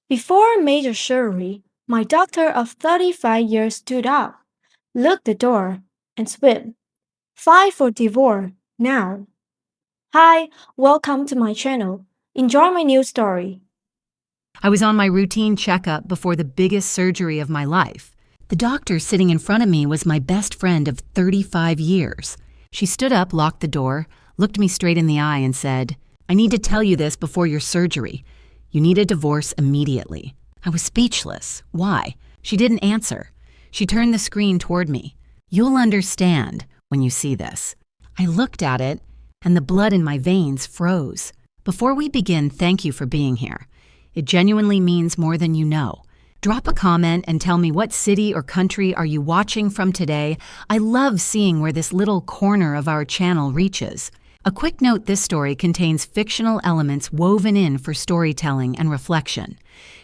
Before major surgery, my doctor of 35 years stood up, looked the door, and swift. Five for divorce, now. Hi, welcome to my channel. Enjoy my new story. I was on my routine checkup before the biggest surgery of my life. The doctor sitting in front of me was my best friend of 35 years. She stood up, locked the door, looked me straight in the eye and said, "I need to tell you this before your surgery. You need a divorce immediately." I was speechless. Why? She didn't answer. She turned the screen toward me. "You'll understand when you see this." I looked at it, and the blood in my veins froze. Before we begin, thank you for being here. It genuinely means more than you know. Drop a comment and tell me what city or country are you watching from today. I love seeing where this little corner of our channel reaches. A quick note, this story contains fictional elements woven in for storytelling and reflection.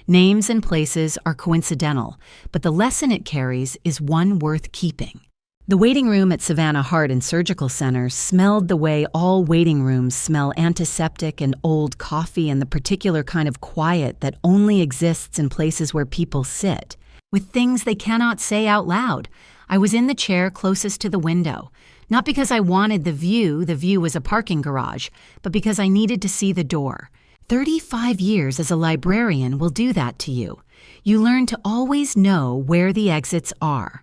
Names and places are coincidental, but the lesson it carries is one worth keeping. The waiting room at Savannah Heart and Surgical Center smelled the way all waiting rooms smell: antiseptic and old coffee and the particular kind of quiet that only exists in places where people sit, with things they cannot say out loud. I was in the chair closest to the window, not because I wanted the view was a parking garage, but because I needed to see the door. 35 years as a librarian will do that to you. You learn to always know where the exits are.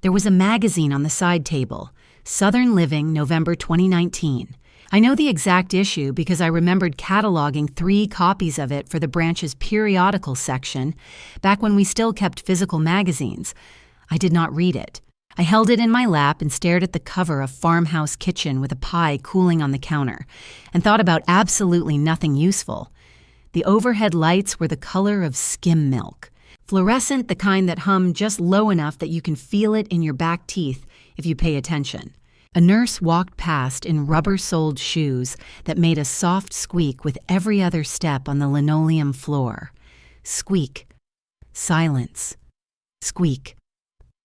There was a magazine on the side table, Southern Living, November 2019. I know the exact issue because I remembered cataloging 3 copies of it for the branch's periodical section back when we still kept physical magazines. I did not read it. I held it in my lap and stared at the cover of Farmhouse Kitchen with a pie cooling on the counter and thought about absolutely nothing useful. The overhead lights were the color of skim milk. Fluorescent, the kind that hum just low enough that you can feel it in your back teeth if you pay attention. A nurse walked past in rubber-soled shoes that made a soft squeak with every other step on the linoleum floor. Squeak. Silence. Squeak.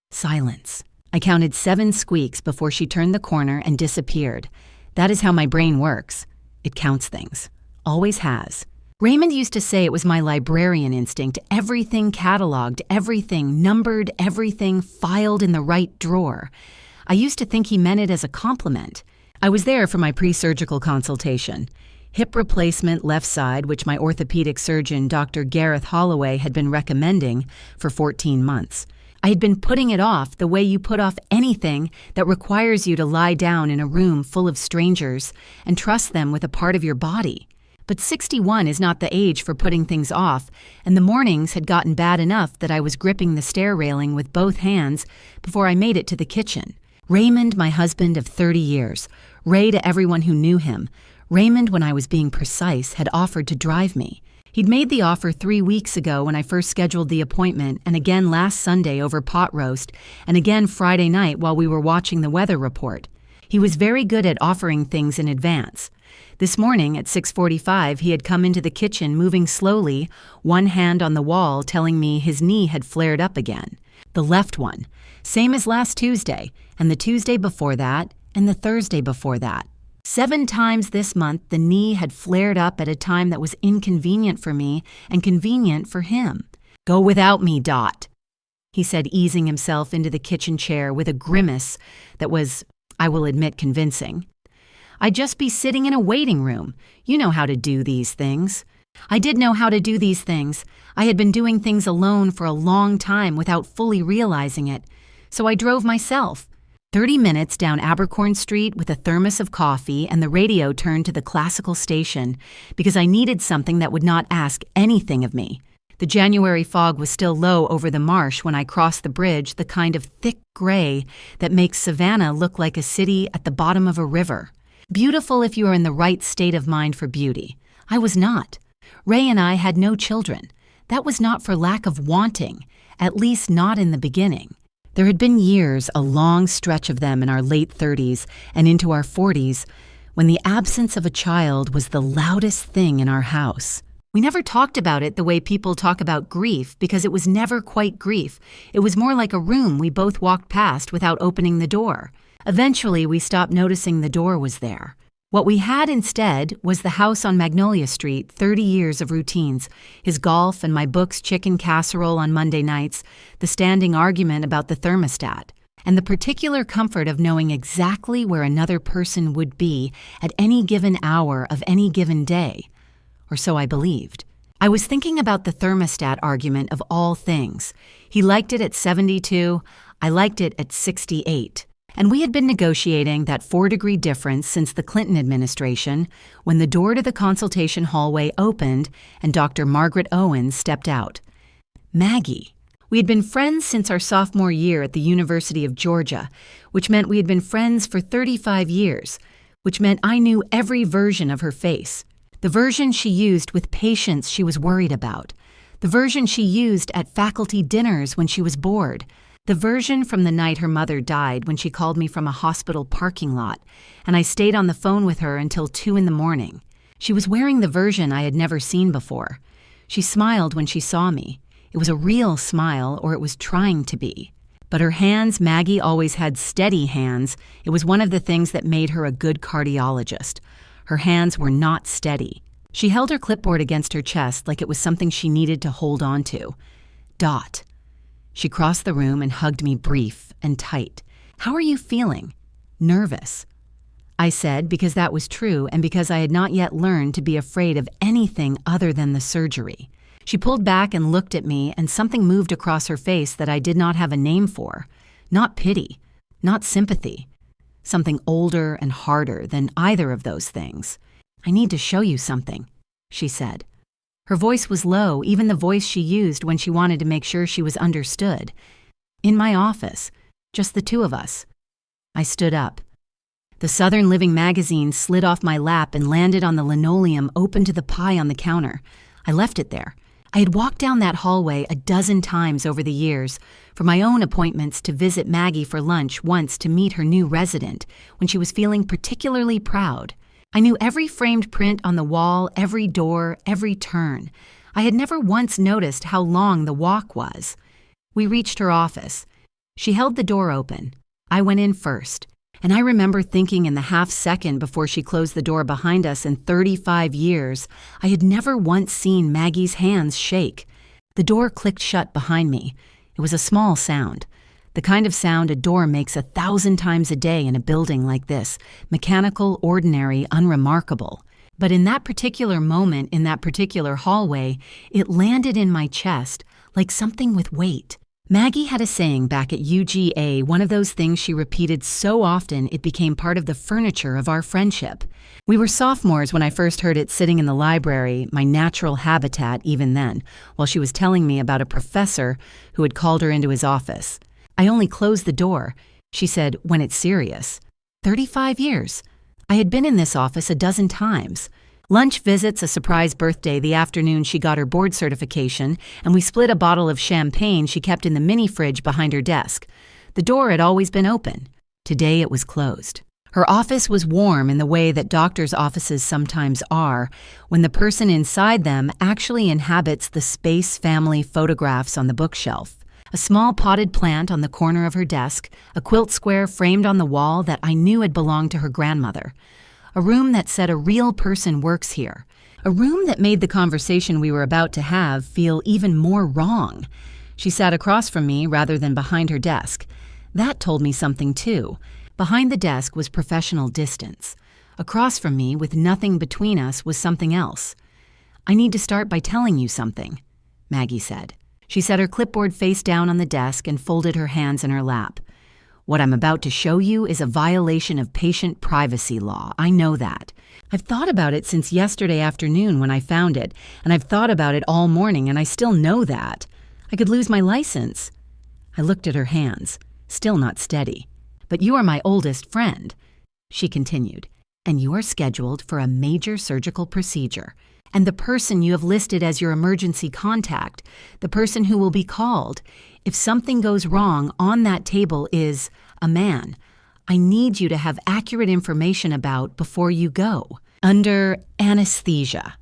Silence. I counted 7 squeaks before she turned the corner and disappeared. That is how my brain works. It counts things. Always has. Raymond used to say it was my librarian instinct, everything cataloged, everything numbered, everything filed in the right drawer. I used to think he meant it as a compliment. I was there for my pre-surgical consultation. Hip replacement left side, which my orthopedic surgeon, Dr. Gareth Holloway, had been recommending for 14 months. I had been putting it off the way you put off anything that requires you to lie down in a room full of strangers and trust them with a part of your body. But 61 is not the age for putting things off, and the mornings had gotten bad enough that I was gripping the stair railing with both hands before I made it to the kitchen. Raymond, my husband of 30 years, Ray to everyone who knew him. Raymond, when I was being precise, had offered to drive me. He'd made the offer 3 weeks ago when I first scheduled the appointment, and again last Sunday over pot roast, and again Friday night while we were watching the weather report. He was very good at offering things in advance. This morning at 6:45, he had come into the kitchen moving slowly, one hand on the wall, telling me his knee had flared up again. The left one. Same as last Tuesday, and the Tuesday before that, and the Thursday before that. 7 times this month, the knee had flared up at a time that was inconvenient for me and convenient for him. "Go without me, Dot," he said, easing himself into the kitchen chair with a grimace that was, I will admit, convincing. "I'd just be sitting in a waiting room. You know how to do these things." I did know how to do these things. I had been doing things alone for a long time without fully realizing it. So I drove myself. 30 minutes down Abercorn Street with a thermos of coffee and the radio turned to the classical station because I needed something that would not ask anything of me. The January fog was still low over the marsh when I crossed the bridge, the kind of thick gray that makes Savannah look like a city at the bottom of a river. Beautiful if you are in the right state of mind for beauty. I was not. Ray and I had no children. That was not for lack of wanting, at least not in the beginning. There had been years, a long stretch of them in our late 30s and into our 40s, when the absence of a child was the loudest thing in our house. We never talked about it the way people talk about grief because it was never quite grief. It was more like a room we both walked past without opening the door. Eventually, we stopped noticing the door was there. What we had instead was the house on Magnolia Street, 30 years of routines, his golf and my book's chicken casserole on Monday nights, the standing argument about the thermostat, and the particular comfort of knowing exactly where another person would be at any given hour of any given day. Or so I believed. I was thinking about the thermostat argument of all things. He liked it at 72, I liked it at 68. And we had been negotiating that 4-degree difference since the Clinton administration when the door to the consultation hallway opened and Dr. Margaret Owens stepped out. Maggie. We had been friends since our sophomore year at the University of Georgia, which meant we had been friends for 35 years, which meant I knew every version of her face. The version she used with patients she was worried about. The version she used at faculty dinners when she was bored. The version from the night her mother died when she called me from a hospital parking lot, and I stayed on the phone with her until 2 a.m. She was wearing the version I had never seen before. She smiled when she saw me. It was a real smile, or it was trying to be. But her hands, Maggie always had steady hands. It was one of the things that made her a good cardiologist. Her hands were not steady. She held her clipboard against her chest like it was something she needed to hold on to. Dot. She crossed the room and hugged me brief and tight. How are you feeling? Nervous. I said because that was true and because I had not yet learned to be afraid of anything other than the surgery. She pulled back and looked at me, and something moved across her face that I did not have a name for. Not pity, not sympathy. Something older and harder than either of those things. I need to show you something, she said. Her voice was low, even the voice she used when she wanted to make sure she was understood. In my office, just the two of us. I stood up. The Southern Living magazine slid off my lap and landed on the linoleum open to the pie on the counter. I left it there. I had walked down that hallway a dozen times over the years, for my own appointments to visit Maggie for lunch once to meet her new resident, when she was feeling particularly proud. I knew every framed print on the wall, every door, every turn. I had never once noticed how long the walk was. We reached her office. She held the door open. I went in first, and I remember thinking in the half-second before she closed the door behind us in 35 years, I had never once seen Maggie's hands shake. The door clicked shut behind me. It was a small sound. The kind of sound a door makes 1,000 times a day in a building like this, mechanical, ordinary, unremarkable. But in that particular moment, in that particular hallway, it landed in my chest like something with weight. Maggie had a saying back at UGA, one of those things she repeated so often it became part of the furniture of our friendship. We were sophomores when I first heard it sitting in the library, my natural habitat even then, while she was telling me about a professor who had called her into his office. I only closed the door. She said, when it's serious. 35 years. I had been in this office a dozen times. Lunch visits, a surprise birthday the afternoon she got her board certification, and we split a bottle of champagne she kept in the mini fridge behind her desk. The door had always been open. Today it was closed. Her office was warm in the way that doctors' offices sometimes are, when the person inside them actually inhabits the space family photographs on the bookshelf. A small potted plant on the corner of her desk, a quilt square framed on the wall that I knew had belonged to her grandmother. A room that said a real person works here. A room that made the conversation we were about to have feel even more wrong. She sat across from me rather than behind her desk. That told me something too. Behind the desk was professional distance. Across from me, with nothing between us, was something else. I need to start by telling you something, Maggie said. She set her clipboard face down on the desk and folded her hands in her lap. What I'm about to show you is a violation of patient privacy law. I know that. I've thought about it since yesterday afternoon when I found it, and I've thought about it all morning, and I still know that. I could lose my license. I looked at her hands, still not steady. But you are my oldest friend, she continued, and you are scheduled for a major surgical procedure. And the person you have listed as your emergency contact, the person who will be called, if something goes wrong on that table is a man I need you to have accurate information about before you go. Under anesthesia.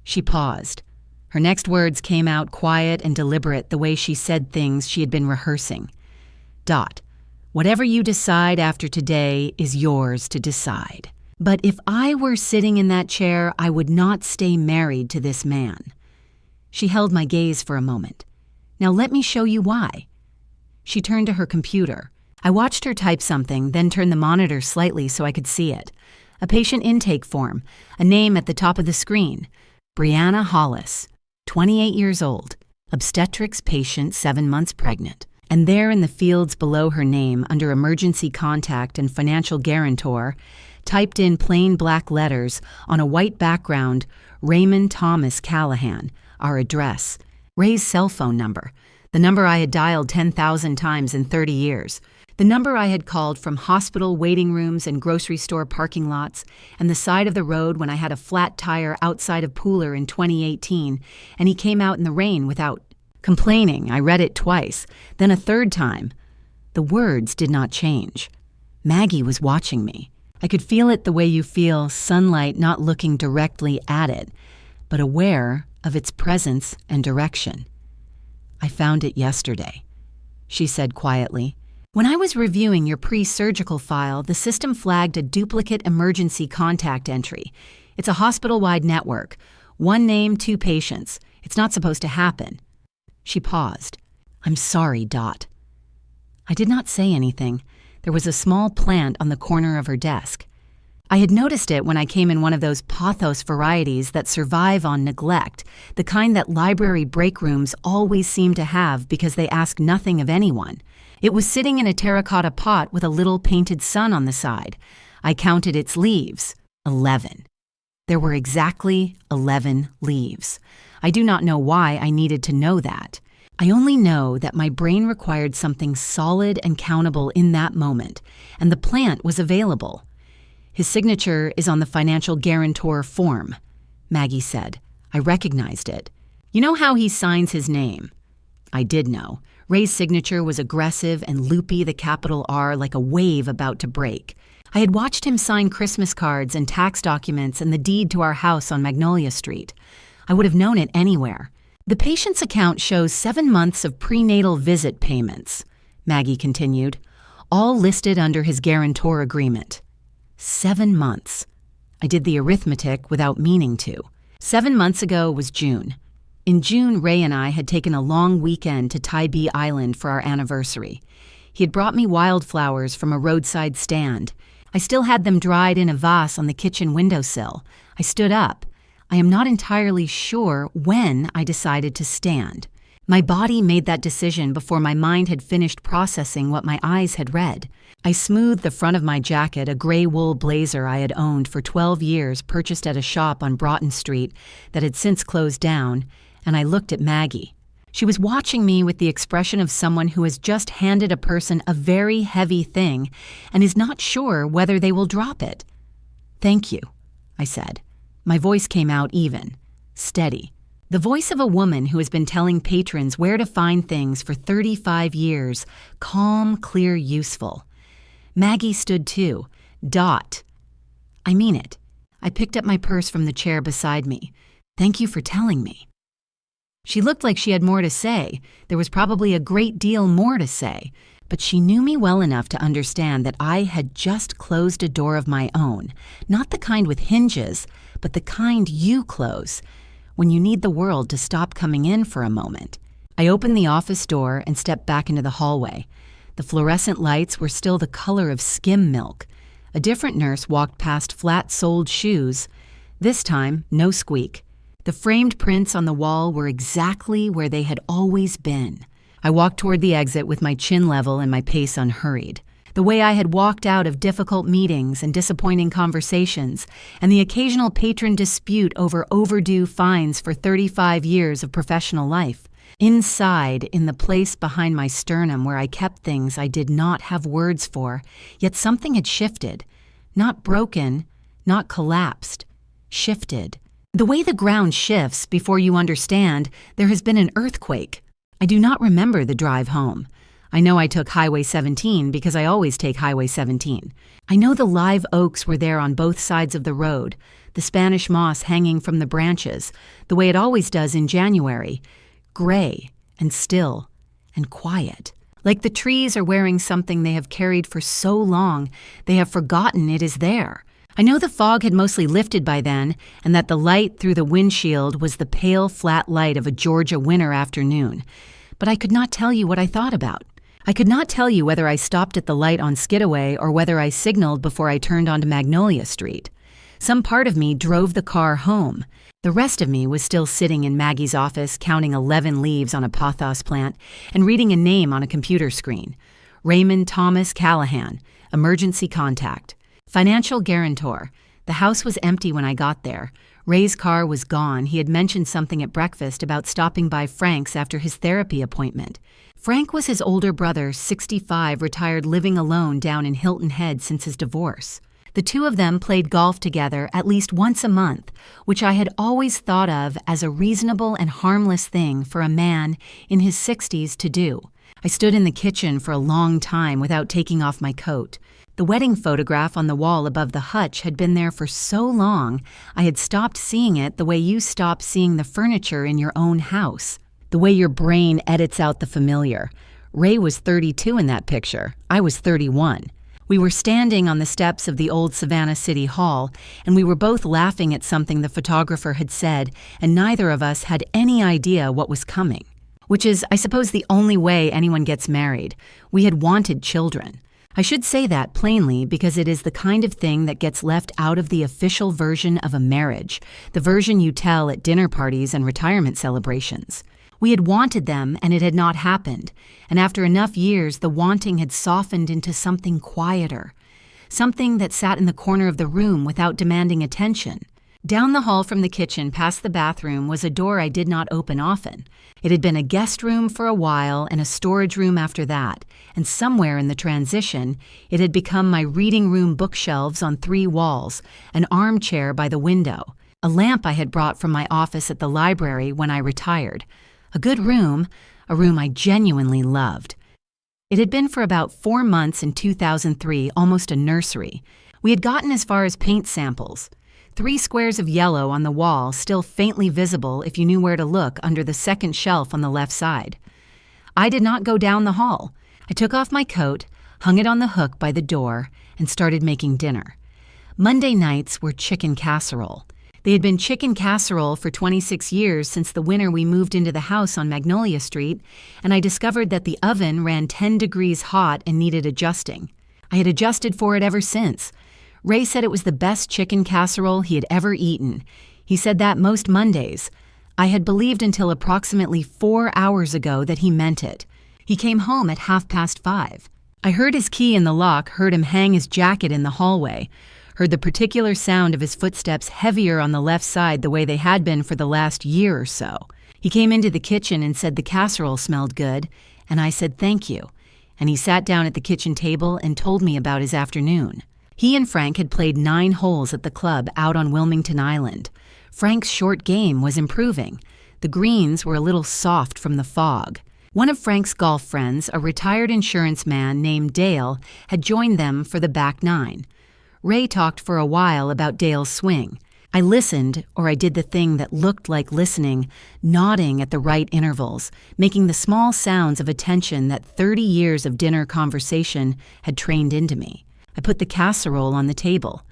She paused. Her next words came out quiet and deliberate, the way she said things she had been rehearsing. Dot. Whatever you decide after today is yours to decide. But if I were sitting in that chair, I would not stay married to this man. She held my gaze for a moment. Now let me show you why. She turned to her computer. I watched her type something, then turn the monitor slightly so I could see it. A patient intake form, a name at the top of the screen. Brianna Hollis, 28 years old, obstetrics patient 7 months pregnant. And there in the fields below her name, under emergency contact and financial guarantor, typed in plain black letters on a white background, Raymond Thomas Callahan, our address, Ray's cell phone number, the number I had dialed 10,000 times in 30 years, the number I had called from hospital waiting rooms and grocery store parking lots, and the side of the road when I had a flat tire outside of Pooler in 2018, and he came out in the rain without complaining. I read it twice, then a third time. The words did not change. Maggie was watching me. I could feel it the way you feel sunlight not looking directly at it, but aware of its presence and direction. I found it yesterday, she said quietly. When I was reviewing your pre-surgical file, the system flagged a duplicate emergency contact entry. It's a hospital-wide network. 1 name, 2 patients. It's not supposed to happen. She paused. I'm sorry, Dot. I did not say anything. There was a small plant on the corner of her desk. I had noticed it when I came in one of those pothos varieties that survive on neglect, the kind that library break rooms always seem to have because they ask nothing of anyone. It was sitting in a terracotta pot with a little painted sun on the side. I counted its leaves. 11. There were exactly 11 leaves. I do not know why I needed to know that. I only know that my brain required something solid and countable in that moment, and the plant was available. His signature is on the financial guarantor form, Maggie said. I recognized it. You know how he signs his name? I did know. Ray's signature was aggressive and loopy, the capital R, like a wave about to break. I had watched him sign Christmas cards and tax documents and the deed to our house on Magnolia Street. I would have known it anywhere. The patient's account shows 7 months of prenatal visit payments, Maggie continued, all listed under his guarantor agreement. 7 months. I did the arithmetic without meaning to. 7 months ago was June. In June, Ray and I had taken a long weekend to Tybee Island for our anniversary. He had brought me wildflowers from a roadside stand. I still had them dried in a vase on the kitchen windowsill. I stood up. I am not entirely sure when I decided to stand. My body made that decision before my mind had finished processing what my eyes had read. I smoothed the front of my jacket, a gray wool blazer I had owned for 12 years, purchased at a shop on Broughton Street that had since closed down, and I looked at Maggie. She was watching me with the expression of someone who has just handed a person a very heavy thing and is not sure whether they will drop it. Thank you, I said. My voice came out even, steady. The voice of a woman who has been telling patrons where to find things for 35 years, calm, clear, useful. Maggie stood too. Dot. I mean it. I picked up my purse from the chair beside me. Thank you for telling me. She looked like she had more to say. There was probably a great deal more to say, but she knew me well enough to understand that I had just closed a door of my own, not the kind with hinges, but the kind you close when you need the world to stop coming in for a moment. I opened the office door and stepped back into the hallway. The fluorescent lights were still the color of skim milk. A different nurse walked past flat-soled shoes. This time, no squeak. The framed prints on the wall were exactly where they had always been. I walked toward the exit with my chin level and my pace unhurried. The way I had walked out of difficult meetings and disappointing conversations, and the occasional patron dispute over overdue fines for 35 years of professional life. Inside, in the place behind my sternum where I kept things I did not have words for, yet something had shifted. Not broken, not collapsed. Shifted. The way the ground shifts before you understand, there has been an earthquake. I do not remember the drive home. I know I took Highway 17 because I always take Highway 17. I know the live oaks were there on both sides of the road, the Spanish moss hanging from the branches, the way it always does in January, gray and still and quiet. Like the trees are wearing something they have carried for so long, they have forgotten it is there. I know the fog had mostly lifted by then, and that the light through the windshield was the pale, flat light of a Georgia winter afternoon, but I could not tell you what I thought about. I could not tell you whether I stopped at the light on Skidaway or whether I signaled before I turned onto Magnolia Street. Some part of me drove the car home. The rest of me was still sitting in Maggie's office counting 11 leaves on a pothos plant and reading a name on a computer screen. Raymond Thomas Callahan, emergency contact. Financial guarantor. The house was empty when I got there. Ray's car was gone. He had mentioned something at breakfast about stopping by Frank's after his therapy appointment. Frank was his older brother, 65, retired living alone down in Hilton Head since his divorce. The two of them played golf together at least once a month, which I had always thought of as a reasonable and harmless thing for a man in his 60s to do. I stood in the kitchen for a long time without taking off my coat. The wedding photograph on the wall above the hutch had been there for so long, I had stopped seeing it the way you stop seeing the furniture in your own house, the way your brain edits out the familiar. Ray was 32 in that picture. I was 31. We were standing on the steps of the old Savannah City Hall, and we were both laughing at something the photographer had said, and neither of us had any idea what was coming. Which is, I suppose, the only way anyone gets married. We had wanted children. I should say that plainly because it is the kind of thing that gets left out of the official version of a marriage, the version you tell at dinner parties and retirement celebrations. We had wanted them, and it had not happened, and after enough years, the wanting had softened into something quieter, something that sat in the corner of the room without demanding attention. Down the hall from the kitchen past the bathroom was a door I did not open often. It had been a guest room for a while and a storage room after that, and somewhere in the transition, it had become my reading room bookshelves on 3 walls, an armchair by the window, a lamp I had brought from my office at the library when I retired. A good room, a room I genuinely loved. It had been for about 4 months in 2003, almost a nursery. We had gotten as far as paint samples. 3 squares of yellow on the wall, still faintly visible if you knew where to look under the second shelf on the left side. I did not go down the hall. I took off my coat, hung it on the hook by the door, and started making dinner. Monday nights were chicken casserole. They had been chicken casserole for 26 years since the winter we moved into the house on Magnolia Street, and I discovered that the oven ran 10 degrees hot and needed adjusting. I had adjusted for it ever since. Ray said it was the best chicken casserole he had ever eaten. He said that most Mondays. I had believed until approximately 4 hours ago that he meant it. He came home at 5:30. I heard his key in the lock, heard him hang his jacket in the hallway, heard the particular sound of his footsteps heavier on the left side the way they had been for the last year or so. He came into the kitchen and said the casserole smelled good, and I said thank you, and he sat down at the kitchen table and told me about his afternoon. He and Frank had played 9 holes at the club out on Wilmington Island. Frank's short game was improving. The greens were a little soft from the fog. One of Frank's golf friends, a retired insurance man named Dale, had joined them for the back 9. Ray talked for a while about Dale's swing. I listened, or I did the thing that looked like listening, nodding at the right intervals, making the small sounds of attention that 30 years of dinner conversation had trained into me. I put the casserole on the table.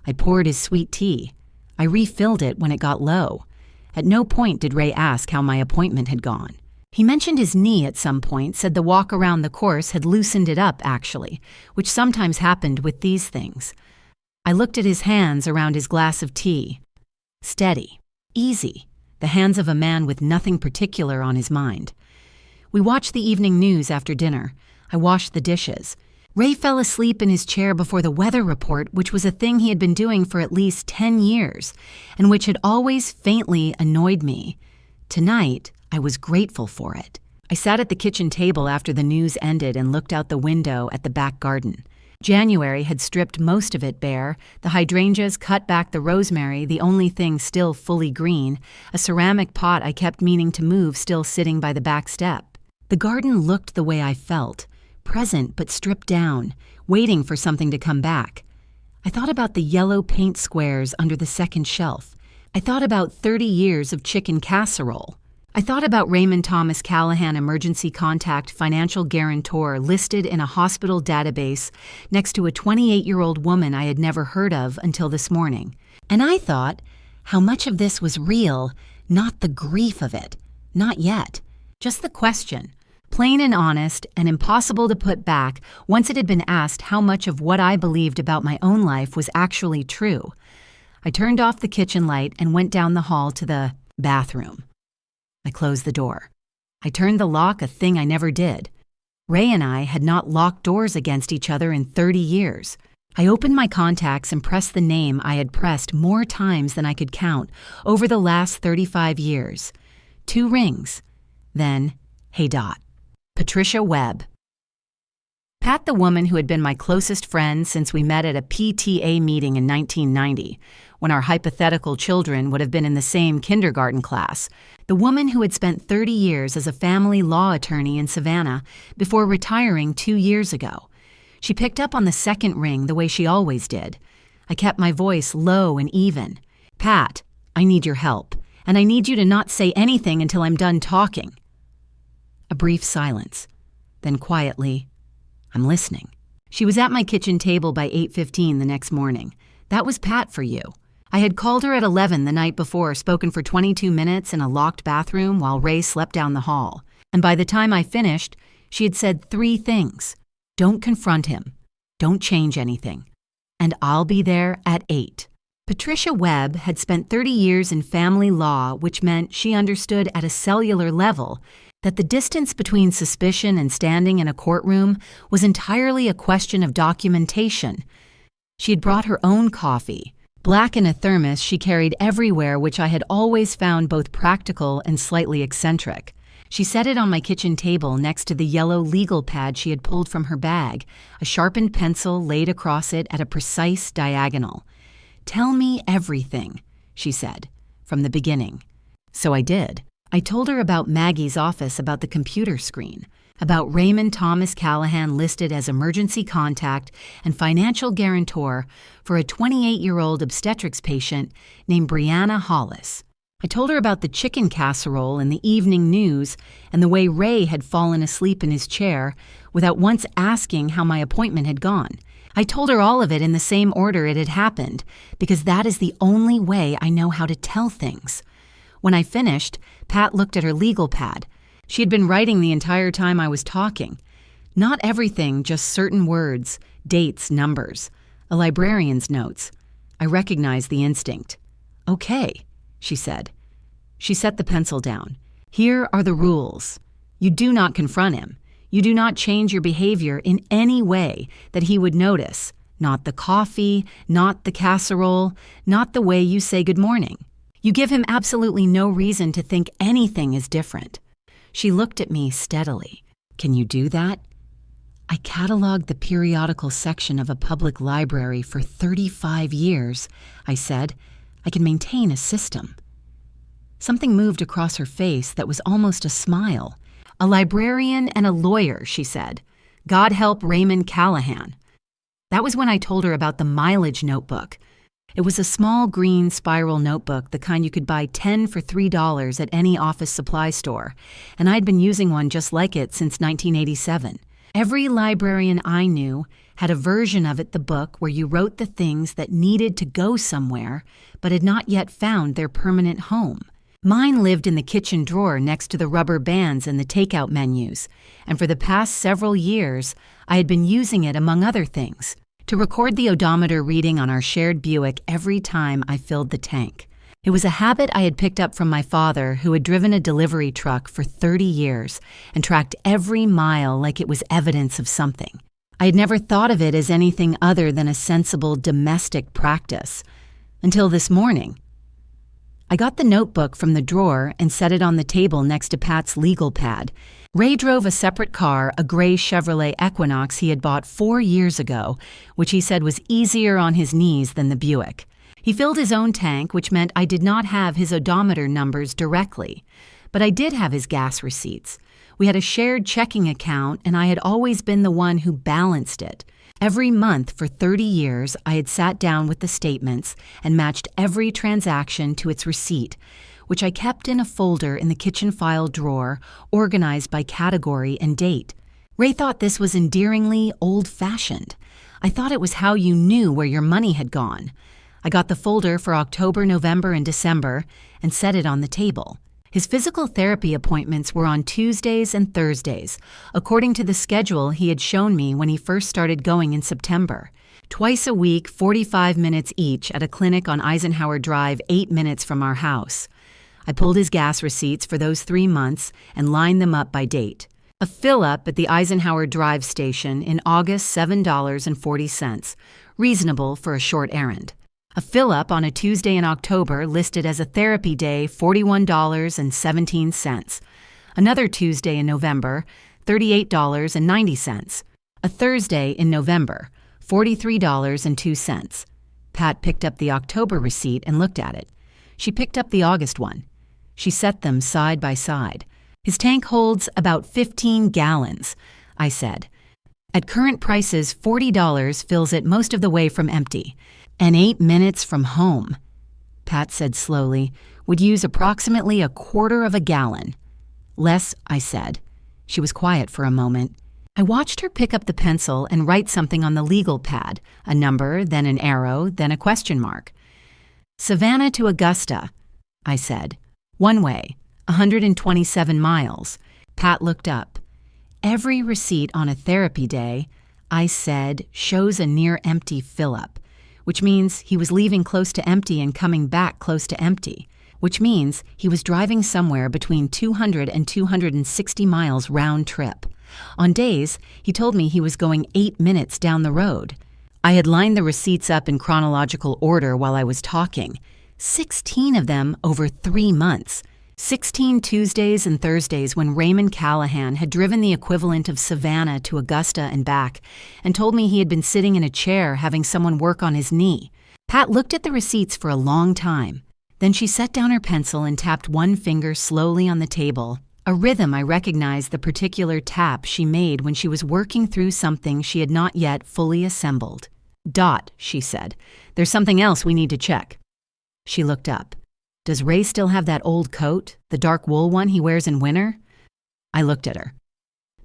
I poured his sweet tea. I refilled it when it got low. At no point did Ray ask how my appointment had gone. He mentioned his knee at some point, said the walk around the course had loosened it up, actually, which sometimes happened with these things. I looked at his hands around his glass of tea. Steady. Easy. The hands of a man with nothing particular on his mind. We watched the evening news after dinner. I washed the dishes. Ray fell asleep in his chair before the weather report, which was a thing he had been doing for at least 10 years, and which had always faintly annoyed me. Tonight, I was grateful for it. I sat at the kitchen table after the news ended and looked out the window at the back garden. January had stripped most of it bare, the hydrangeas cut back the rosemary, the only thing still fully green, a ceramic pot I kept meaning to move still sitting by the back step. The garden looked the way I felt, present but stripped down, waiting for something to come back. I thought about the yellow paint squares under the second shelf. I thought about 30 years of chicken casserole. I thought about Raymond Thomas Callahan emergency contact financial guarantor listed in a hospital database next to a 28-year-old woman I had never heard of until this morning. And I thought, how much of this was real, not the grief of it. Not yet. Just the question. Plain and honest and impossible to put back once it had been asked how much of what I believed about my own life was actually true. I turned off the kitchen light and went down the hall to the bathroom. I closed the door. I turned the lock, a thing I never did. Ray and I had not locked doors against each other in 30 years. I opened my contacts and pressed the name I had pressed more times than I could count over the last 35 years. 2 rings. Then, hey Dot. Patricia Webb. Pat, the woman who had been my closest friend since we met at a PTA meeting in 1990, when our hypothetical children would have been in the same kindergarten class, the woman who had spent 30 years as a family law attorney in Savannah before retiring 2 years ago. She picked up on the second ring the way she always did. I kept my voice low and even. Pat, I need your help, and I need you to not say anything until I'm done talking. A brief silence. Then quietly, I'm listening. She was at my kitchen table by 8:15 the next morning. That was Pat for you. I had called her at 11 the night before, spoken for 22 minutes in a locked bathroom while Ray slept down the hall. And by the time I finished, she had said 3 things. Don't confront him. Don't change anything. And I'll be there at 8. Patricia Webb had spent 30 years in family law, which meant she understood at a cellular level that the distance between suspicion and standing in a courtroom was entirely a question of documentation. She had brought her own coffee, black in a thermos she carried everywhere, which I had always found both practical and slightly eccentric. She set it on my kitchen table next to the yellow legal pad she had pulled from her bag, a sharpened pencil laid across it at a precise diagonal. Tell me everything, she said, from the beginning. So I did. I told her about Maggie's office, about the computer screen, about Raymond Thomas Callahan listed as emergency contact and financial guarantor for a 28-year-old obstetrics patient named Brianna Hollis. I told her about the chicken casserole in the evening news and the way Ray had fallen asleep in his chair without once asking how my appointment had gone. I told her all of it in the same order it had happened, because that is the only way I know how to tell things. When I finished, Pat looked at her legal pad. She had been writing the entire time I was talking. Not everything, just certain words, dates, numbers. A librarian's notes. I recognized the instinct. Okay, she said. She set the pencil down. Here are the rules. You do not confront him. You do not change your behavior in any way that he would notice. Not the coffee, not the casserole, not the way you say good morning. You give him absolutely no reason to think anything is different. She looked at me steadily. Can you do that? I cataloged the periodical section of a public library for 35 years, I said. I can maintain a system. Something moved across her face that was almost a smile. A librarian and a lawyer, she said. God help Raymond Callahan. That was when I told her about the mileage notebook. It was a small green spiral notebook, the kind you could buy 10 for $3 at any office supply store, and I'd been using one just like it since 1987. Every librarian I knew had a version of it, the book, where you wrote the things that needed to go somewhere but had not yet found their permanent home. Mine lived in the kitchen drawer next to the rubber bands and the takeout menus, and for the past several years, I had been using it among other things, to record the odometer reading on our shared Buick every time I filled the tank. It was a habit I had picked up from my father, who had driven a delivery truck for 30 years and tracked every mile like it was evidence of something. I had never thought of it as anything other than a sensible domestic practice, until this morning. I got the notebook from the drawer and set it on the table next to Pat's legal pad. Ray drove a separate car, a gray Chevrolet Equinox he had bought 4 years ago, which he said was easier on his knees than the Buick. He filled his own tank, which meant I did not have his odometer numbers directly, but I did have his gas receipts. We had a shared checking account, and I had always been the one who balanced it. Every month for 30 years, I had sat down with the statements and matched every transaction to its receipt, which I kept in a folder in the kitchen file drawer, organized by category and date. Ray thought this was endearingly old-fashioned. I thought it was how you knew where your money had gone. I got the folder for October, November, and December and set it on the table. His physical therapy appointments were on Tuesdays and Thursdays, according to the schedule he had shown me when he first started going in September. Twice a week, 45 minutes each at a clinic on Eisenhower Drive, 8 minutes from our house. I pulled his gas receipts for those 3 months and lined them up by date. A fill-up at the Eisenhower Drive station in August, $7.40, reasonable for a short errand. A fill-up on a Tuesday in October listed as a therapy day, $41.17. Another Tuesday in November, $38.90. A Thursday in November, $43.02. Pat picked up the October receipt and looked at it. She picked up the August one. She set them side by side. His tank holds about 15 gallons, I said. At current prices, $40 fills it most of the way from empty. And 8 minutes from home, Pat said slowly, would use approximately a quarter of a gallon. Less, I said. She was quiet for a moment. I watched her pick up the pencil and write something on the legal pad, a number, then an arrow, then a question mark. Savannah to Augusta, I said. One way, 127 miles. Pat looked up. Every receipt on a therapy day, I said, shows a near-empty fill-up, which means he was leaving close to empty and coming back close to empty, which means he was driving somewhere between 200 and 260 miles round trip. On days, he told me he was going 8 minutes down the road. I had lined the receipts up in chronological order while I was talking, 16 of them over 3 months. 16 Tuesdays and Thursdays when Raymond Callahan had driven the equivalent of Savannah to Augusta and back and told me he had been sitting in a chair having someone work on his knee. Pat looked at the receipts for a long time. Then she set down her pencil and tapped one finger slowly on the table, a rhythm I recognized the particular tap she made when she was working through something she had not yet fully assembled. Dot, she said. There's something else we need to check. She looked up. Does Ray still have that old coat, the dark wool one he wears in winter? I looked at her.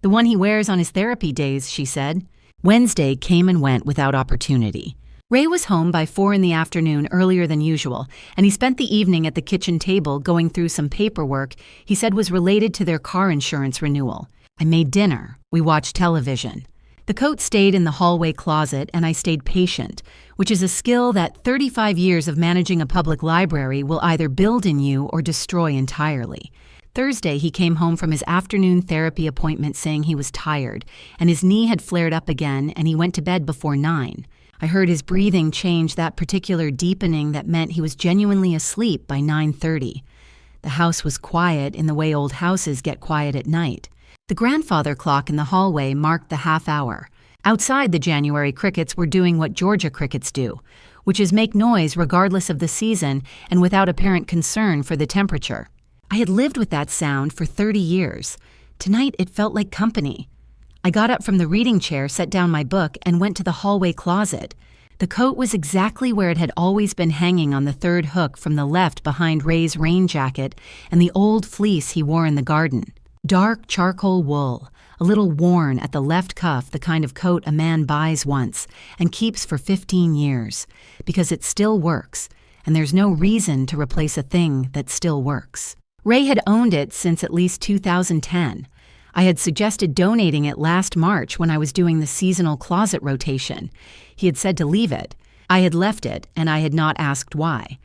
The one he wears on his therapy days, she said. Wednesday came and went without opportunity. Ray was home by 4 in the afternoon earlier than usual, and he spent the evening at the kitchen table going through some paperwork he said was related to their car insurance renewal. I made dinner. We watched television. The coat stayed in the hallway closet, and I stayed patient, which is a skill that 35 years of managing a public library will either build in you or destroy entirely. Thursday, he came home from his afternoon therapy appointment saying he was tired, and his knee had flared up again, and he went to bed before 9. I heard his breathing change that particular deepening that meant he was genuinely asleep by 9:30. The house was quiet in the way old houses get quiet at night. The grandfather clock in the hallway marked the half hour. Outside, the January crickets were doing what Georgia crickets do, which is make noise regardless of the season and without apparent concern for the temperature. I had lived with that sound for 30 years. Tonight, it felt like company. I got up from the reading chair, set down my book, and went to the hallway closet. The coat was exactly where it had always been hanging on the third hook from the left behind Ray's rain jacket and the old fleece he wore in the garden. Dark charcoal wool, a little worn at the left cuff, the kind of coat a man buys once and keeps for 15 years, because it still works, and there's no reason to replace a thing that still works. Ray had owned it since at least 2010. I had suggested donating it last March when I was doing the seasonal closet rotation. He had said to leave it. I had left it, and I had not asked why.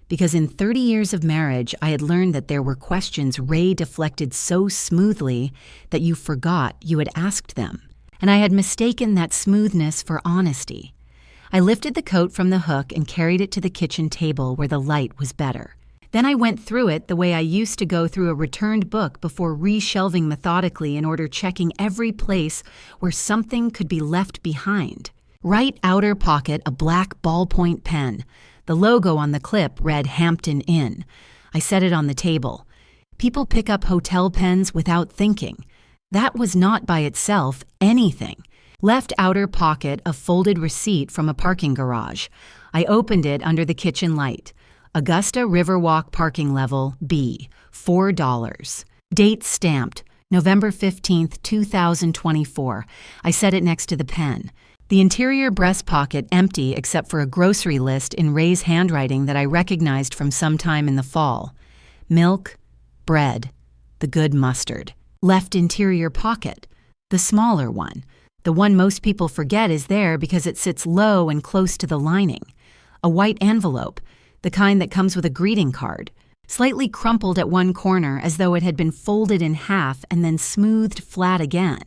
Because in 30 years of marriage, I had learned that there were questions Ray deflected so smoothly that you forgot you had asked them. And I had mistaken that smoothness for honesty. I lifted the coat from the hook and carried it to the kitchen table where the light was better. Then I went through it the way I used to go through a returned book before reshelving methodically in order checking every place where something could be left behind. Right outer pocket, a black ballpoint pen. The logo on the clip read Hampton Inn. I set it on the table. People pick up hotel pens without thinking. That was not by itself anything. Left outer pocket, a folded receipt from a parking garage. I opened it under the kitchen light. Augusta Riverwalk parking level B, $4. Date stamped, November 15th, 2024. I set it next to the pen. The interior breast pocket empty except for a grocery list in Ray's handwriting that I recognized from some time in the fall. Milk, bread, the good mustard. Left interior pocket, the smaller one. The one most people forget is there because it sits low and close to the lining. A white envelope, the kind that comes with a greeting card, slightly crumpled at one corner as though it had been folded in half and then smoothed flat again.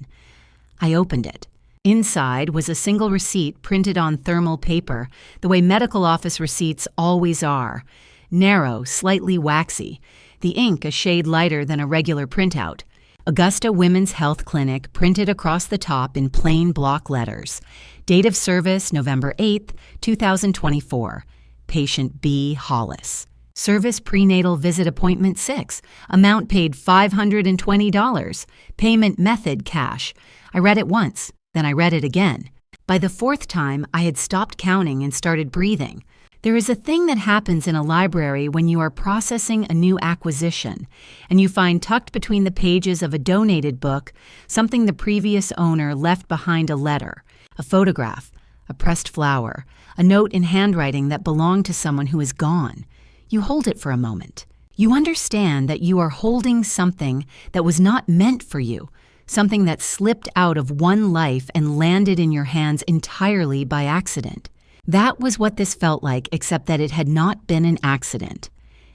I opened it. Inside was a single receipt printed on thermal paper, the way medical office receipts always are. Narrow, slightly waxy, the ink a shade lighter than a regular printout. Augusta Women's Health Clinic printed across the top in plain block letters. Date of service November 8th, 2024. Patient B. Hollis. Service prenatal visit appointment 6. Amount paid $520. Payment method cash. I read it once, then I read it again. By the fourth time, I had stopped counting and started breathing. There is a thing that happens in a library when you are processing a new acquisition, and you find tucked between the pages of a donated book something the previous owner left behind: a letter, a photograph, a pressed flower, a note in handwriting that belonged to someone who is gone. You hold it for a moment. You understand that you are holding something that was not meant for you, something that slipped out of one life and landed in your hands entirely by accident. That was what this felt like, except that it had not been an accident,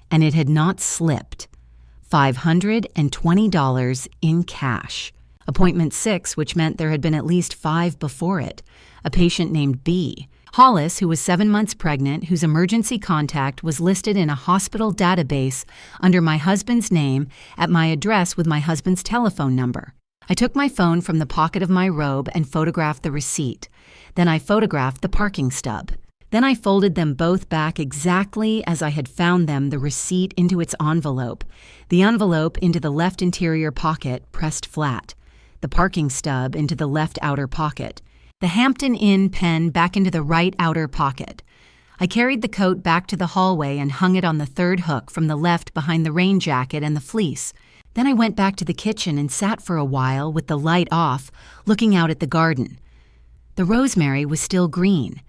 and it had not slipped. $520 in cash. Appointment 6, which meant there had been at least 5 before it. A patient named B. Hollis, who was 7 months pregnant, whose emergency contact was listed in a hospital database under my husband's name at my address with my husband's telephone number. I took my phone from the pocket of my robe and photographed the receipt. Then I photographed the parking stub. Then I folded them both back exactly as I had found them, the receipt into its envelope, the envelope into the left interior pocket, pressed flat, the parking stub into the left outer pocket, the Hampton Inn pen back into the right outer pocket. I carried the coat back to the hallway and hung it on the third hook from the left behind the rain jacket and the fleece. Then I went back to the kitchen and sat for a while with the light off, looking out at the garden. The rosemary was still green.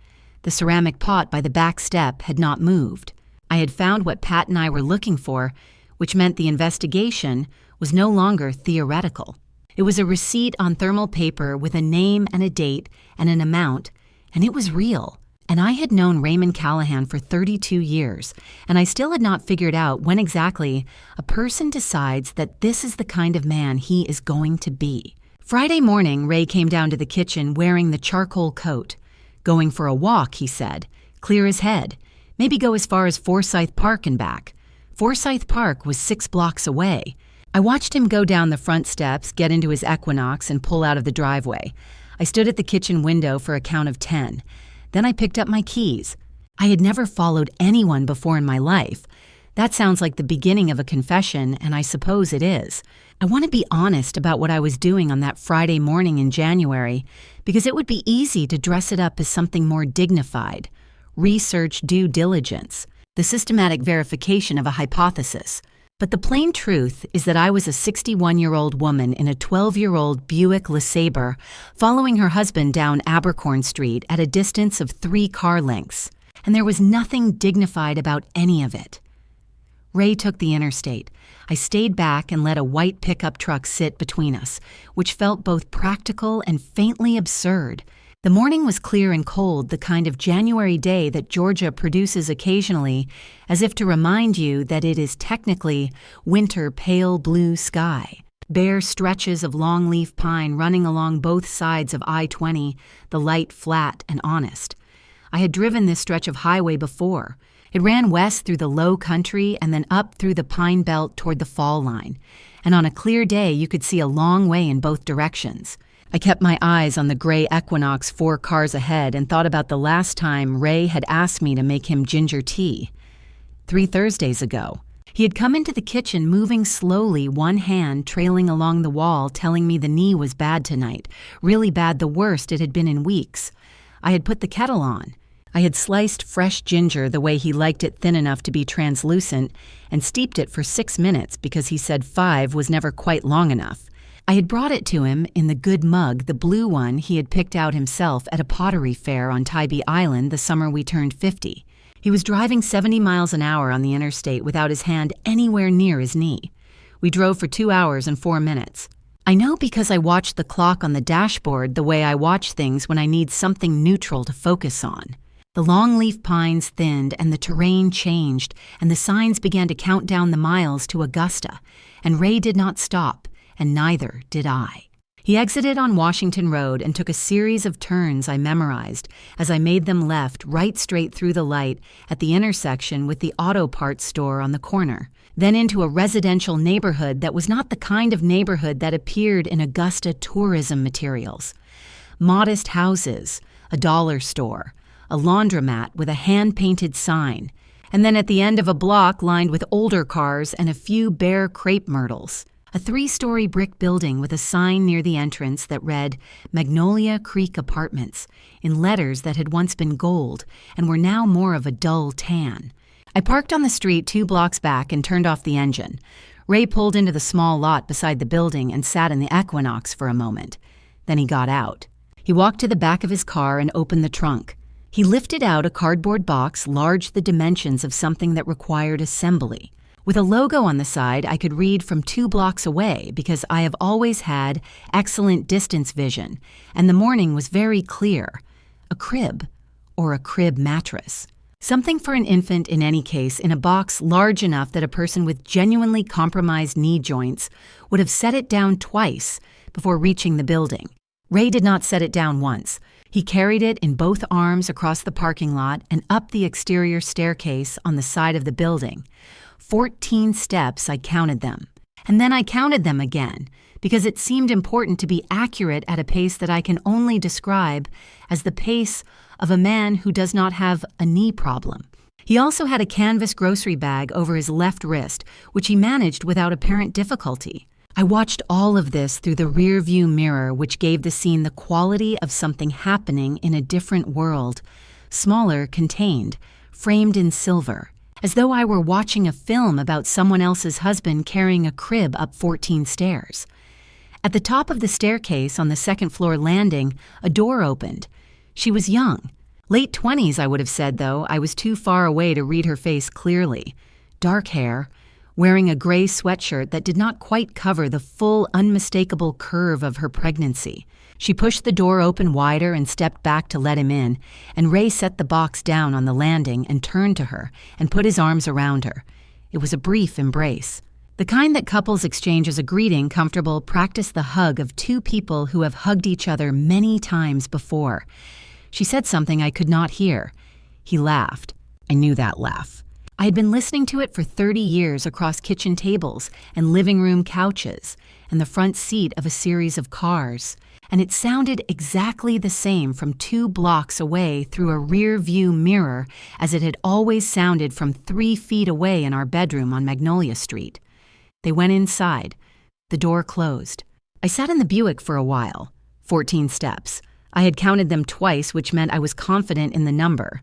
The ceramic pot by the back step had not moved. I had found what Pat and I were looking for, which meant the investigation was no longer theoretical. It was a receipt on thermal paper with a name and a date and an amount, and it was real. And I had known Raymond Callahan for 32 years, and I still had not figured out when exactly a person decides that this is the kind of man he is going to be. Friday morning, Ray came down to the kitchen wearing the charcoal coat. Going for a walk, he said. Clear his head. Maybe go as far as Forsyth Park and back. Forsyth Park was 6 blocks away. I watched him go down the front steps, get into his Equinox, and pull out of the driveway. I stood at the kitchen window for a count of 10. Then I picked up my keys. I had never followed anyone before in my life. That sounds like the beginning of a confession, and I suppose it is. I want to be honest about what I was doing on that Friday morning in January, because it would be easy to dress it up as something more dignified. Research due diligence, the systematic verification of a hypothesis. But the plain truth is that I was a 61-year-old woman in a 12-year-old Buick LeSabre following her husband down Abercorn Street at a distance of 3 car lengths, and there was nothing dignified about any of it. Ray took the interstate. I stayed back and let a white pickup truck sit between us, which felt both practical and faintly absurd. The morning was clear and cold, the kind of January day that Georgia produces occasionally, as if to remind you that it is technically winter pale blue sky. Bare stretches of longleaf pine running along both sides of I-20, the light flat and honest. I had driven this stretch of highway before. It ran west through the low country and then up through the pine belt toward the fall line. And on a clear day, you could see a long way in both directions. I kept my eyes on the gray Equinox 4 cars ahead and thought about the last time Ray had asked me to make him ginger tea. 3 Thursdays ago. He had come into the kitchen moving slowly, one hand trailing along the wall, telling me the knee was bad tonight, really bad, the worst it had been in weeks. I had put the kettle on. I had sliced fresh ginger the way he liked it thin enough to be translucent and steeped it for 6 minutes because he said 5 was never quite long enough. I had brought it to him in the good mug, the blue one he had picked out himself at a pottery fair on Tybee Island the summer we turned 50. He was driving 70 miles an hour on the interstate without his hand anywhere near his knee. We drove for 2 hours and 4 minutes. I know because I watched the clock on the dashboard the way I watch things when I need something neutral to focus on. The longleaf pines thinned and the terrain changed, and the signs began to count down the miles to Augusta, and Ray did not stop, and neither did I. He exited on Washington Road and took a series of turns I memorized as I made them left right straight through the light at the intersection with the auto parts store on the corner, then into a residential neighborhood that was not the kind of neighborhood that appeared in Augusta tourism materials. Modest houses, a dollar store, a laundromat with a hand-painted sign, and then at the end of a block lined with older cars and a few bare crepe myrtles. A 3-story brick building with a sign near the entrance that read Magnolia Creek Apartments in letters that had once been gold and were now more of a dull tan. I parked on the street 2 blocks back and turned off the engine. Ray pulled into the small lot beside the building and sat in the Equinox for a moment. Then he got out. He walked to the back of his car and opened the trunk. He lifted out a cardboard box large the dimensions of something that required assembly. With a logo on the side, I could read from 2 blocks away because I have always had excellent distance vision, and the morning was very clear. A crib, or a crib mattress. Something for an infant in any case in a box large enough that a person with genuinely compromised knee joints would have set it down twice before reaching the building. Ray did not set it down once. He carried it in both arms across the parking lot and up the exterior staircase on the side of the building. 14 steps, I counted them. And then I counted them again, because it seemed important to be accurate at a pace that I can only describe as the pace of a man who does not have a knee problem. He also had a canvas grocery bag over his left wrist, which he managed without apparent difficulty. I watched all of this through the rear-view mirror, which gave the scene the quality of something happening in a different world, smaller, contained, framed in silver, as though I were watching a film about someone else's husband carrying a crib up 14 stairs. At the top of the staircase on the second-floor landing, a door opened. She was young. Late 20s, I would have said, though. I was too far away to read her face clearly. Dark hair, wearing a gray sweatshirt that did not quite cover the full, unmistakable curve of her pregnancy. She pushed the door open wider and stepped back to let him in, and Ray set the box down on the landing and turned to her and put his arms around her. It was a brief embrace. The kind that couples exchange as a greeting, comfortable, practice the hug of 2 people who have hugged each other many times before. She said something I could not hear. He laughed. I knew that laugh. I had been listening to it for 30 years across kitchen tables and living room couches and the front seat of a series of cars, and it sounded exactly the same from 2 blocks away through a rear-view mirror as it had always sounded from 3 feet away in our bedroom on Magnolia Street. They went inside. The door closed. I sat in the Buick for a while. 14 steps. I had counted them twice, which meant I was confident in the number.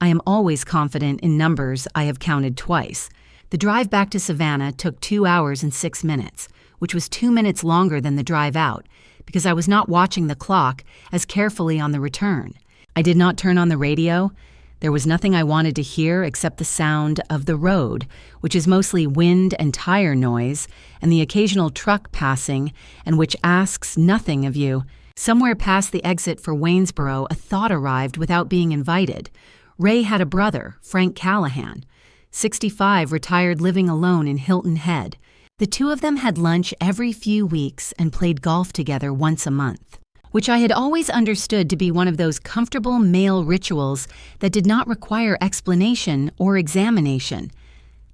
I am always confident in numbers I have counted twice. The drive back to Savannah took 2 hours and 6 minutes, which was 2 minutes longer than the drive out, because I was not watching the clock as carefully on the return. I did not turn on the radio. There was nothing I wanted to hear except the sound of the road, which is mostly wind and tire noise, and the occasional truck passing, and which asks nothing of you. Somewhere past the exit for Waynesboro, a thought arrived without being invited. Ray had a brother, Frank Callahan, 65, retired, living alone in Hilton Head. The 2 of them had lunch every few weeks and played golf together once a month, which I had always understood to be one of those comfortable male rituals that did not require explanation or examination.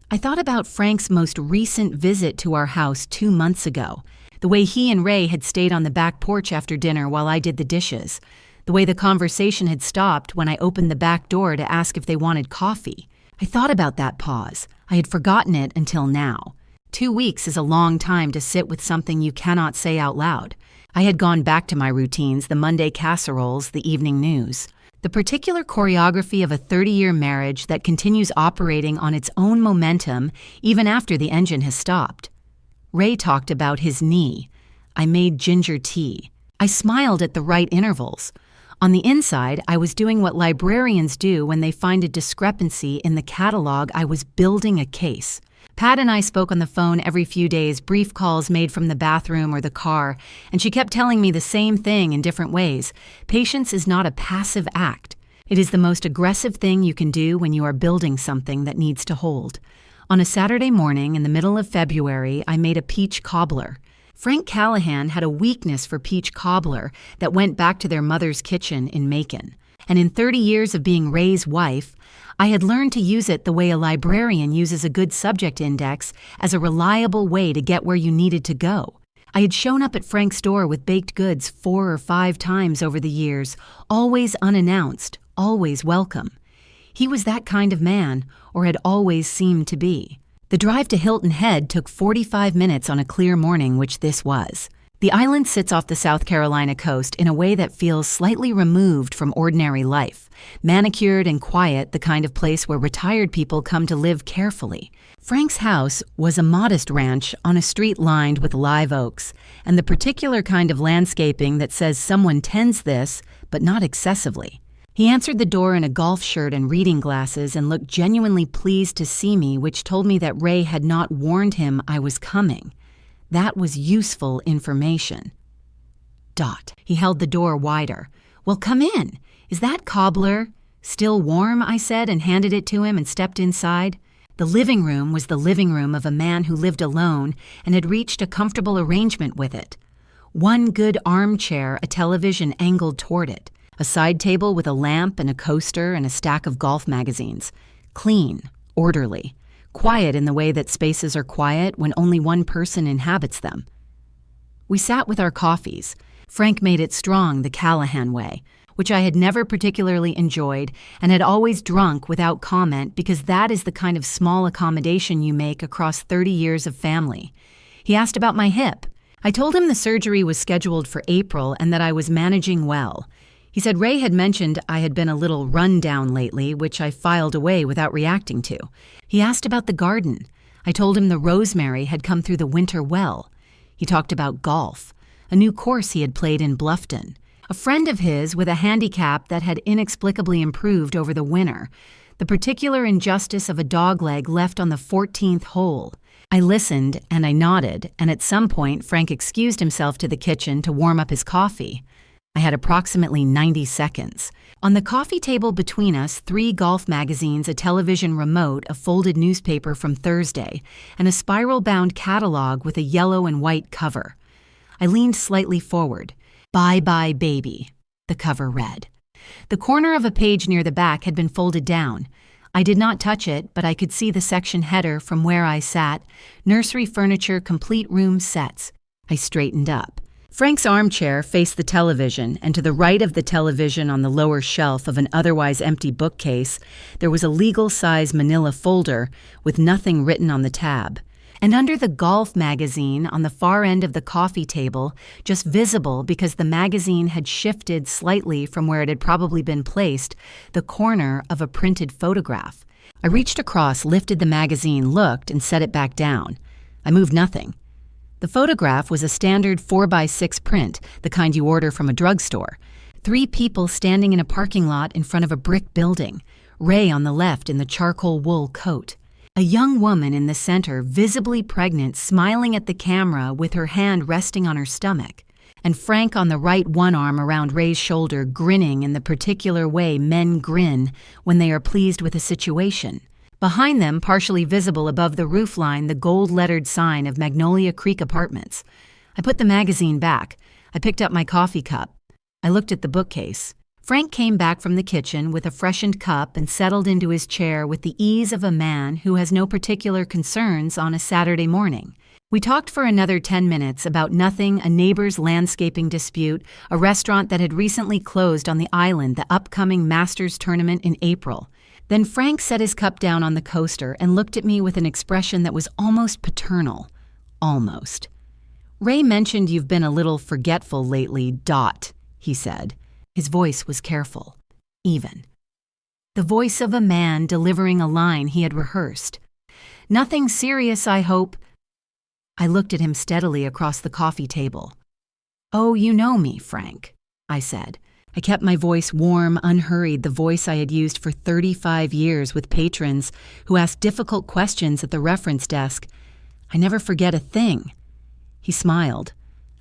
I thought about Frank's most recent visit to our house 2 months ago, the way he and Ray had stayed on the back porch after dinner while I did the dishes, the way the conversation had stopped when I opened the back door to ask if they wanted coffee. I thought about that pause. I had forgotten it until now. 2 weeks is a long time to sit with something you cannot say out loud. I had gone back to my routines, the Monday casseroles, the evening news. The The particular choreography of a 30-year marriage that continues operating on its own momentum even after the engine has stopped. Ray talked about his knee. I made ginger tea. I smiled at the right intervals. On the inside, I was doing what librarians do when they find a discrepancy in the catalog. I was building a case. Pat and I spoke on the phone every few days, brief calls made from the bathroom or the car, and she kept telling me the same thing in different ways. Patience is not a passive act. It is the most aggressive thing you can do when you are building something that needs to hold. On a Saturday morning in the middle of February, I made a peach cobbler. Frank Callahan had a weakness for peach cobbler that went back to their mother's kitchen in Macon. And in 30 years of being Ray's wife, I had learned to use it the way a librarian uses a good subject index, as a reliable way to get where you needed to go. I had shown up at Frank's door with baked goods 4 or 5 times over the years, always unannounced, always welcome. He was that kind of man, or had always seemed to be. The drive to Hilton Head took 45 minutes on a clear morning, which this was. The island sits off the South Carolina coast in a way that feels slightly removed from ordinary life, manicured and quiet, the kind of place where retired people come to live carefully. Frank's house was a modest ranch on a street lined with live oaks, and the particular kind of landscaping that says someone tends this, but not excessively. He answered the door in a golf shirt and reading glasses and looked genuinely pleased to see me, which told me that Ray had not warned him I was coming. That was useful information. He held the door wider. "Well, come in. Is that cobbler still warm?" I said, and handed it to him and stepped inside. The living room was the living room of a man who lived alone and had reached a comfortable arrangement with it. One good armchair, a television angled toward it, a side table with a lamp and a coaster and a stack of golf magazines. Clean, orderly. Quiet in the way that spaces are quiet when only one person inhabits them. We sat with our coffees. Frank made it strong the Callahan way, which I had never particularly enjoyed and had always drunk without comment, because that is the kind of small accommodation you make across 30 years of family. He asked about my hip. I told him the surgery was scheduled for April and that I was managing well. He said Ray had mentioned I had been a little run down lately, which I filed away without reacting to. He asked about the garden. I told him the rosemary had come through the winter well. He talked about golf, a new course he had played in Bluffton, a friend of his with a handicap that had inexplicably improved over the winter, the particular injustice of a dogleg left on the 14th hole. I listened and I nodded, and at some point Frank excused himself to the kitchen to warm up his coffee. I had approximately 90 seconds. On the coffee table between us, 3 golf magazines, a television remote, a folded newspaper from Thursday, and a spiral-bound catalog with a yellow and white cover. I leaned slightly forward. "Bye Bye Baby," the cover read. The corner of a page near the back had been folded down. I did not touch it, but I could see the section header from where I sat, "Nursery Furniture Complete Room Sets." I straightened up. Frank's armchair faced the television, and to the right of the television on the lower shelf of an otherwise empty bookcase, there was a legal-size manila folder with nothing written on the tab. And under the golf magazine on the far end of the coffee table, just visible because the magazine had shifted slightly from where it had probably been placed, the corner of a printed photograph. I reached across, lifted the magazine, looked, and set it back down. I moved nothing. The photograph was a standard 4x6 print, the kind you order from a drugstore. 3 people standing in a parking lot in front of a brick building. Ray on the left in the charcoal wool coat. A young woman in the center, visibly pregnant, smiling at the camera with her hand resting on her stomach. And Frank on the right, one arm around Ray's shoulder, grinning in the particular way men grin when they are pleased with a situation. Behind them, partially visible above the roofline, the gold-lettered sign of Magnolia Creek Apartments. I put the magazine back. I picked up my coffee cup. I looked at the bookcase. Frank came back from the kitchen with a freshened cup and settled into his chair with the ease of a man who has no particular concerns on a Saturday morning. We talked for another 10 minutes about nothing, a neighbor's landscaping dispute, a restaurant that had recently closed on the island, the upcoming Masters tournament in April. Then Frank set his cup down on the coaster and looked at me with an expression that was almost paternal. Almost. "Ray mentioned you've been a little forgetful lately, he said. His voice was careful. even. The voice of a man delivering a line he had rehearsed. "Nothing serious, I hope." I looked at him steadily across the coffee table. "Oh, you know me, Frank," I said. I kept my voice warm, unhurried, the voice I had used for 35 years with patrons who asked difficult questions at the reference desk. "I never forget a thing." He smiled.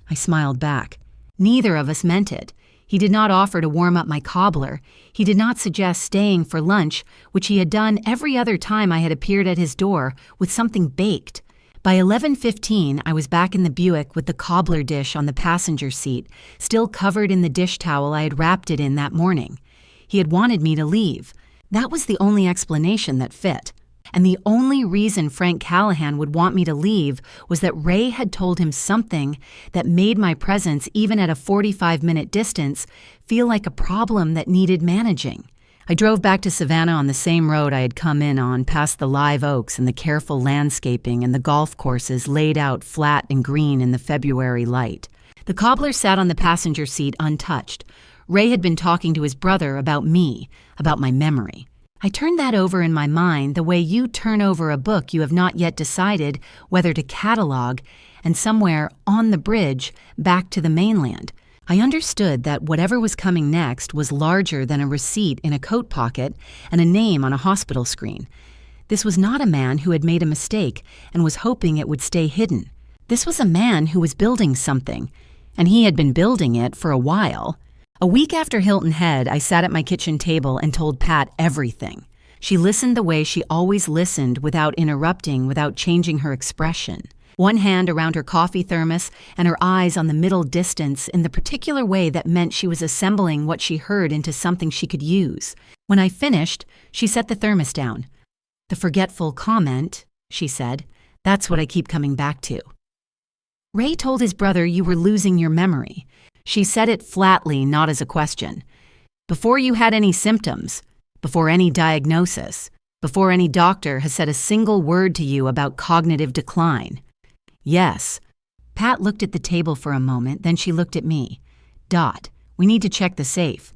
I smiled back. Neither of us meant it. He did not offer to warm up my cobbler. He did not suggest staying for lunch, which he had done every other time I had appeared at his door with something baked. By 11:15, I was back in the Buick with the cobbler dish on the passenger seat, still covered in the dish towel I had wrapped it in that morning. He had wanted me to leave. That was the only explanation that fit. And the only reason Frank Callahan would want me to leave was that Ray had told him something that made my presence, even at a 45-minute distance, feel like a problem that needed managing. I drove back to Savannah on the same road I had come in on, past the live oaks and the careful landscaping and the golf courses laid out flat and green in the February light. The cobbler sat on the passenger seat untouched. Ray had been talking to his brother about me, about my memory. I turned that over in my mind the way you turn over a book you have not yet decided whether to catalog, and somewhere on the bridge back to the mainland, I understood that whatever was coming next was larger than a receipt in a coat pocket and a name on a hospital screen. This was not a man who had made a mistake and was hoping it would stay hidden. This was a man who was building something, and he had been building it for a while. A week after Hilton Head, I sat at my kitchen table and told Pat everything. She listened the way she always listened, without interrupting, without changing her expression. One hand around her coffee thermos and her eyes on the middle distance in the particular way that meant she was assembling what she heard into something she could use. When I finished, she set the thermos down. "The forgetful comment," she said. "That's what I keep coming back to. Ray told his brother you were losing your memory." She said it flatly, not as a question. "Before you had any symptoms, before any diagnosis, before any doctor has said a single word to you about cognitive decline." "Yes." Pat looked at the table for a moment, then she looked at me. "Dot, we need to check the safe."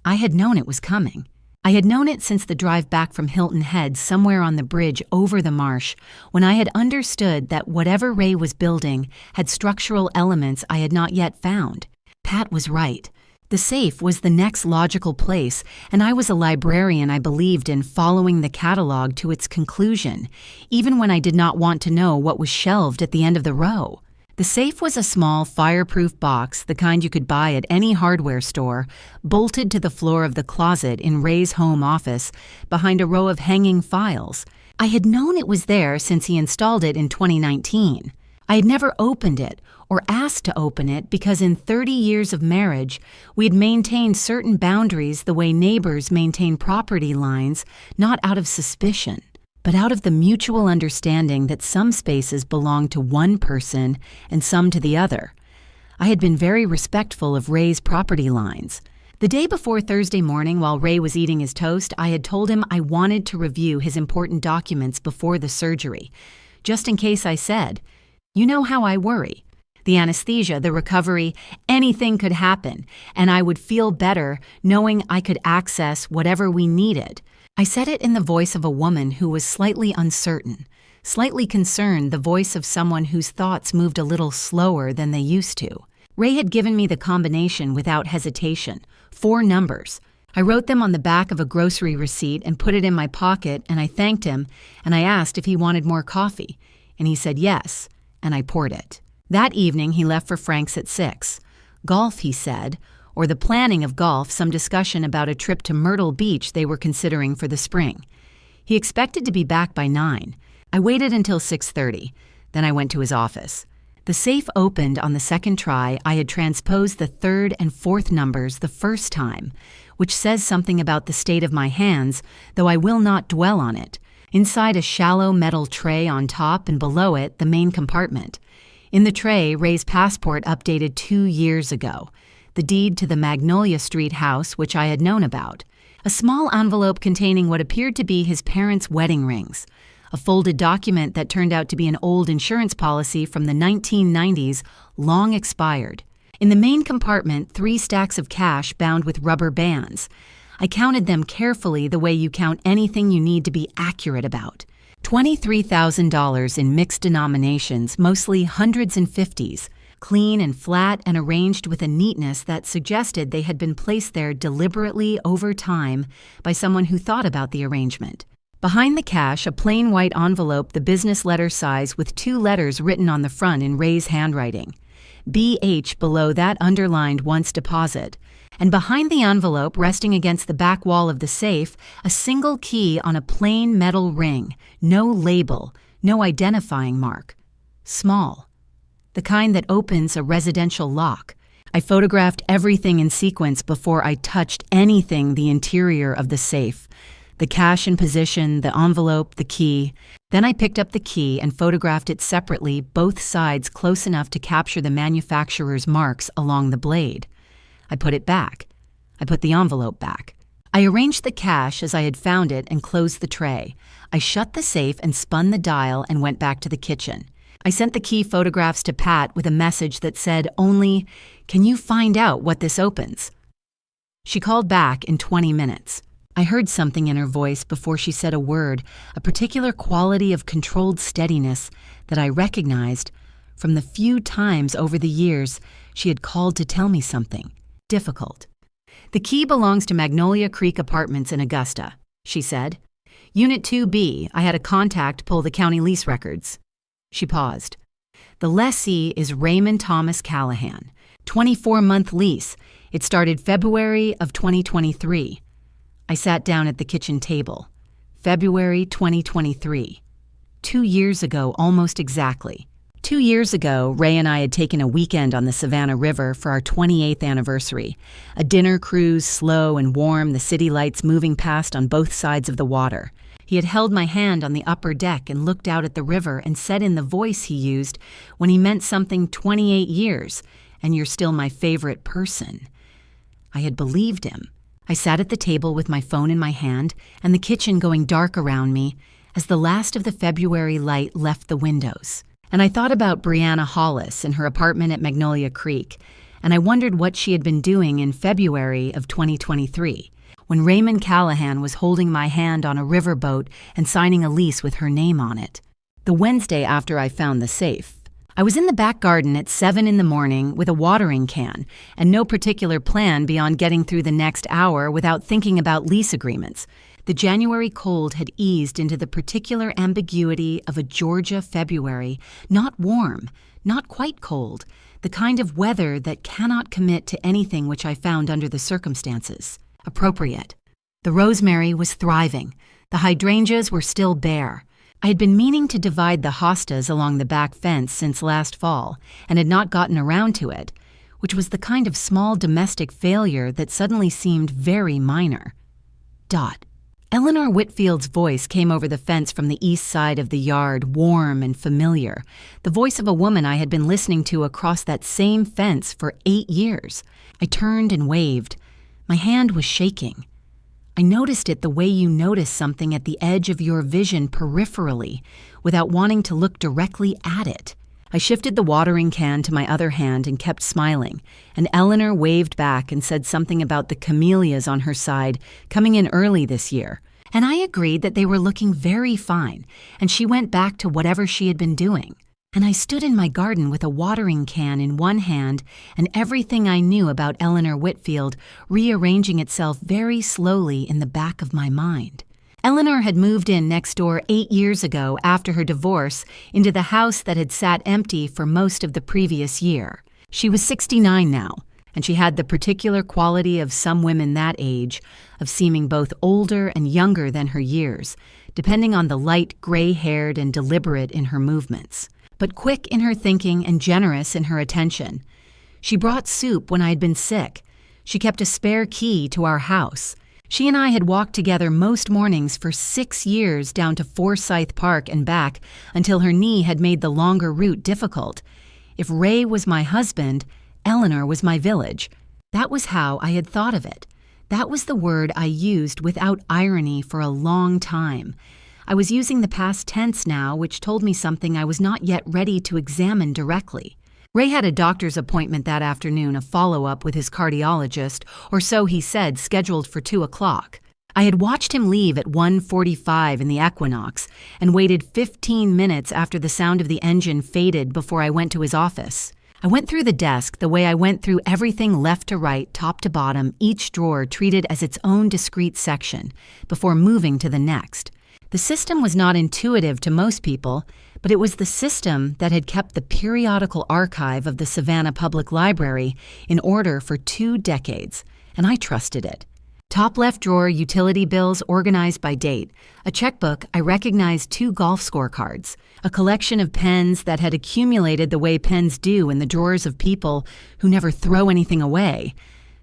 I had known it was coming. I had known it since the drive back from Hilton Head, somewhere on the bridge over the marsh, when I had understood that whatever Ray was building had structural elements I had not yet found. Pat was right. The safe was the next logical place, and I was a librarian. I believed in following the catalog to its conclusion, even when I did not want to know what was shelved at the end of the row. The safe was a small, fireproof box, the kind you could buy at any hardware store, bolted to the floor of the closet in Ray's home office behind a row of hanging files. I had known it was there since he installed it in 2019. I had never opened it or asked to open it because in 30 years of marriage, we had maintained certain boundaries the way neighbors maintain property lines, not out of suspicion, but out of the mutual understanding that some spaces belonged to one person and some to the other. I had been very respectful of Ray's property lines. The day before Thursday morning, while Ray was eating his toast, I had told him I wanted to review his important documents before the surgery. Just in case, I said, "You know how I worry. The anesthesia, the recovery, anything could happen, and I would feel better knowing I could access whatever we needed." I said it in the voice of a woman who was slightly uncertain, slightly concerned, the voice of someone whose thoughts moved a little slower than they used to. Ray had given me the combination without hesitation, 4 numbers. I wrote them on the back of a grocery receipt and put it in my pocket, and I thanked him, and I asked if he wanted more coffee, and he said yes, and I poured it. That evening, he left for Frank's at 6. Golf, he said, or the planning of golf, some discussion about a trip to Myrtle Beach they were considering for the spring. He expected to be back by 9. I waited until 6:30. Then I went to his office. The safe opened on the second try. I had transposed the 3rd and 4th numbers the first time, which says something about the state of my hands, though I will not dwell on it. Inside a shallow metal tray on top and below it, the main compartment. In the tray, Ray's passport updated 2 years ago. The deed to the Magnolia Street house, which I had known about. A small envelope containing what appeared to be his parents' wedding rings. A folded document that turned out to be an old insurance policy from the 1990s, long expired. In the main compartment, 3 stacks of cash bound with rubber bands. I counted them carefully the way you count anything you need to be accurate about. $23,000 in mixed denominations, mostly hundreds and fifties, clean and flat and arranged with a neatness that suggested they had been placed there deliberately over time by someone who thought about the arrangement. Behind the cash, a plain white envelope the business letter size with 2 letters written on the front in Ray's handwriting. BH below that underlined once deposit. And behind the envelope, resting against the back wall of the safe, a single key on a plain metal ring, no label, no identifying mark. Small. The kind that opens a residential lock. I photographed everything in sequence before I touched anything the interior of the safe. The cash in position, the envelope, the key. Then I picked up the key and photographed it separately, both sides close enough to capture the manufacturer's marks along the blade. I put it back. I put the envelope back. I arranged the cash as I had found it and closed the tray. I shut the safe and spun the dial and went back to the kitchen. I sent the key photographs to Pat with a message that said only, "Can you find out what this opens?" She called back in 20 minutes. I heard something in her voice before she said a word, a particular quality of controlled steadiness that I recognized from the few times over the years she had called to tell me something difficult. "The key belongs to Magnolia Creek Apartments in Augusta," she said. "Unit 2B, I had a contact pull the county lease records." She paused. "The lessee is Raymond Thomas Callahan. 24-month lease. It started February of 2023. I sat down at the kitchen table. February 2023. 2 years ago, almost exactly. 2 years ago, Ray and I had taken a weekend on the Savannah River for our 28th anniversary. A dinner cruise, slow and warm, the city lights moving past on both sides of the water. He had held my hand on the upper deck and looked out at the river and said in the voice he used when he meant something 28 years, "And you're still my favorite person." I had believed him. I sat at the table with my phone in my hand and the kitchen going dark around me as the last of the February light left the windows. And I thought about Brianna Hollis in her apartment at Magnolia Creek, and I wondered what she had been doing in February of 2023, when Raymond Callahan was holding my hand on a riverboat and signing a lease with her name on it. The Wednesday after I found the safe. I was in the back garden at 7 in the morning with a watering can and no particular plan beyond getting through the next hour without thinking about lease agreements. The January cold had eased into the particular ambiguity of a Georgia February, not warm, not quite cold, the kind of weather that cannot commit to anything which I found under the circumstances appropriate. The rosemary was thriving. The hydrangeas were still bare. I had been meaning to divide the hostas along the back fence since last fall and had not gotten around to it, which was the kind of small domestic failure that suddenly seemed very minor. Dot. Eleanor Whitfield's voice came over the fence from the east side of the yard, warm and familiar, the voice of a woman I had been listening to across that same fence for 8 years. I turned and waved. My hand was shaking. I noticed it the way you notice something at the edge of your vision peripherally, without wanting to look directly at it. I shifted the watering can to my other hand and kept smiling, and Eleanor waved back and said something about the camellias on her side coming in early this year, and I agreed that they were looking very fine, and she went back to whatever she had been doing. And I stood in my garden with a watering can in one hand and everything I knew about Eleanor Whitfield rearranging itself very slowly in the back of my mind. Eleanor had moved in next door 8 years ago after her divorce into the house that had sat empty for most of the previous year. She was 69 now, and she had the particular quality of some women that age, of seeming both older and younger than her years, depending on the light gray-haired and deliberate in her movements, but quick in her thinking and generous in her attention. She brought soup when I had been sick. She kept a spare key to our house. She and I had walked together most mornings for 6 years down to Forsyth Park and back until her knee had made the longer route difficult. If Ray was my husband, Eleanor was my village. That was how I had thought of it. That was the word I used without irony for a long time. I was using the past tense now, which told me something I was not yet ready to examine directly. Ray had a doctor's appointment that afternoon, a follow-up with his cardiologist, or so he said, scheduled for 2 o'clock. I had watched him leave at 1:45 in the Equinox and waited 15 minutes after the sound of the engine faded before I went to his office. I went through the desk the way I went through everything left to right, top to bottom, each drawer treated as its own discrete section, before moving to the next. The system was not intuitive to most people, but it was the system that had kept the periodical archive of the Savannah Public Library in order for 2 decades, and I trusted it. Top left drawer, utility bills organized by date. A checkbook, I recognized 2 golf scorecards. A collection of pens that had accumulated the way pens do in the drawers of people who never throw anything away.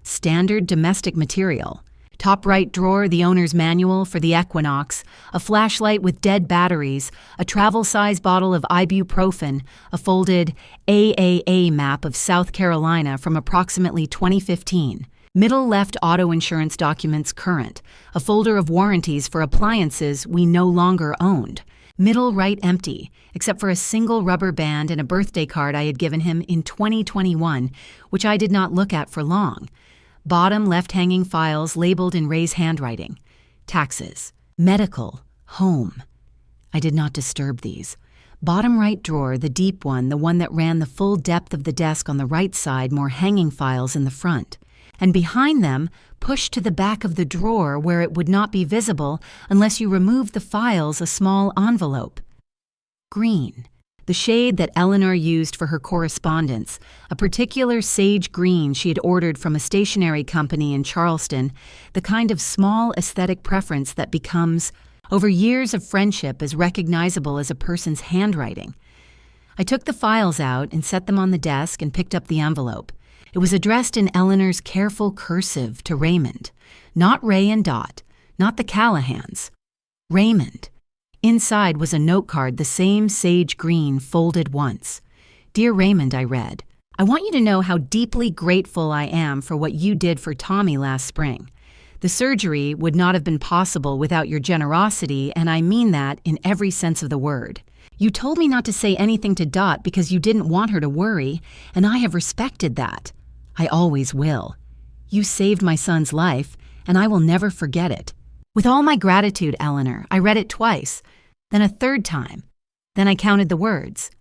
Standard domestic material. Top right drawer, the owner's manual for the Equinox. A flashlight with dead batteries. A travel-size bottle of ibuprofen. A folded AAA map of South Carolina from approximately 2015. Middle left auto insurance documents current, a folder of warranties for appliances we no longer owned. Middle right empty, except for a single rubber band and a birthday card I had given him in 2021, which I did not look at for long. Bottom left hanging files labeled in Ray's handwriting. Taxes, medical, home. I did not disturb these. Bottom right drawer, the deep one, the one that ran the full depth of the desk on the right side, more hanging files in the front. And behind them, pushed to the back of the drawer where it would not be visible unless you removed the files, a small envelope. Green, the shade that Eleanor used for her correspondence, a particular sage green she had ordered from a stationery company in Charleston, the kind of small aesthetic preference that becomes, over years of friendship, as recognizable as a person's handwriting. I took the files out and set them on the desk and picked up the envelope. It was addressed in Eleanor's careful cursive to Raymond. Not Ray and Dot, not the Callahans. Raymond. Inside was a note card, the same sage green, folded once. Dear Raymond, I read, I want you to know how deeply grateful I am for what you did for Tommy last spring. The surgery would not have been possible without your generosity, and I mean that in every sense of the word. You told me not to say anything to Dot because you didn't want her to worry, and I have respected that. I always will. You saved my son's life, and I will never forget it. With all my gratitude, Eleanor, I read it twice, then a third time. Then I counted the words.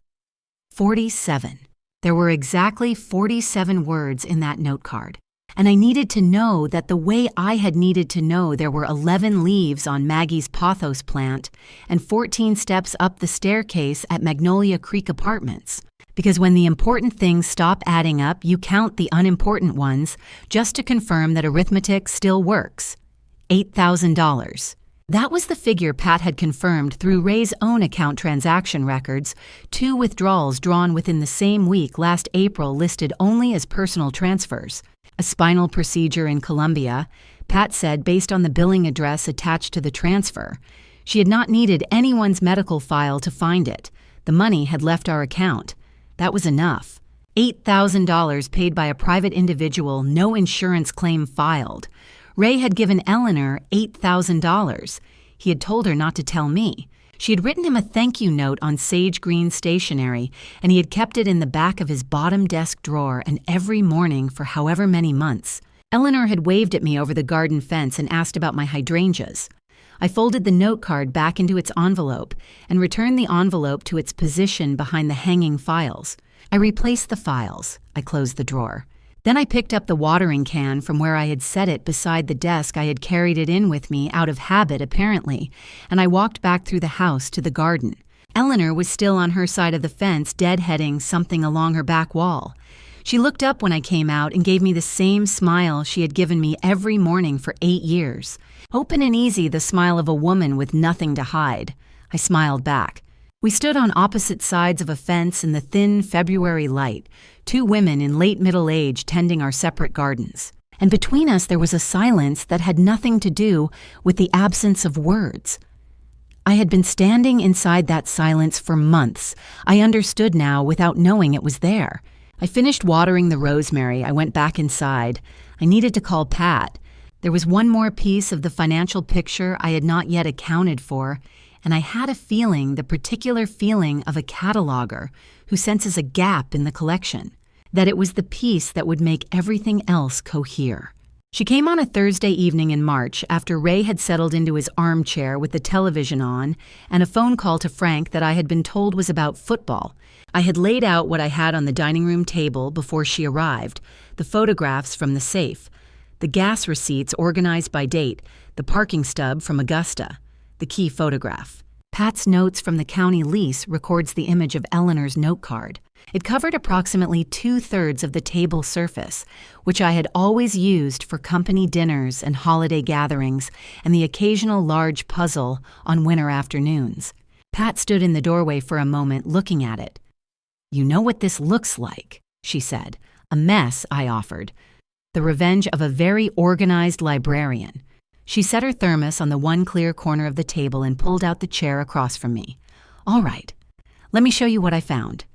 47. There were exactly 47 words in that note card. And I needed to know that the way I had needed to know there were 11 leaves on Maggie's pothos plant and 14 steps up the staircase at Magnolia Creek Apartments. Because when the important things stop adding up, you count the unimportant ones just to confirm that arithmetic still works. $8,000. That was the figure Pat had confirmed through Ray's own account transaction records, 2 withdrawals drawn within the same week last April listed only as personal transfers. A spinal procedure in Columbia, Pat said based on the billing address attached to the transfer. She had not needed anyone's medical file to find it. The money had left our account. That was enough. $8,000 paid by a private individual, no insurance claim filed. Ray had given Eleanor $8,000. He had told her not to tell me. She had written him a thank you note on sage green stationery, and he had kept it in the back of his bottom desk drawer and every morning for however many months. Eleanor had waved at me over the garden fence and asked about my hydrangeas. I folded the note card back into its envelope and returned the envelope to its position behind the hanging files. I replaced the files. I closed the drawer. Then I picked up the watering can from where I had set it beside the desk. I had carried it in with me, out of habit apparently, and I walked back through the house to the garden. Eleanor was still on her side of the fence, deadheading something along her back wall. She looked up when I came out and gave me the same smile she had given me every morning for 8 years. Open and easy, the smile of a woman with nothing to hide. I smiled back. We stood on opposite sides of a fence in the thin February light, 2 women in late middle age tending our separate gardens. And between us there was a silence that had nothing to do with the absence of words. I had been standing inside that silence for months. I understood now without knowing it was there. I finished watering the rosemary. I went back inside. I needed to call Pat. There was one more piece of the financial picture I had not yet accounted for, and I had a feeling, the particular feeling of a cataloger who senses a gap in the collection, that it was the piece that would make everything else cohere. She came on a Thursday evening in March after Ray had settled into his armchair with the television on and a phone call to Frank that I had been told was about football. I had laid out what I had on the dining room table before she arrived, the photographs from the safe, the gas receipts organized by date, the parking stub from Augusta, the key photograph. Pat's notes from the county lease records the image of Eleanor's note card. It covered approximately 2/3 of the table surface, which I had always used for company dinners and holiday gatherings and the occasional large puzzle on winter afternoons. Pat stood in the doorway for a moment looking at it. "You know what this looks like," she said. "A mess," I offered. "The revenge of a very organized librarian." She set her thermos on the one clear corner of the table and pulled out the chair across from me. "All right, let me show you what I found."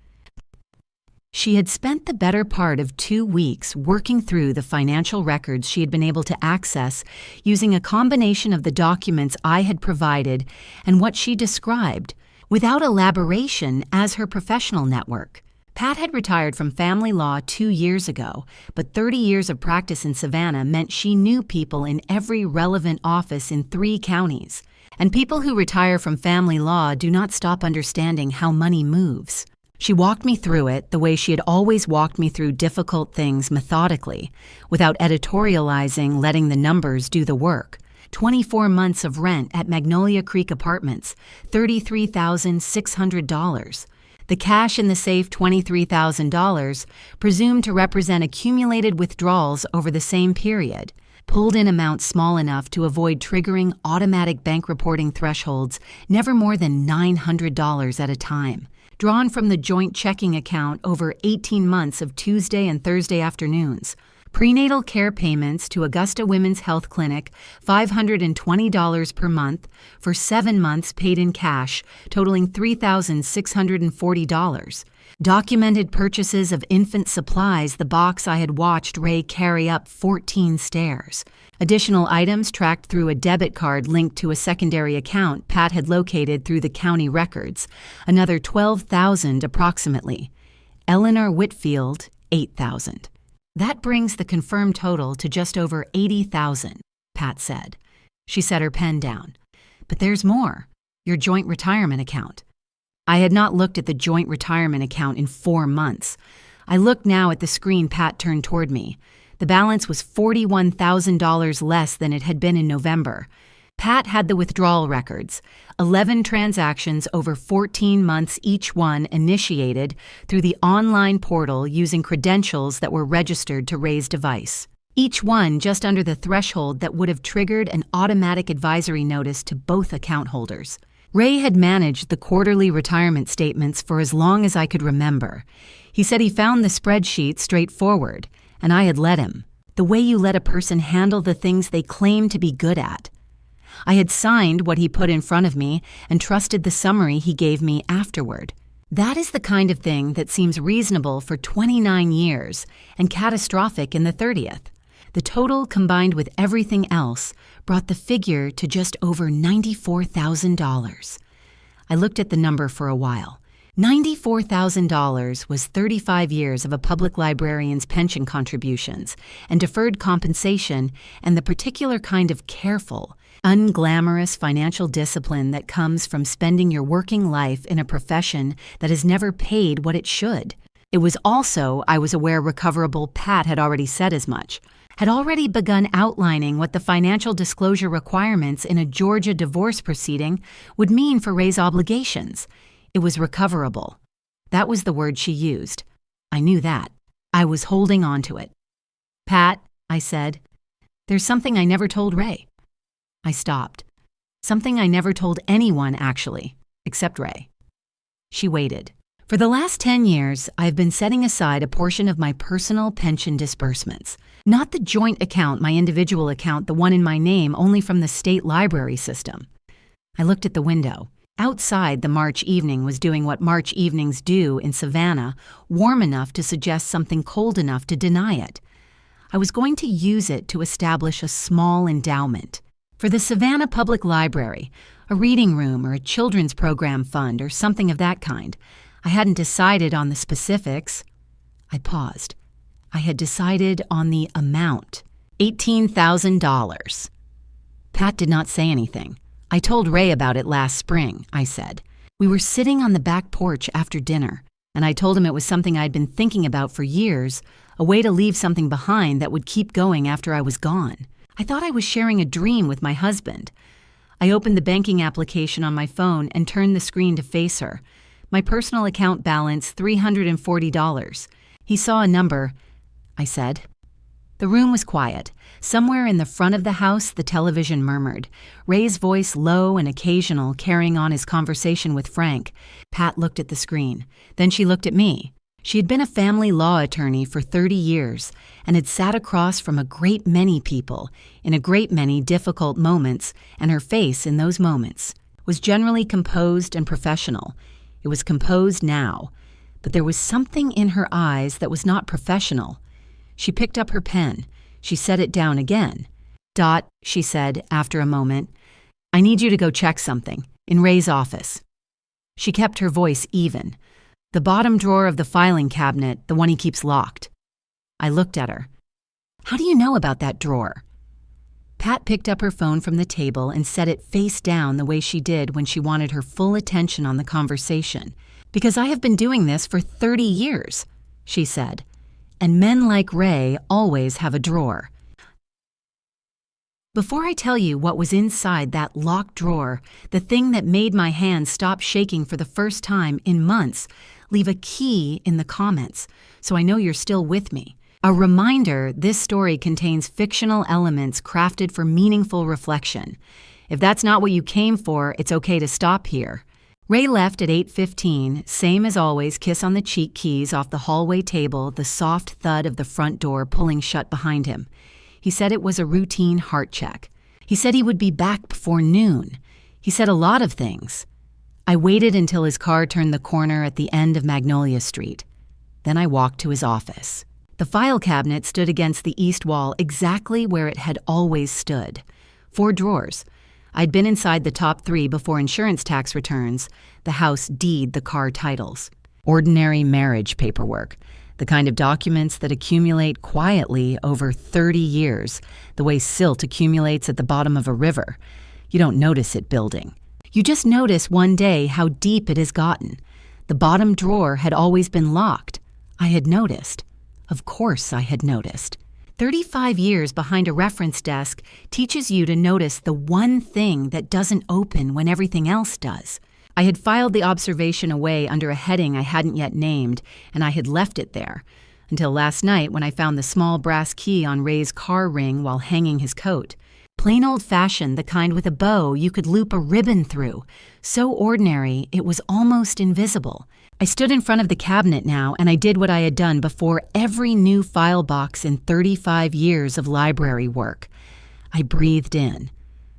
She had spent the better part of 2 weeks working through the financial records she had been able to access using a combination of the documents I had provided and what she described, without elaboration, as her professional network. Pat had retired from family law 2 years ago, but 30 years of practice in Savannah meant she knew people in every relevant office in 3 counties. And people who retire from family law do not stop understanding how money moves. She walked me through it the way she had always walked me through difficult things methodically, without editorializing, letting the numbers do the work. 24 months of rent at Magnolia Creek Apartments, $33,600. The cash in the safe, $23,000, presumed to represent accumulated withdrawals over the same period, pulled in amounts small enough to avoid triggering automatic bank reporting thresholds, never more than $900 at a time, drawn from the joint checking account over 18 months of Tuesday and Thursday afternoons. Prenatal care payments to Augusta Women's Health Clinic, $520 per month for 7 months paid in cash, totaling $3,640. Documented purchases of infant supplies, the box I had watched Ray carry up 14 stairs. Additional items tracked through a debit card linked to a secondary account Pat had located through the county records, another $12,000 approximately. Eleanor Whitfield, $8,000. That brings the confirmed total to just over $80,000, Pat said. She set her pen down. But there's more. Your joint retirement account. I had not looked at the joint retirement account in 4 months. I looked now at the screen Pat turned toward me. The balance was $41,000 less than it had been in November. Pat had the withdrawal records, 11 transactions over 14 months each one initiated through the online portal using credentials that were registered to Ray's device. Each one just under the threshold that would have triggered an automatic advisory notice to both account holders. Ray had managed the quarterly retirement statements for as long as I could remember. He said he found the spreadsheet straightforward, and I had let him, the way you let a person handle the things they claim to be good at. I had signed what he put in front of me and trusted the summary he gave me afterward. That is the kind of thing that seems reasonable for 29 years and catastrophic in the 30th. The total, combined with everything else, brought the figure to just over $94,000. I looked at the number for a while. $94,000 was 35 years of a public librarian's pension contributions and deferred compensation and the particular kind of careful, unglamorous financial discipline that comes from spending your working life in a profession that has never paid what it should. It was also, I was aware, recoverable. Pat had already said as much, had already begun outlining what the financial disclosure requirements in a Georgia divorce proceeding would mean for Ray's obligations. It was recoverable. That was the word she used. I knew that. I was holding on to it. "Pat," I said, "there's something I never told Ray." I stopped. Something I never told anyone, actually, except Ray. She waited. "For the last 10 years, I've been setting aside a portion of my personal pension disbursements. Not the joint account, my individual account, the one in my name only from the state library system." I looked at the window. Outside, the March evening was doing what March evenings do in Savannah, warm enough to suggest something cold enough to deny it. I was going to use it to establish a small endowment. For the Savannah Public Library, a reading room or a children's program fund or something of that kind. I hadn't decided on the specifics. I paused. I had decided on the amount. $18,000. Pat did not say anything. I told Ray about it last spring, I said. We were sitting on the back porch after dinner, and I told him it was something I'd been thinking about for years, a way to leave something behind that would keep going after I was gone. I thought I was sharing a dream with my husband. I opened the banking application on my phone and turned the screen to face her. My personal account balance, $340. He saw a number. I said. The room was quiet. Somewhere in the front of the house, the television murmured. Ray's voice low and occasional, carrying on his conversation with Frank. Pat looked at the screen. Then she looked at me. She had been a family law attorney for 30 years and had sat across from a great many people in a great many difficult moments, and her face in those moments was generally composed and professional. It was composed now, but there was something in her eyes that was not professional. She picked up her pen. She set it down again. Dot, she said after a moment, I need you to go check something in Ray's office. She kept her voice even. The bottom drawer of the filing cabinet, the one he keeps locked. I looked at her. How do you know about that drawer? Pat picked up her phone from the table and set it face down the way she did when she wanted her full attention on the conversation. Because I have been doing this for 30 years, she said. And men like Ray always have a drawer. Before I tell you what was inside that locked drawer, the thing that made my hand stop shaking for the first time in months, leave a key in the comments so I know you're still with me. A reminder this story contains fictional elements crafted for meaningful reflection. If that's not what you came for, it's okay to stop here. Ray left at 8:15, same as always, kiss on the cheek keys off the hallway table, the soft thud of the front door pulling shut behind him. He said it was a routine heart check. He said he would be back before noon. He said a lot of things. I waited until his car turned the corner at the end of Magnolia Street. Then I walked to his office. The file cabinet stood against the east wall exactly where it had always stood. 4 drawers. I'd been inside the top 3 before insurance tax returns, the house deed, the car titles. Ordinary marriage paperwork. The kind of documents that accumulate quietly over 30 years, the way silt accumulates at the bottom of a river. You don't notice it building. You just notice one day how deep it has gotten. The bottom drawer had always been locked. I had noticed. Of course I had noticed. 35 years behind a reference desk teaches you to notice the one thing that doesn't open when everything else does. I had filed the observation away under a heading I hadn't yet named, and I had left it there, until last night when I found the small brass key on Ray's car ring while hanging his coat. Plain old-fashioned, the kind with a bow you could loop a ribbon through. So ordinary, it was almost invisible. I stood in front of the cabinet now, and I did what I had done before every new file box in 35 years of library work. I breathed in.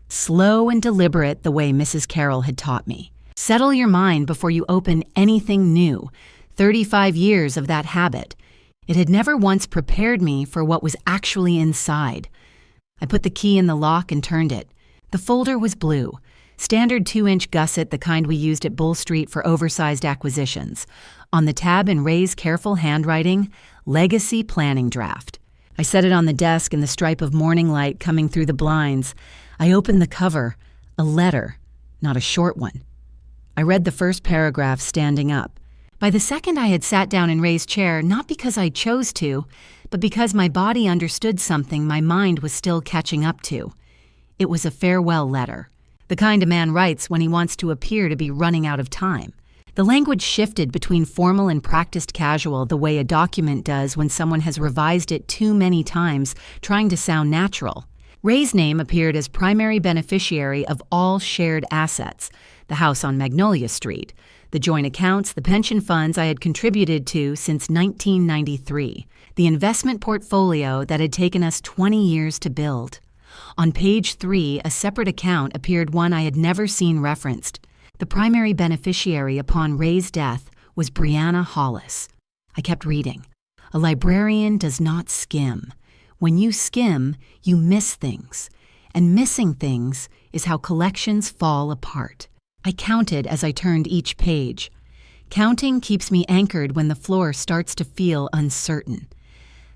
Slow and deliberate, the way Mrs. Carroll had taught me. Settle your mind before you open anything new. 35 years of that habit. It had never once prepared me for what was actually inside. I put the key in the lock and turned it. The folder was blue. Standard 2-inch gusset, the kind we used at Bull Street for oversized acquisitions. On the tab in Ray's careful handwriting, Legacy Planning Draft. I set it on the desk in the stripe of morning light coming through the blinds. I opened the cover. A letter, not a short one. I read the first paragraph standing up. By the second I had sat down in Ray's chair, not because I chose to, but because my body understood something my mind was still catching up to. It was a farewell letter, the kind a man writes when he wants to appear to be running out of time. The language shifted between formal and practiced casual the way a document does when someone has revised it too many times, trying to sound natural. Ray's name appeared as primary beneficiary of all shared assets, the house on Magnolia Street, the joint accounts, the pension funds I had contributed to since 1993, the investment portfolio that had taken us 20 years to build. On page 3, a separate account appeared, one I had never seen referenced. The primary beneficiary upon Ray's death was Brianna Hollis. I kept reading. A librarian does not skim. When you skim, you miss things. And missing things is how collections fall apart. I counted as I turned each page. Counting keeps me anchored when the floor starts to feel uncertain.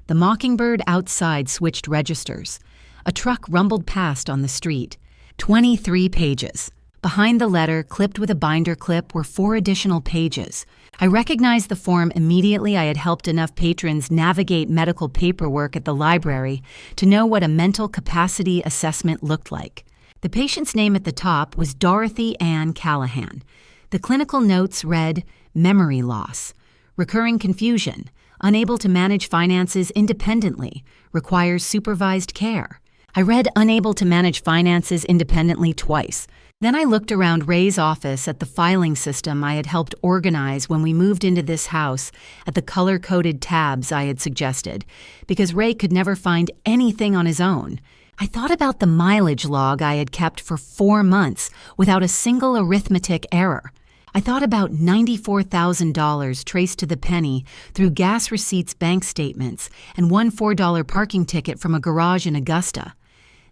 The mockingbird outside switched registers. A truck rumbled past on the street. 23 pages. Behind the letter, clipped with a binder clip, were 4 additional pages. I recognized the form immediately. I had helped enough patrons navigate medical paperwork at the library to know what a mental capacity assessment looked like. The patient's name at the top was Dorothy Ann Callahan. The clinical notes read, memory loss, recurring confusion, unable to manage finances independently, requires supervised care. I read unable to manage finances independently twice. Then I looked around Ray's office at the filing system I had helped organize when we moved into this house, at the color-coded tabs I had suggested, because Ray could never find anything on his own. I thought about the mileage log I had kept for 4 months without a single arithmetic error. I thought about $94,000 traced to the penny through gas receipts, bank statements, and one $4 parking ticket from a garage in Augusta.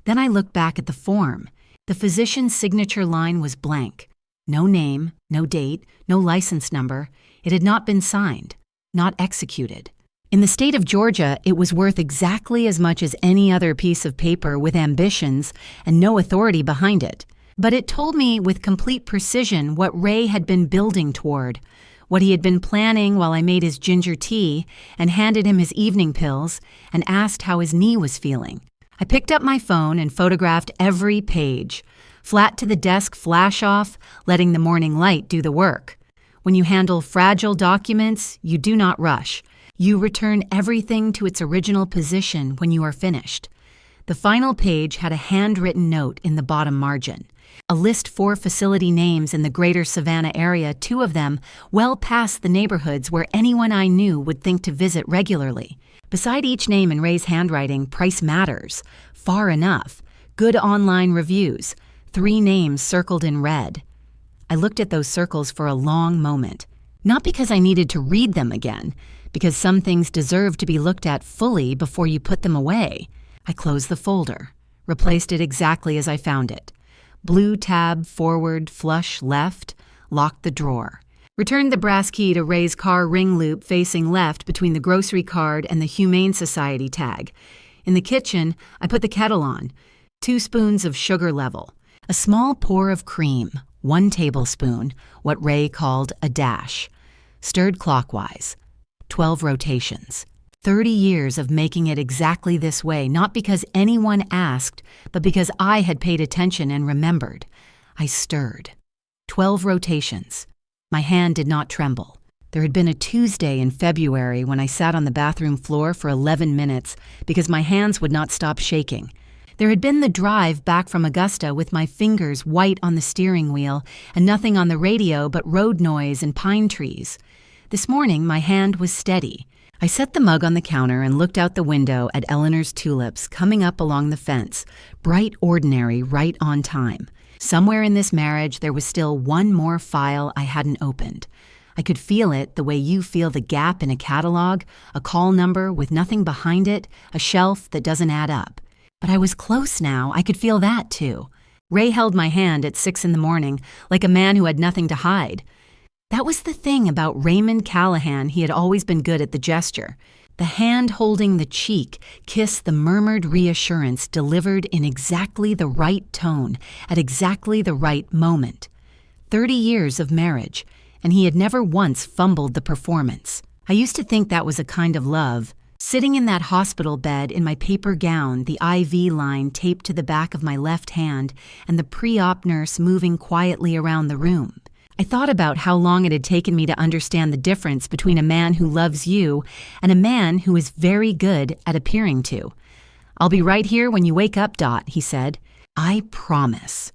Then I looked back at the form. The physician's signature line was blank. No name, no date, no license number. It had not been signed, not executed. In the state of Georgia, it was worth exactly as much as any other piece of paper with ambitions and no authority behind it. But it told me with complete precision what Ray had been building toward, what he had been planning while I made his ginger tea and handed him his evening pills and asked how his knee was feeling. I picked up my phone and photographed every page, flat to the desk flash off, letting the morning light do the work. When you handle fragile documents, you do not rush. You return everything to its original position when you are finished. The final page had a handwritten note in the bottom margin. A list 4 facility names in the greater Savannah area, 2 of them well past the neighborhoods where anyone I knew would think to visit regularly. Beside each name in Ray's handwriting, price matters, far enough, good online reviews, 3 names circled in red. I looked at those circles for a long moment, not because I needed to read them again, because some things deserve to be looked at fully before you put them away. I closed the folder, replaced it exactly as I found it. Blue tab, forward, flush, left, locked the drawer. Returned the brass key to Ray's car ring loop facing left between the grocery card and the Humane Society tag. In the kitchen, I put the kettle on. 2 spoons of sugar level. A small pour of cream, 1 tablespoon, what Ray called a dash. Stirred clockwise. 12 rotations. 30 years of making it exactly this way, not because anyone asked, but because I had paid attention and remembered. I stirred. 12 rotations. My hand did not tremble. There had been a Tuesday in February when I sat on the bathroom floor for 11 minutes because my hands would not stop shaking. There had been the drive back from Augusta with my fingers white on the steering wheel and nothing on the radio but road noise and pine trees. This morning, my hand was steady. I set the mug on the counter and looked out the window at Eleanor's tulips coming up along the fence, bright ordinary, right on time. Somewhere in this marriage, there was still one more file I hadn't opened. I could feel it the way you feel the gap in a catalog, a call number with nothing behind it, a shelf that doesn't add up. But I was close now. I could feel that, too. Ray held my hand at 6 a.m, like a man who had nothing to hide. That was the thing about Raymond Callahan. He had always been good at the gesture. The hand holding the cheek, kiss the murmured reassurance delivered in exactly the right tone, at exactly the right moment. 30 years of marriage, and he had never once fumbled the performance. I used to think that was a kind of love. Sitting in that hospital bed in my paper gown, the IV line taped to the back of my left hand, and the pre-op nurse moving quietly around the room. I thought about how long it had taken me to understand the difference between a man who loves you and a man who is very good at appearing to. "I'll be right here when you wake up, Dot," he said. "I promise."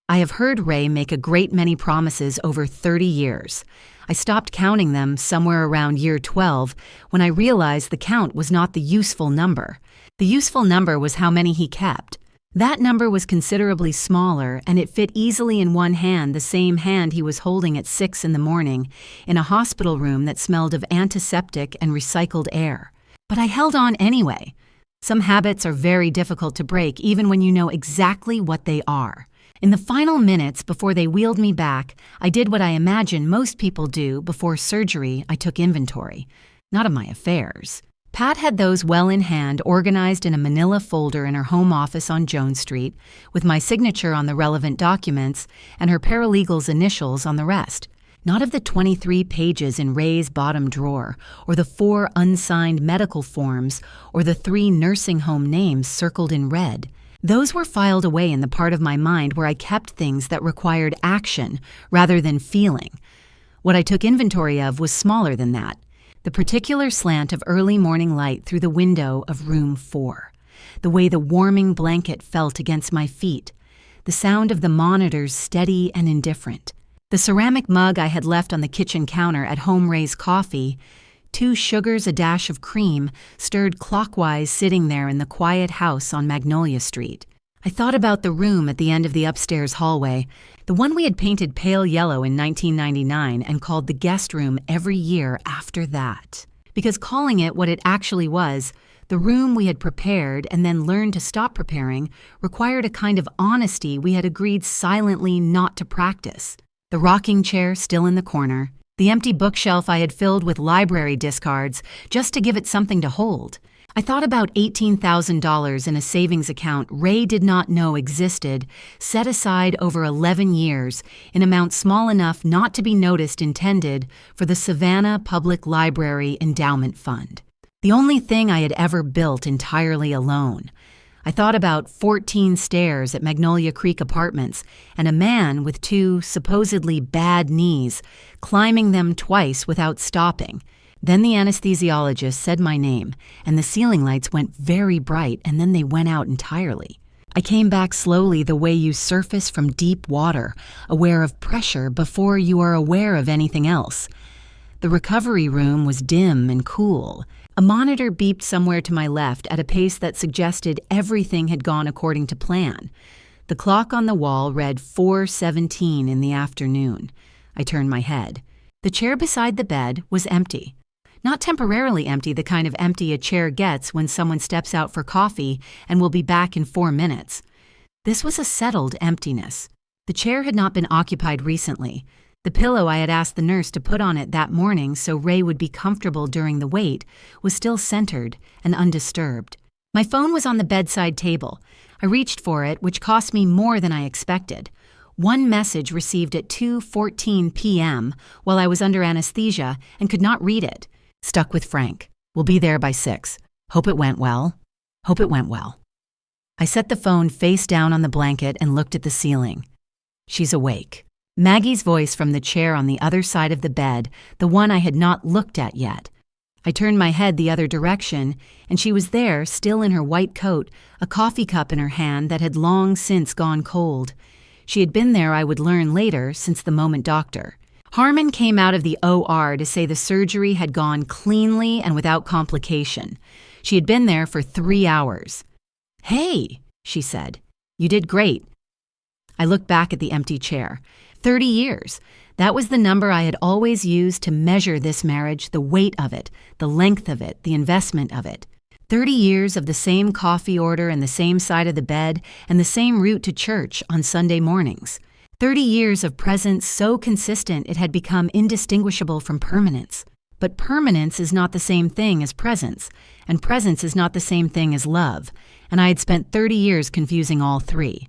I have heard Ray make a great many promises over 30 years. I stopped counting them somewhere around year 12 when I realized the count was not the useful number. The useful number was how many he kept. That number was considerably smaller, and it fit easily in one hand, the same hand he was holding at 6 a.m, in a hospital room that smelled of antiseptic and recycled air. But I held on anyway. Some habits are very difficult to break even when you know exactly what they are. In the final minutes before they wheeled me back, I did what I imagine most people do before surgery. I took inventory. Not of my affairs. Pat had those well in hand, organized in a manila folder in her home office on Jones Street, with my signature on the relevant documents and her paralegal's initials on the rest. Not of the 23 pages in Ray's bottom drawer, or the 4 unsigned medical forms, or the 3 nursing home names circled in red. Those were filed away in the part of my mind where I kept things that required action rather than feeling. What I took inventory of was smaller than that. The particular slant of early morning light through the window of room 4. The way the warming blanket felt against my feet. The sound of the monitors steady and indifferent. The ceramic mug I had left on the kitchen counter at home Ray's coffee, 2 sugars, a dash of cream, stirred clockwise sitting there in the quiet house on Magnolia Street. I thought about the room at the end of the upstairs hallway, the one we had painted pale yellow in 1999 and called the guest room every year after that. Because calling it what it actually was, the room we had prepared and then learned to stop preparing, required a kind of honesty we had agreed silently not to practice. The rocking chair still in the corner, the empty bookshelf I had filled with library discards just to give it something to hold. I thought about $18,000 in a savings account Ray did not know existed, set aside over 11 years, in amount small enough not to be noticed intended for the Savannah Public Library Endowment Fund. The only thing I had ever built entirely alone. I thought about 14 stairs at Magnolia Creek Apartments and a man with 2 supposedly bad knees climbing them twice without stopping. Then the anesthesiologist said my name, and the ceiling lights went very bright, and then they went out entirely. I came back slowly the way you surface from deep water, aware of pressure before you are aware of anything else. The recovery room was dim and cool. A monitor beeped somewhere to my left at a pace that suggested everything had gone according to plan. The clock on the wall read 4:17 in the afternoon. I turned my head. The chair beside the bed was empty. Not temporarily empty, the kind of empty a chair gets when someone steps out for coffee and will be back in 4 minutes. This was a settled emptiness. The chair had not been occupied recently. The pillow I had asked the nurse to put on it that morning so Ray would be comfortable during the wait was still centered and undisturbed. My phone was on the bedside table. I reached for it, which cost me more than I expected. One message received at 2:14 p.m. while I was under anesthesia and could not read it. Stuck with Frank. Will be there by 6. Hope it went well. Hope it went well. I set the phone face down on the blanket and looked at the ceiling. She's awake. Maggie's voice from the chair on the other side of the bed, the one I had not looked at yet. I turned my head the other direction, and she was there, still in her white coat, a coffee cup in her hand that had long since gone cold. She had been there, I would learn later, since the moment doctor. Harmon came out of the OR to say the surgery had gone cleanly and without complication. She had been there for 3 hours. "Hey," she said, "you did great." I looked back at the empty chair. 30 years. That was the number I had always used to measure this marriage, the weight of it, the length of it, the investment of it. 30 years of the same coffee order and the same side of the bed and the same route to church on Sunday mornings. 30 years of presence so consistent it had become indistinguishable from permanence. But permanence is not the same thing as presence, and presence is not the same thing as love, and I had spent 30 years confusing all 3.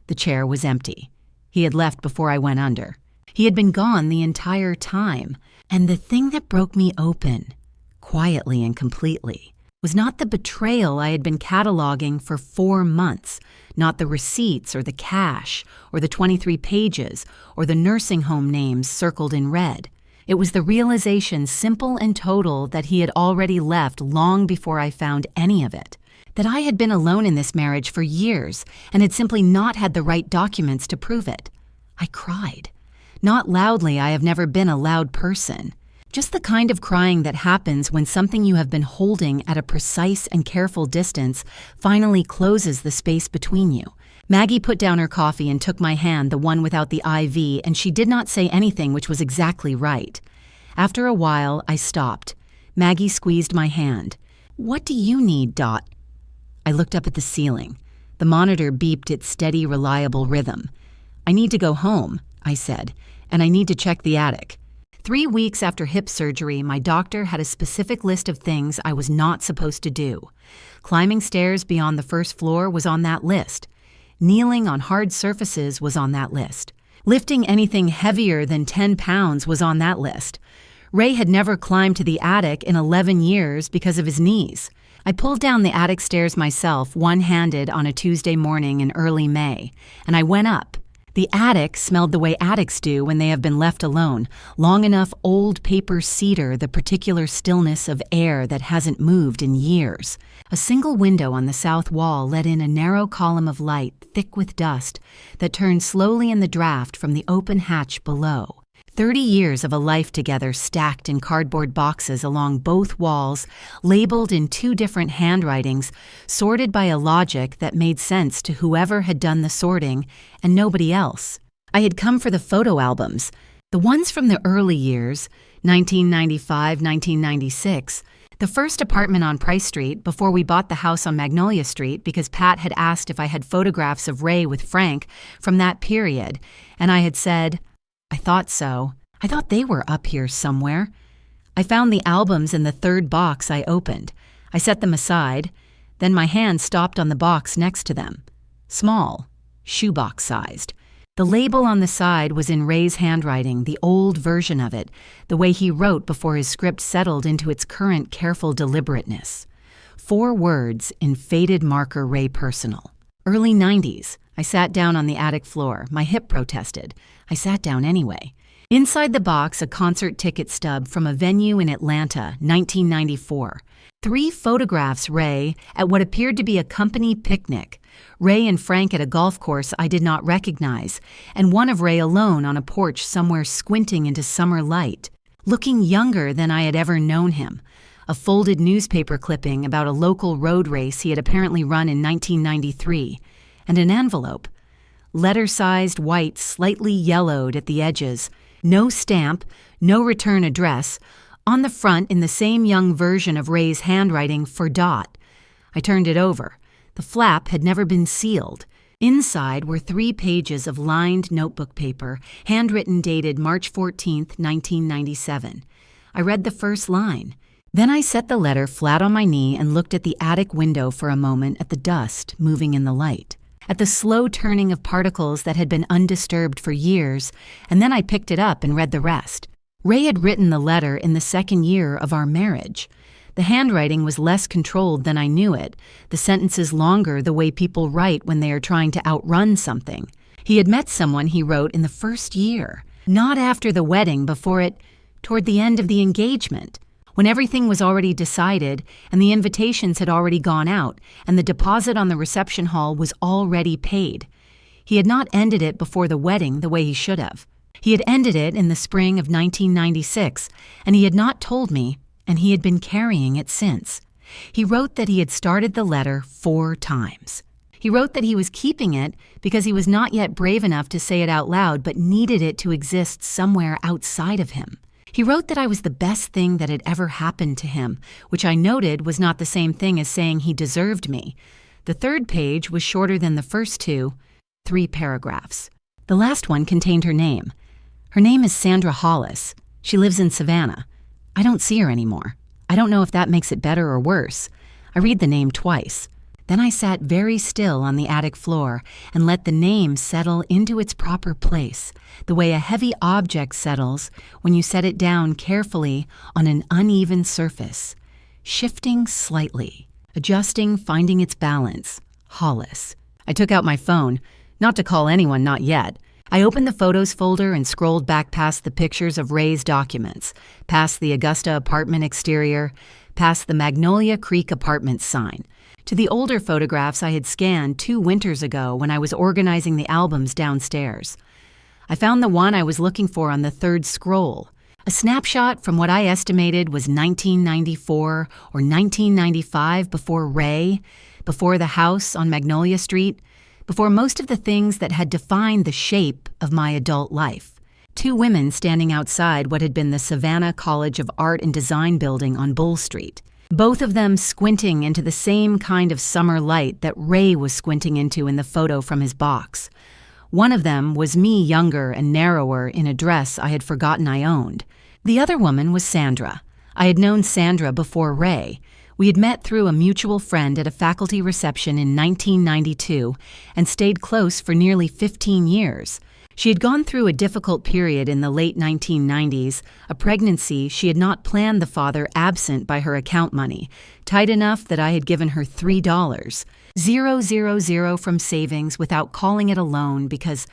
The chair was empty. He had left before I went under. He had been gone the entire time. And the thing that broke me open, quietly and completely, was not the betrayal I had been cataloging for 4 months, not the receipts or the cash or the 23 pages or the nursing home names circled in red. It was the realization, simple and total, that he had already left long before I found any of it. That I had been alone in this marriage for years and had simply not had the right documents to prove it. I cried. Not loudly, I have never been a loud person. Just the kind of crying that happens when something you have been holding at a precise and careful distance finally closes the space between you. Maggie put down her coffee and took my hand, the one without the IV, and she did not say anything, which was exactly right. After a while, I stopped. Maggie squeezed my hand. "What do you need, Dot?" I looked up at the ceiling. The monitor beeped its steady, reliable rhythm. "I need to go home," I said, "and I need to check the attic." 3 weeks after hip surgery, my doctor had a specific list of things I was not supposed to do. Climbing stairs beyond the first floor was on that list. Kneeling on hard surfaces was on that list. Lifting anything heavier than 10 pounds was on that list. Ray had never climbed to the attic in 11 years because of his knees. I pulled down the attic stairs myself, one-handed, on a Tuesday morning in early May, and I went up. The attic smelled the way attics do when they have been left alone, long enough old paper cedar, the particular stillness of air that hasn't moved in years. A single window on the south wall let in a narrow column of light, thick with dust, that turned slowly in the draft from the open hatch below. 30 years of a life together stacked in cardboard boxes along both walls, labeled in 2 different handwritings, sorted by a logic that made sense to whoever had done the sorting and nobody else. I had come for the photo albums, the ones from the early years, 1995, 1996, the first apartment on Price Street before we bought the house on Magnolia Street because Pat had asked if I had photographs of Ray with Frank from that period, and I had said, "I thought so. I thought they were up here somewhere." I found the albums in the 3rd box I opened. I set them aside. Then my hand stopped on the box next to them. Small, shoebox-sized. The label on the side was in Ray's handwriting, the old version of it, the way he wrote before his script settled into its current careful deliberateness. 4 words in faded marker Ray Personal. Early 90s. I sat down on the attic floor. My hip protested. I sat down anyway. Inside the box, a concert ticket stub from a venue in Atlanta, 1994. 3 photographs Ray at what appeared to be a company picnic. Ray and Frank at a golf course I did not recognize, and one of Ray alone on a porch somewhere squinting into summer light, looking younger than I had ever known him. A folded newspaper clipping about a local road race he had apparently run in 1993. And an envelope. Letter-sized white, slightly yellowed at the edges. No stamp, no return address. On the front, in the same young version of Ray's handwriting, for Dot. I turned it over. The flap had never been sealed. Inside were 3 pages of lined notebook paper, handwritten dated March 14, 1997. I read the first line. Then I set the letter flat on my knee and looked at the attic window for a moment at the dust moving in the light, at the slow turning of particles that had been undisturbed for years, and then I picked it up and read the rest. Ray had written the letter in the 2nd year of our marriage. The handwriting was less controlled than I knew it, the sentences longer the way people write when they are trying to outrun something. He had met someone, he wrote, in the 1st year, not after the wedding, before it, toward the end of the engagement, when everything was already decided and the invitations had already gone out and the deposit on the reception hall was already paid. He had not ended it before the wedding the way he should have. He had ended it in the spring of 1996, and he had not told me, and he had been carrying it since. He wrote that he had started the letter 4 times. He wrote that he was keeping it because he was not yet brave enough to say it out loud but needed it to exist somewhere outside of him. He wrote that I was the best thing that had ever happened to him, which I noted was not the same thing as saying he deserved me. The 3rd page was shorter than the first 2, 3 paragraphs. The last one contained her name. Her name is Sandra Hollis. She lives in Savannah. I don't see her anymore. I don't know if that makes it better or worse. I read the name twice. Then I sat very still on the attic floor and let the name settle into its proper place, the way a heavy object settles when you set it down carefully on an uneven surface, shifting slightly, adjusting, finding its balance. Hollis. I took out my phone, not to call anyone, not yet. I opened the photos folder and scrolled back past the pictures of Ray's documents, past the Augusta apartment exterior, past the Magnolia Creek apartment sign, to the older photographs I had scanned 2 winters ago when I was organizing the albums downstairs. I found the one I was looking for on the 3rd scroll, a snapshot from what I estimated was 1994 or 1995 before Ray, before the house on Magnolia Street, before most of the things that had defined the shape of my adult life. 2 women standing outside what had been the Savannah College of Art and Design building on Bull Street. both of them squinting into the same kind of summer light that Ray was squinting into in the photo from his box. One of them was me, younger and narrower, in a dress I had forgotten I owned. The other woman was Sandra. I had known Sandra before Ray. We had met through a mutual friend at a faculty reception in 1992 and stayed close for nearly 15 years. She had gone through a difficult period in the late 1990s, a pregnancy she had not planned, the father absent by her account money, tight enough that I had given her $3,000 from savings without calling it a loan because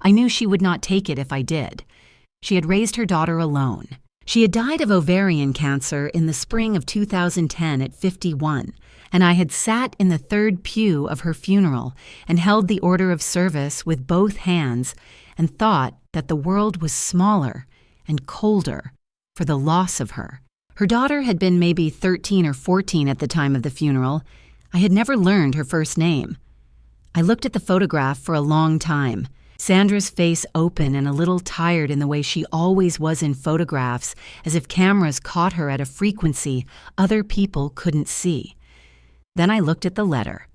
I knew she would not take it if I did. She had raised her daughter alone. She had died of ovarian cancer in the spring of 2010 at 51, and I had sat in the third pew of her funeral and held the order of service with both hands and thought that the world was smaller and colder for the loss of her. Her daughter had been maybe 13 or 14 at the time of the funeral. I had never learned her first name. I looked at the photograph for a long time. Sandra's face open and a little tired in the way she always was in photographs, as if cameras caught her at a frequency other people couldn't see. Then I looked at the letter.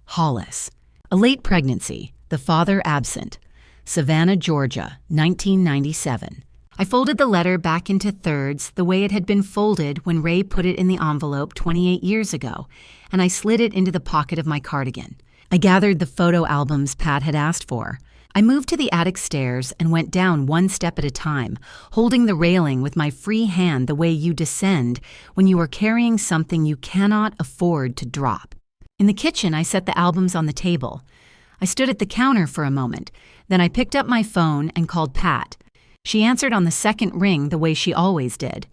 Hollis. A late pregnancy, the father absent. Savannah, Georgia, 1997. I folded the letter back into thirds the way it had been folded when Ray put it in the envelope 28 years ago, and I slid it into the pocket of my cardigan. I gathered the photo albums Pat had asked for. I moved to the attic stairs and went down one step at a time, holding the railing with my free hand the way you descend when you are carrying something you cannot afford to drop. In the kitchen, I set the albums on the table. I stood at the counter for a moment. Then I picked up my phone and called Pat. She answered on the second ring the way she always did.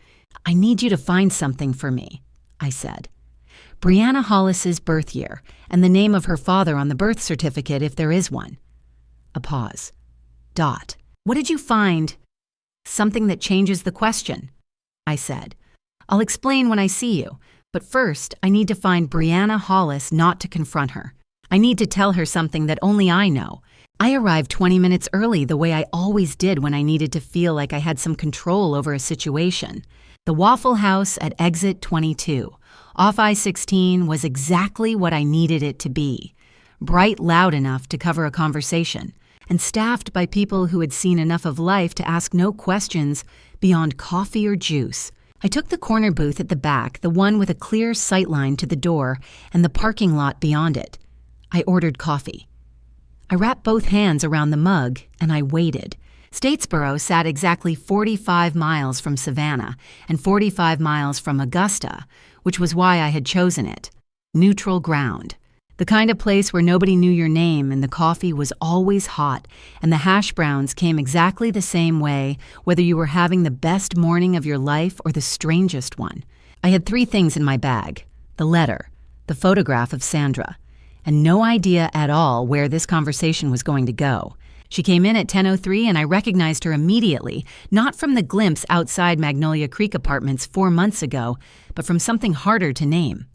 "I need you to find something for me," I said. "Brianna Hollis's birth year and the name of her father on the birth certificate if there is one." A pause. Dot. "What did you find?" "Something that changes the question," I said. "I'll explain when I see you, but first I need to find Brianna Hollis, not to confront her. I need to tell her something that only I know. I arrived 20 minutes early the way I always did when I needed to feel like I had some control over a situation. The Waffle House at exit 22, off I-16, was exactly what I needed it to be. Bright loud enough to cover a conversation, and staffed by people who had seen enough of life to ask no questions beyond coffee or juice. I took the corner booth at the back, the one with a clear sightline to the door and the parking lot beyond it. I ordered coffee. I wrapped both hands around the mug, and I waited. Statesboro sat exactly 45 miles from Savannah and 45 miles from Augusta, which was why I had chosen it. Neutral ground. The kind of place where nobody knew your name and the coffee was always hot and the hash browns came exactly the same way, whether you were having the best morning of your life or the strangest one. I had 3 things in my bag: the letter, the photograph of Sandra, and no idea at all where this conversation was going to go. She came in at 10:03 and I recognized her immediately, not from the glimpse outside Magnolia Creek Apartments 4 months ago, but from something harder to name.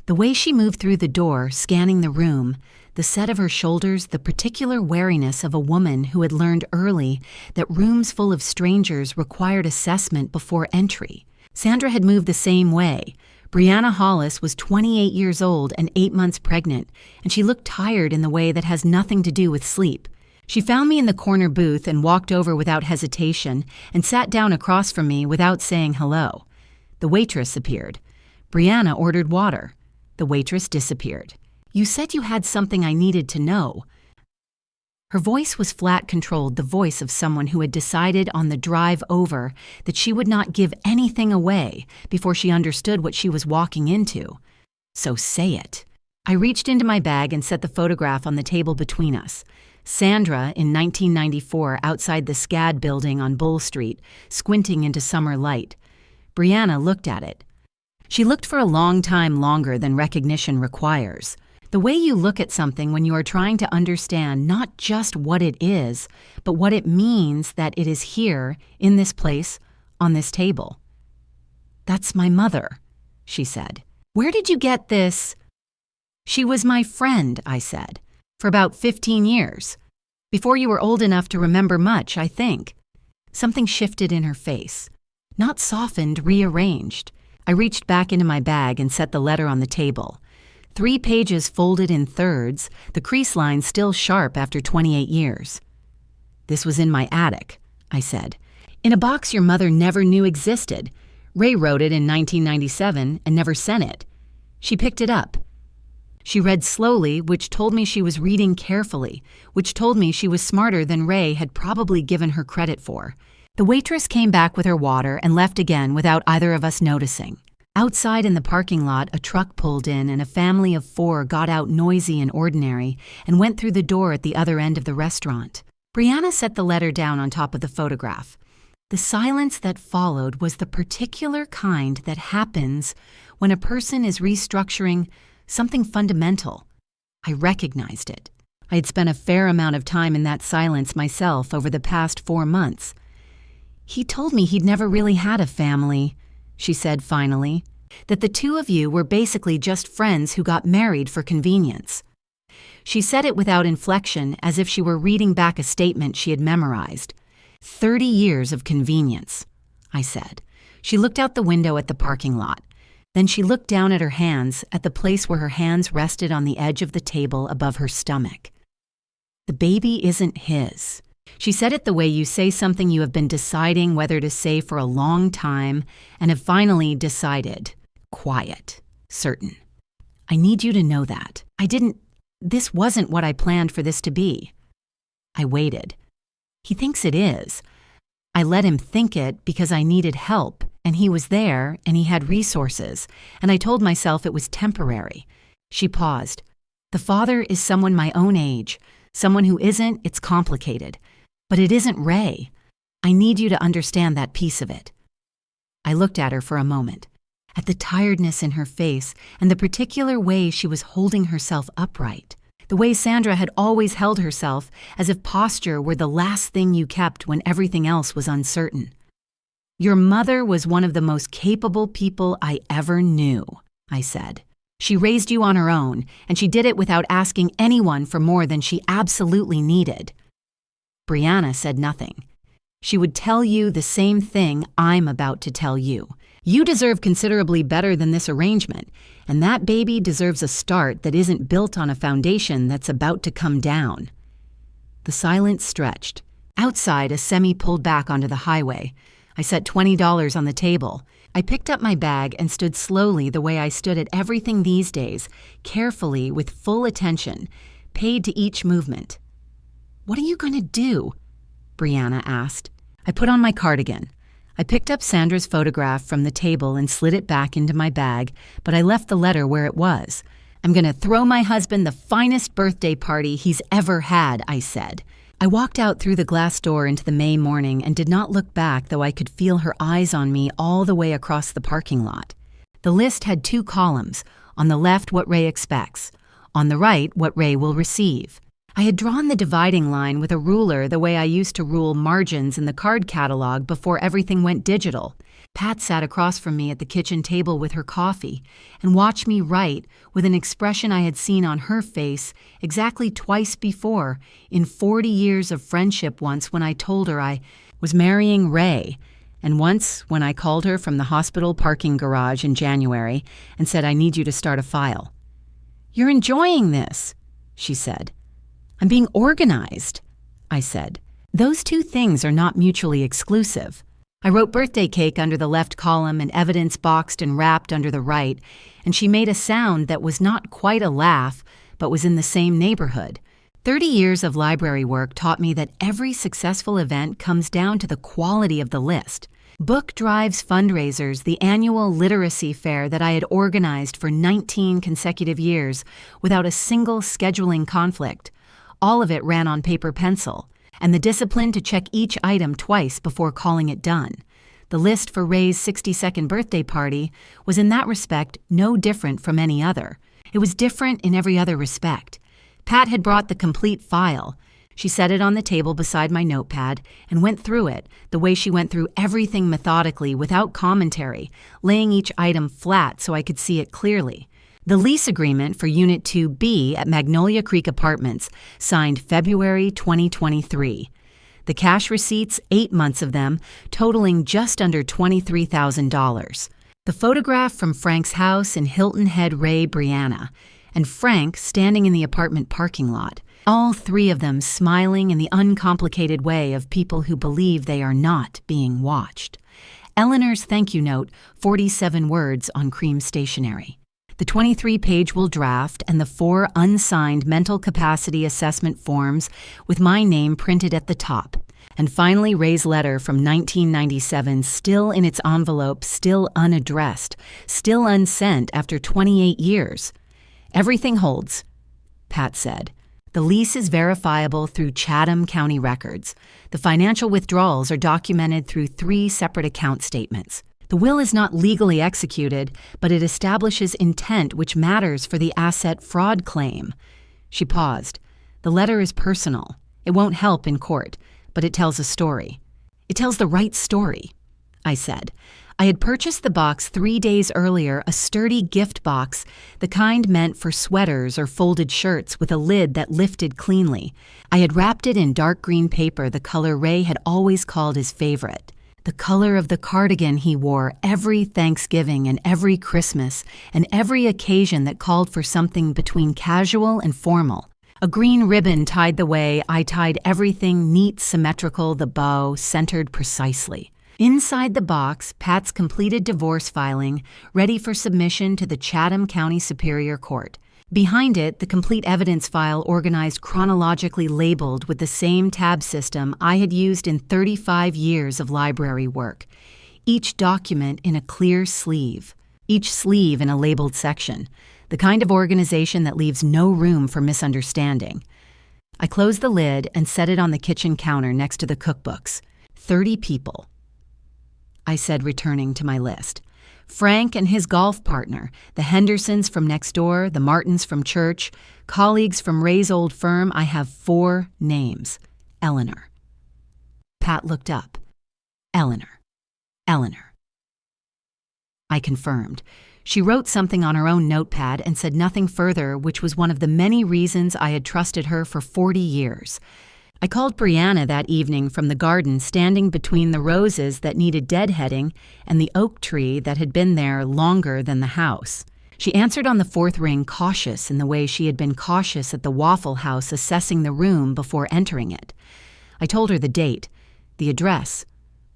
The way she moved through the door, scanning the room, the set of her shoulders, the particular wariness of a woman who had learned early that rooms full of strangers required assessment before entry. Sandra had moved the same way. Brianna Hollis was 28 years old and 8 months pregnant, and she looked tired in the way that has nothing to do with sleep. She found me in the corner booth and walked over without hesitation and sat down across from me without saying hello. The waitress appeared. Brianna ordered water. The waitress disappeared. "You said you had something I needed to know." Her voice was flat-controlled, the voice of someone who had decided on the drive over that she would not give anything away before she understood what she was walking into. "So say it." I reached into my bag and set the photograph on the table between us. Sandra in 1994 outside the SCAD building on Bull Street, squinting into summer light. Brianna looked at it. She looked for a long time longer than recognition requires. The way you look at something when you are trying to understand not just what it is, but what it means that it is here, in this place, on this table. "That's my mother," she said. "Where did you get this?" "She was my friend," I said, "for about 15 years. Before you were old enough to remember much, I think." Something shifted in her face. Not softened, rearranged. I reached back into my bag and set the letter on the table. 3 pages folded in thirds, the crease line still sharp after 28 years. "This was in my attic," I said. "In a box your mother never knew existed. Ray wrote it in 1997 and never sent it." She picked it up. She read slowly, which told me she was reading carefully, which told me she was smarter than Ray had probably given her credit for. The waitress came back with her water and left again without either of us noticing. Outside in the parking lot, a truck pulled in and a family of 4 got out noisy and ordinary and went through the door at the other end of the restaurant. Brianna set the letter down on top of the photograph. The silence that followed was the particular kind that happens when a person is restructuring something fundamental. I recognized it. I had spent a fair amount of time in that silence myself over the past 4 months. "He told me he'd never really had a family," she said finally, "that the 2 of you were basically just friends who got married for convenience." She said it without inflection, as if she were reading back a statement she had memorized. 30 years of convenience, I said. She looked out the window at the parking lot. Then she looked down at her hands, at the place where her hands rested on the edge of the table above her stomach. "The baby isn't his." She said it the way you say something you have been deciding whether to say for a long time and have finally decided. Quiet. Certain. "I need you to know that. This wasn't what I planned for this to be." I waited. "He thinks it is. I let him think it because I needed help, and he was there, and he had resources, and I told myself it was temporary." She paused. "The father is someone my own age. Someone who isn't, it's complicated. But it isn't Ray. I need you to understand that piece of it." I looked at her for a moment, at the tiredness in her face and the particular way she was holding herself upright, the way Sandra had always held herself, as if posture were the last thing you kept when everything else was uncertain. "Your mother was one of the most capable people I ever knew," I said. "She raised you on her own, and she did it without asking anyone for more than she absolutely needed." Brianna said nothing. "She would tell you the same thing I'm about to tell you. You deserve considerably better than this arrangement, and that baby deserves a start that isn't built on a foundation that's about to come down." The silence stretched. Outside, a semi pulled back onto the highway. I set $20 on the table. I picked up my bag and stood slowly the way I stood at everything these days, carefully, with full attention, paid to each movement. "What are you going to do?" Brianna asked. I put on my cardigan. I picked up Sandra's photograph from the table and slid it back into my bag, but I left the letter where it was. "I'm going to throw my husband the finest birthday party he's ever had," I said. I walked out through the glass door into the May morning and did not look back, though I could feel her eyes on me all the way across the parking lot. The list had 2 columns. On the left, what Ray expects. On the right, what Ray will receive. I had drawn the dividing line with a ruler the way I used to rule margins in the card catalog before everything went digital. Pat sat across from me at the kitchen table with her coffee and watched me write with an expression I had seen on her face exactly twice before in 40 years of friendship, once when I told her I was marrying Ray, and once when I called her from the hospital parking garage in January and said, "I need you to start a file." "You're enjoying this," she said. "I'm being organized," I said. "Those 2 things are not mutually exclusive." I wrote birthday cake under the left column and evidence boxed and wrapped under the right, and she made a sound that was not quite a laugh, but was in the same neighborhood. 30 years of library work taught me that every successful event comes down to the quality of the list. Book Drive's fundraisers, the annual literacy fair that I had organized for 19 consecutive years without a single scheduling conflict. All of it ran on paper pencil, and the discipline to check each item twice before calling it done. The list for Ray's 62nd birthday party was in that respect no different from any other. It was different in every other respect. Pat had brought the complete file. She set it on the table beside my notepad and went through it the way she went through everything methodically without commentary, laying each item flat so I could see it clearly. The lease agreement for Unit 2B at Magnolia Creek Apartments, signed February 2023. The cash receipts, 8 months of them, totaling just under $23,000. The photograph from Frank's house in Hilton Head, Ray, Brianna, and Frank standing in the apartment parking lot, all three of them smiling in the uncomplicated way of people who believe they are not being watched. Eleanor's thank you note, 47 words on cream stationery. The 23-page will draft and the 4 unsigned mental capacity assessment forms with my name printed at the top. And finally, Ray's letter from 1997, still in its envelope, still unaddressed, still unsent after 28 years. Everything holds, Pat said. The lease is verifiable through Chatham County records. The financial withdrawals are documented through 3 separate account statements. The will is not legally executed, but it establishes intent which matters for the asset fraud claim. She paused. The letter is personal. It won't help in court, but it tells a story. It tells the right story, I said. I had purchased the box 3 days earlier, a sturdy gift box, the kind meant for sweaters or folded shirts with a lid that lifted cleanly. I had wrapped it in dark green paper, the color Ray had always called his favorite. The color of the cardigan he wore every Thanksgiving and every Christmas and every occasion that called for something between casual and formal. A green ribbon tied the way I tied everything neat, symmetrical, the bow centered precisely. Inside the box, Pat's completed divorce filing, ready for submission to the Chatham County Superior Court. Behind it, the complete evidence file organized chronologically labeled with the same tab system I had used in 35 years of library work. Each document in a clear sleeve, each sleeve in a labeled section, the kind of organization that leaves no room for misunderstanding. I closed the lid and set it on the kitchen counter next to the cookbooks. 30 people, I said, returning to my list. Frank and his golf partner, the Hendersons from next door, the Martins from church, colleagues from Ray's old firm. I have 4 names. Eleanor. Pat looked up. Eleanor. Eleanor. I confirmed. She wrote something on her own notepad and said nothing further, which was one of the many reasons I had trusted her for 40 years. I called Brianna that evening from the garden standing between the roses that needed deadheading and the oak tree that had been there longer than the house. She answered on the 4th ring, cautious in the way she had been cautious at the Waffle House assessing the room before entering it. I told her the date, the address,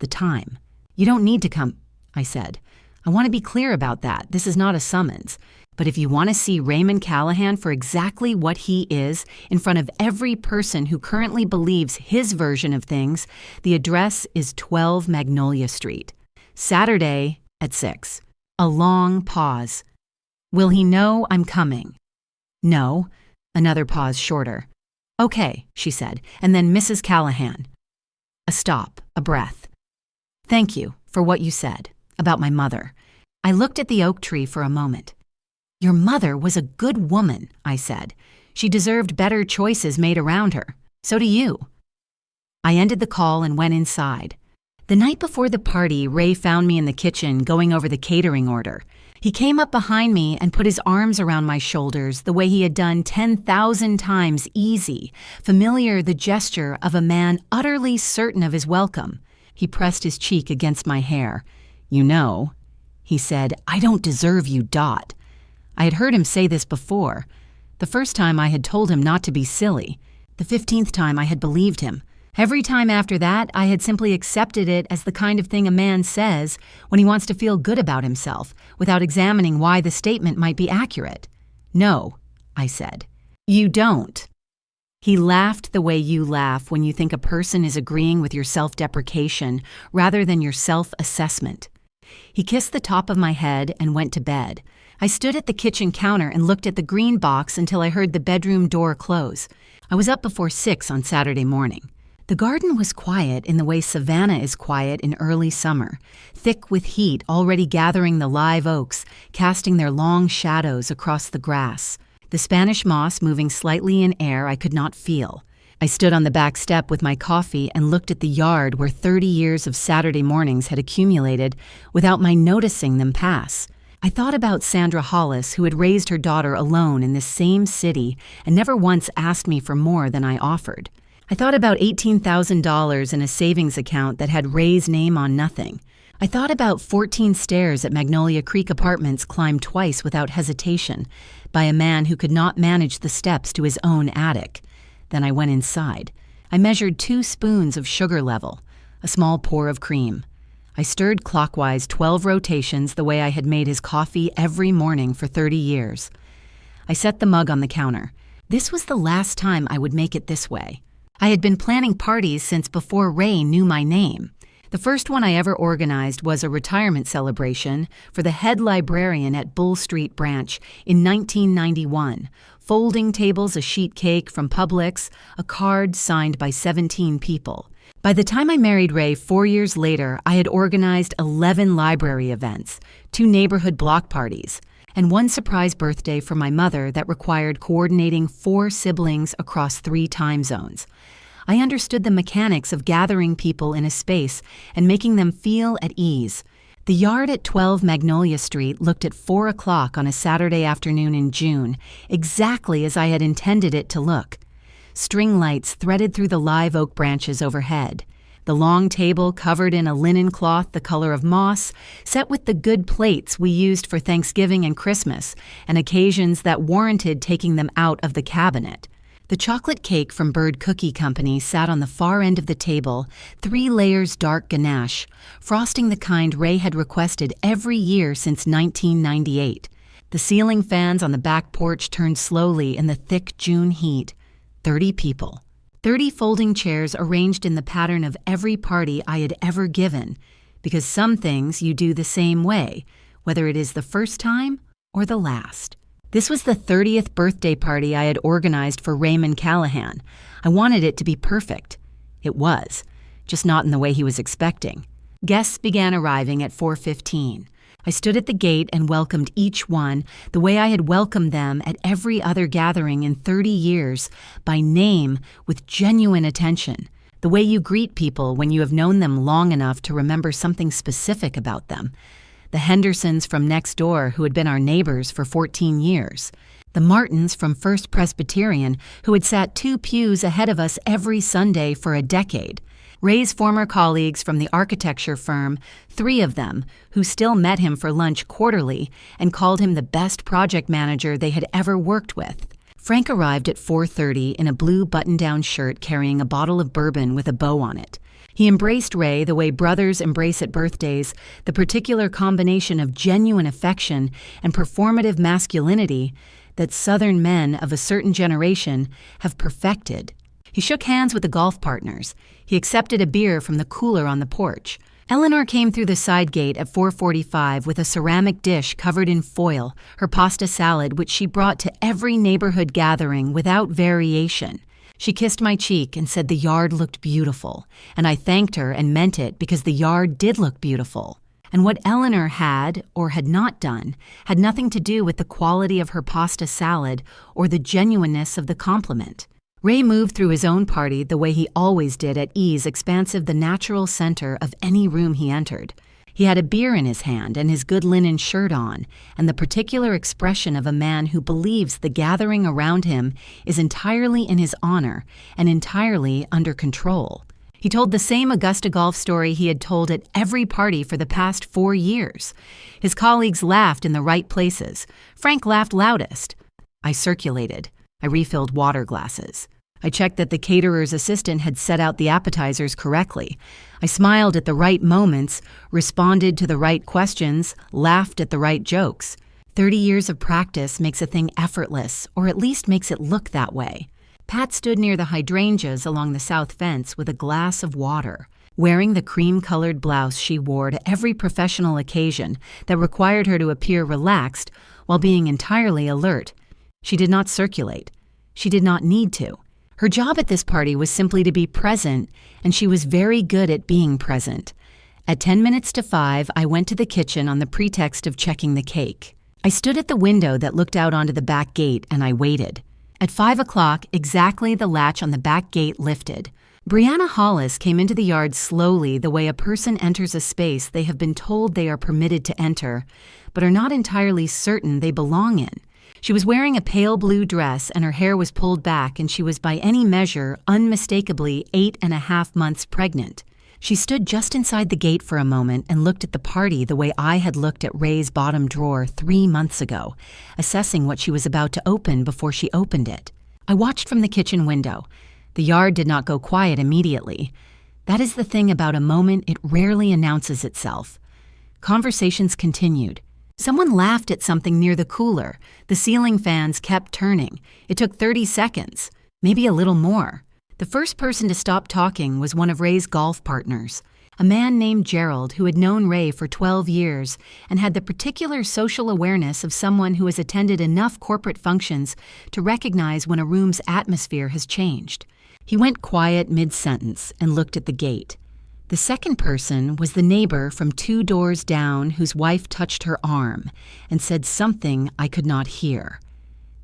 the time. You don't need to come, I said. I want to be clear about that. This is not a summons. But if you want to see Raymond Callahan for exactly what he is, in front of every person who currently believes his version of things, the address is 12 Magnolia Street. Saturday at 6. A long pause. Will he know I'm coming? No. Another pause shorter. Okay, she said, and then Mrs. Callahan. A stop, a breath. Thank you for what you said about my mother. I looked at the oak tree for a moment. Your mother was a good woman, I said. She deserved better choices made around her. So do you. I ended the call and went inside. The night before the party, Ray found me in the kitchen going over the catering order. He came up behind me and put his arms around my shoulders the way he had done 10,000 times easy, familiar, the gesture of a man utterly certain of his welcome. He pressed his cheek against my hair. You know, he said, I don't deserve you, Dot. I had heard him say this before. The first time I had told him not to be silly. The 15th time I had believed him. Every time after that, I had simply accepted it as the kind of thing a man says when he wants to feel good about himself, without examining why the statement might be accurate. No, I said. You don't. He laughed the way you laugh when you think a person is agreeing with your self-deprecation rather than your self-assessment. He kissed the top of my head and went to bed. I stood at the kitchen counter and looked at the green box until I heard the bedroom door close. I was up before 6 on Saturday morning. The garden was quiet in the way Savannah is quiet in early summer, thick with heat already gathering the live oaks, casting their long shadows across the grass. The Spanish moss moving slightly in air I could not feel. I stood on the back step with my coffee and looked at the yard where 30 years of Saturday mornings had accumulated without my noticing them pass. I thought about Sandra Hollis, who had raised her daughter alone in this same city and never once asked me for more than I offered. I thought about $18,000 in a savings account that had Ray's name on nothing. I thought about 14 stairs at Magnolia Creek Apartments climbed twice without hesitation by a man who could not manage the steps to his own attic. Then I went inside. I measured 2 spoons of sugar level, a small pour of cream. I stirred clockwise 12 rotations the way I had made his coffee every morning for 30 years. I set the mug on the counter. This was the last time I would make it this way. I had been planning parties since before Ray knew my name. The first one I ever organized was a retirement celebration for the head librarian at Bull Street Branch in 1991. Folding tables, a sheet cake from Publix, a card signed by 17 people. By the time I married Ray 4 years later, I had organized 11 library events, 2 neighborhood block parties, and 1 surprise birthday for my mother that required coordinating 4 siblings across 3 time zones. I understood the mechanics of gathering people in a space and making them feel at ease. The yard at 12 Magnolia Street looked at 4 o'clock on a Saturday afternoon in June, exactly as I had intended it to look. String lights threaded through the live oak branches overhead. The long table covered in a linen cloth the color of moss, set with the good plates we used for Thanksgiving and Christmas, and occasions that warranted taking them out of the cabinet. The chocolate cake from Bird Cookie Company sat on the far end of the table, 3 layers dark ganache, frosting the kind Ray had requested every year since 1998. The ceiling fans on the back porch turned slowly in the thick June heat. 30 people. 30 folding chairs arranged in the pattern of every party I had ever given, because some things you do the same way, whether it is the first time or the last. This was the 30th birthday party I had organized for Raymond Callahan. I wanted it to be perfect. It was, just not in the way he was expecting. Guests began arriving at 4:15. I stood at the gate and welcomed each one the way I had welcomed them at every other gathering in 30 years, by name with genuine attention, the way you greet people when you have known them long enough to remember something specific about them. The Hendersons from next door, who had been our neighbors for 14 years. The Martins from First Presbyterian, who had sat 2 pews ahead of us every Sunday for a decade. Ray's former colleagues from the architecture firm, 3 of them, who still met him for lunch quarterly and called him the best project manager they had ever worked with. Frank arrived at 4:30 in a blue button-down shirt carrying a bottle of bourbon with a bow on it. He embraced Ray the way brothers embrace at birthdays, the particular combination of genuine affection and performative masculinity that Southern men of a certain generation have perfected. He shook hands with the golf partners. He accepted a beer from the cooler on the porch. Eleanor came through the side gate at 4:45 with a ceramic dish covered in foil, her pasta salad, which she brought to every neighborhood gathering without variation. She kissed my cheek and said the yard looked beautiful, and I thanked her and meant it because the yard did look beautiful. And what Eleanor had, or had not done, had nothing to do with the quality of her pasta salad or the genuineness of the compliment. Ray moved through his own party the way he always did, at ease, expansive, the natural center of any room he entered. He had a beer in his hand and his good linen shirt on, and the particular expression of a man who believes the gathering around him is entirely in his honor and entirely under control. He told the same Augusta golf story he had told at every party for the past 4 years. His colleagues laughed in the right places. Frank laughed loudest. I circulated. I refilled water glasses. I checked that the caterer's assistant had set out the appetizers correctly. I smiled at the right moments, responded to the right questions, laughed at the right jokes. 30 years of practice makes a thing effortless, or at least makes it look that way. Pat stood near the hydrangeas along the south fence with a glass of water, wearing the cream-colored blouse she wore to every professional occasion that required her to appear relaxed while being entirely alert. She did not circulate. She did not need to. Her job at this party was simply to be present, and she was very good at being present. At 10 minutes to 5, I went to the kitchen on the pretext of checking the cake. I stood at the window that looked out onto the back gate, and I waited. At 5 o'clock, exactly, the latch on the back gate lifted. Brianna Hollis came into the yard slowly, the way a person enters a space they have been told they are permitted to enter, but are not entirely certain they belong in. She was wearing a pale blue dress and her hair was pulled back, and she was by any measure unmistakably 8.5 months pregnant. She stood just inside the gate for a moment and looked at the party the way I had looked at Ray's bottom drawer 3 months ago, assessing what she was about to open before she opened it. I watched from the kitchen window. The yard did not go quiet immediately. That is the thing about a moment, it rarely announces itself. Conversations continued. Someone laughed at something near the cooler. The ceiling fans kept turning. It took 30 seconds, maybe a little more. The first person to stop talking was one of Ray's golf partners, a man named Gerald who had known Ray for 12 years and had the particular social awareness of someone who has attended enough corporate functions to recognize when a room's atmosphere has changed. He went quiet mid-sentence and looked at the gate. The second person was the neighbor from 2 doors down whose wife touched her arm and said something I could not hear.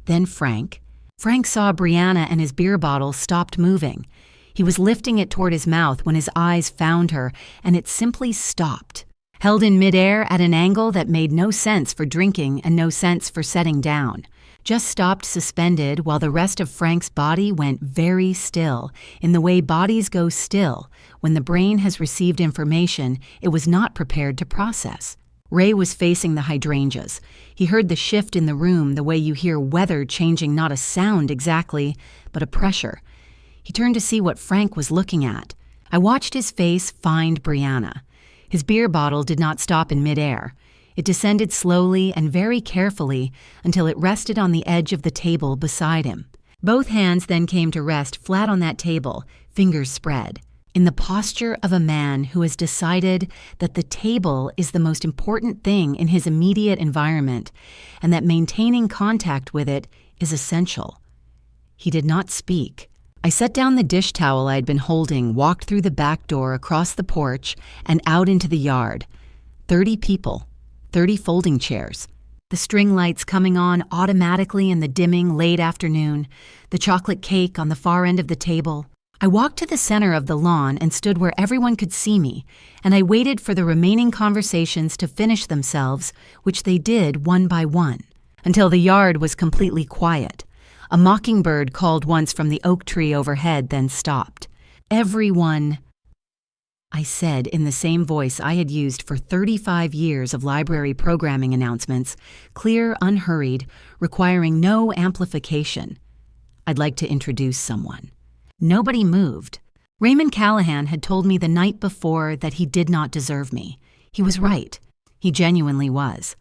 Then Frank. Frank saw Brianna and his beer bottle stopped moving. He was lifting it toward his mouth when his eyes found her, and it simply stopped, held in midair at an angle that made no sense for drinking and no sense for setting down. Just stopped suspended while the rest of Frank's body went very still, in the way bodies go still when the brain has received information it was not prepared to process. Ray was facing the hydrangeas. He heard the shift in the room the way you hear weather changing not a sound exactly, but a pressure. He turned to see what Frank was looking at. I watched his face find Brianna. His beer bottle did not stop in midair. It descended slowly and very carefully until it rested on the edge of the table beside him. Both hands then came to rest flat on that table, fingers spread, in the posture of a man who has decided that the table is the most important thing in his immediate environment and that maintaining contact with it is essential. He did not speak. I set down the dish towel I had been holding, walked through the back door across the porch and out into the yard. 30 people, 30 folding chairs. The string lights coming on automatically in the dimming late afternoon, the chocolate cake on the far end of the table. I walked to the center of the lawn and stood where everyone could see me, and I waited for the remaining conversations to finish themselves, which they did one by one, until the yard was completely quiet. A mockingbird called once from the oak tree overhead, then stopped. Everyone, I said in the same voice I had used for 35 years of library programming announcements, clear, unhurried, requiring no amplification. I'd like to introduce someone. Nobody moved. Raymond Callahan had told me the night before that he did not deserve me. He was right. He genuinely was.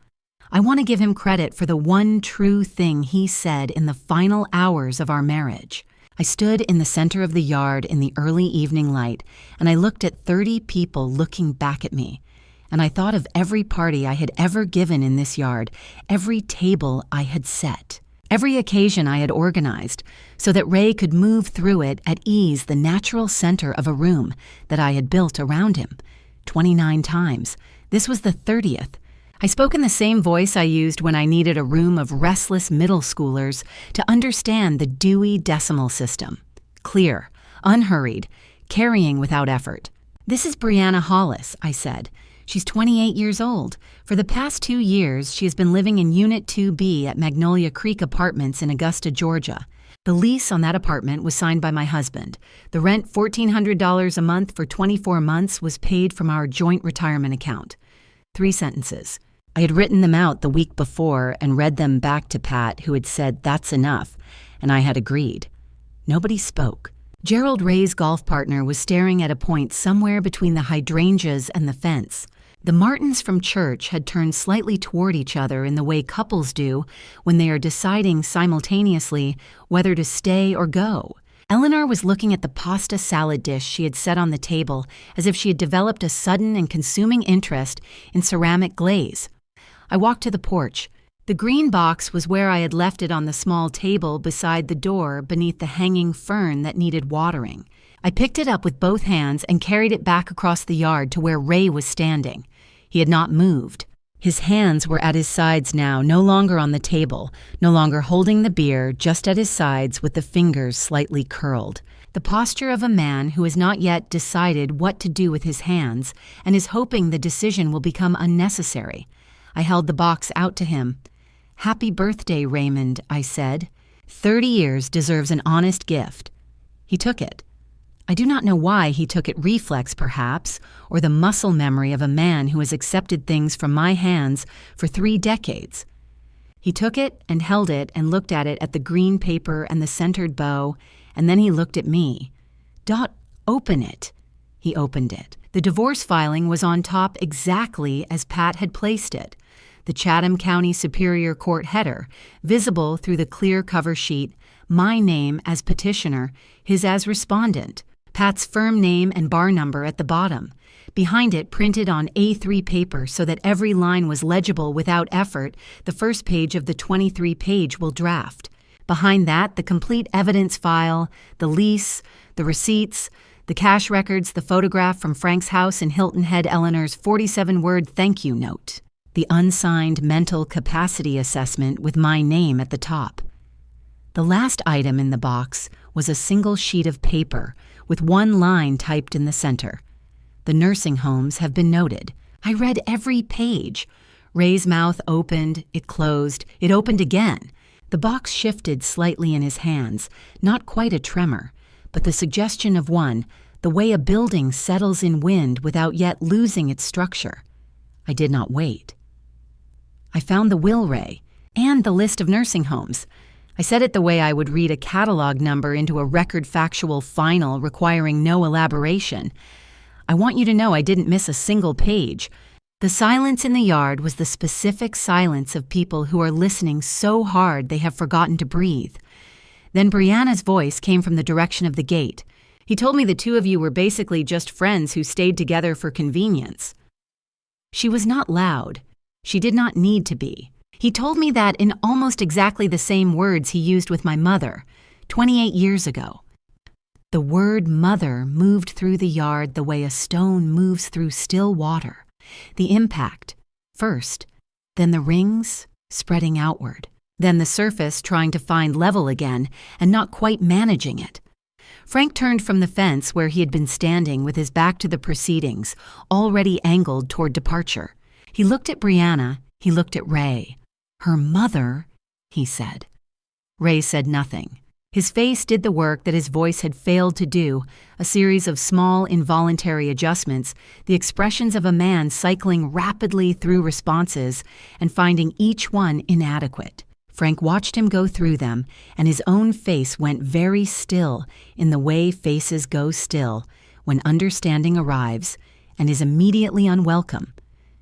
I want to give him credit for the one true thing he said in the final hours of our marriage. I stood in the center of the yard in the early evening light, and I looked at 30 people looking back at me. And I thought of every party I had ever given in this yard, every table I had set, every occasion I had organized, so that Ray could move through it at ease, the natural center of a room that I had built around him. 29 times. This was the 30th. I spoke in the same voice I used when I needed a room of restless middle schoolers to understand the Dewey Decimal System. Clear, unhurried, carrying without effort. This is Brianna Hollis, I said. She's 28 years old. For the past 2 years, she has been living in Unit 2B at Magnolia Creek Apartments in Augusta, Georgia. The lease on that apartment was signed by my husband. The rent, $1,400 a month for 24 months, was paid from our joint retirement account. 3 sentences. I had written them out the week before and read them back to Pat, who had said that's enough, and I had agreed. Nobody spoke. Gerald Ray's golf partner was staring at a point somewhere between the hydrangeas and the fence. The Martins from church had turned slightly toward each other in the way couples do when they are deciding simultaneously whether to stay or go. Eleanor was looking at the pasta salad dish she had set on the table as if she had developed a sudden and consuming interest in ceramic glaze. I walked to the porch. The green box was where I had left it on the small table beside the door beneath the hanging fern that needed watering. I picked it up with both hands and carried it back across the yard to where Ray was standing. He had not moved. His hands were at his sides now, no longer on the table, no longer holding the beer, just at his sides with the fingers slightly curled. The posture of a man who has not yet decided what to do with his hands and is hoping the decision will become unnecessary. I held the box out to him. "Happy birthday, Raymond," I said. 30 years deserves an honest gift. He took it. I do not know why he took it, reflex perhaps, or the muscle memory of a man who has accepted things from my hands for 3 decades. He took it and held it and looked at the green paper and the centered bow, and then he looked at me. Dot, open it. He opened it. The divorce filing was on top exactly as Pat had placed it. The Chatham County Superior Court header, visible through the clear cover sheet, my name as petitioner, his as respondent, Pat's firm name and bar number at the bottom. Behind it, printed on A3 paper so that every line was legible without effort, the first page of the 23-page will draft. Behind that, the complete evidence file, the lease, the receipts, the cash records, the photograph from Frank's house in Hilton Head, Eleanor's 47-word thank you note, the unsigned mental capacity assessment with my name at the top. The last item in the box was a single sheet of paper with one line typed in the center. The nursing homes have been noted. I read every page. Ray's mouth opened, it closed, it opened again. The box shifted slightly in his hands, not quite a tremor, but the suggestion of one, the way a building settles in wind without yet losing its structure. I did not wait. I found the will, Ray, and the list of nursing homes. I said it the way I would read a catalog number into a record factual final requiring no elaboration. I want you to know I didn't miss a single page. The silence in the yard was the specific silence of people who are listening so hard they have forgotten to breathe. Then Brianna's voice came from the direction of the gate. He told me the two of you were basically just friends who stayed together for convenience. She was not loud. She did not need to be. He told me that in almost exactly the same words he used with my mother, 28 years ago. The word mother moved through the yard the way a stone moves through still water. The impact, first, then the rings spreading outward, then the surface trying to find level again and not quite managing it. Frank turned from the fence where he had been standing with his back to the proceedings, already angled toward departure. He looked at Brianna, he looked at Ray. Her mother, he said. Ray said nothing. His face did the work that his voice had failed to do, a series of small involuntary adjustments, the expressions of a man cycling rapidly through responses and finding each one inadequate. Frank watched him go through them, and his own face went very still in the way faces go still when understanding arrives and is immediately unwelcome.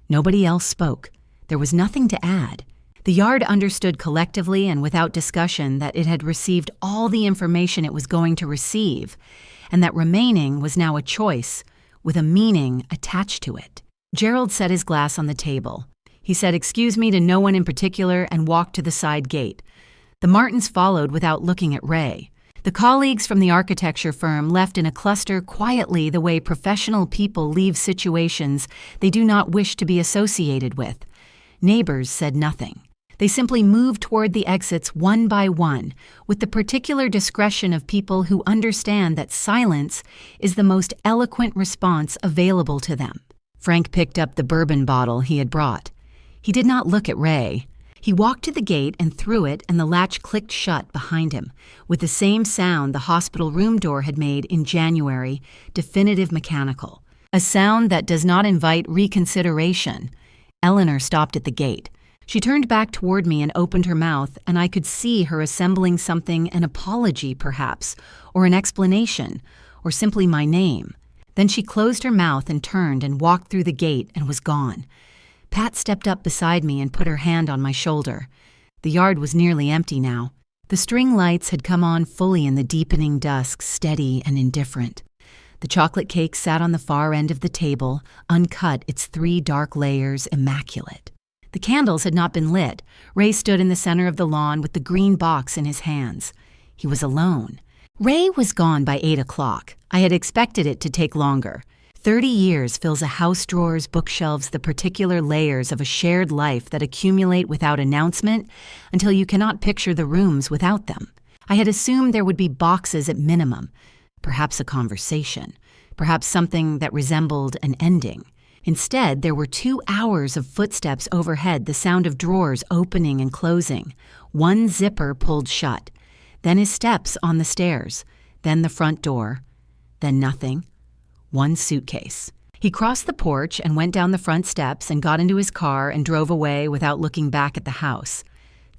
Nobody else spoke. There was nothing to add. The yard understood collectively and without discussion that it had received all the information it was going to receive, and that remaining was now a choice with a meaning attached to it. Gerald set his glass on the table. He said, "Excuse me," to no one in particular and walked to the side gate. The Martins followed without looking at Ray. The colleagues from the architecture firm left in a cluster quietly the way professional people leave situations they do not wish to be associated with. Neighbors said nothing. They simply moved toward the exits one by one, with the particular discretion of people who understand that silence is the most eloquent response available to them. Frank picked up the bourbon bottle he had brought. He did not look at Ray. He walked to the gate and threw it, and the latch clicked shut behind him, with the same sound the hospital room door had made in January, definitive mechanical. A sound that does not invite reconsideration. Eleanor stopped at the gate. She turned back toward me and opened her mouth, and I could see her assembling something, an apology perhaps, or an explanation, or simply my name. Then she closed her mouth and turned and walked through the gate and was gone. Pat stepped up beside me and put her hand on my shoulder. The yard was nearly empty now. The string lights had come on fully in the deepening dusk, steady and indifferent. The chocolate cake sat on the far end of the table, uncut, its 3 dark layers immaculate. The candles had not been lit. Ray stood in the center of the lawn with the green box in his hands. He was alone. Ray was gone by 8 o'clock. I had expected it to take longer. 30 years fills a house drawer's bookshelves the particular layers of a shared life that accumulate without announcement until you cannot picture the rooms without them. I had assumed there would be boxes at minimum, perhaps a conversation, perhaps something that resembled an ending. Instead, there were 2 hours of footsteps overhead, the sound of drawers opening and closing. One zipper pulled shut, then his steps on the stairs, then the front door, then nothing. One suitcase. He crossed the porch and went down the front steps and got into his car and drove away without looking back at the house.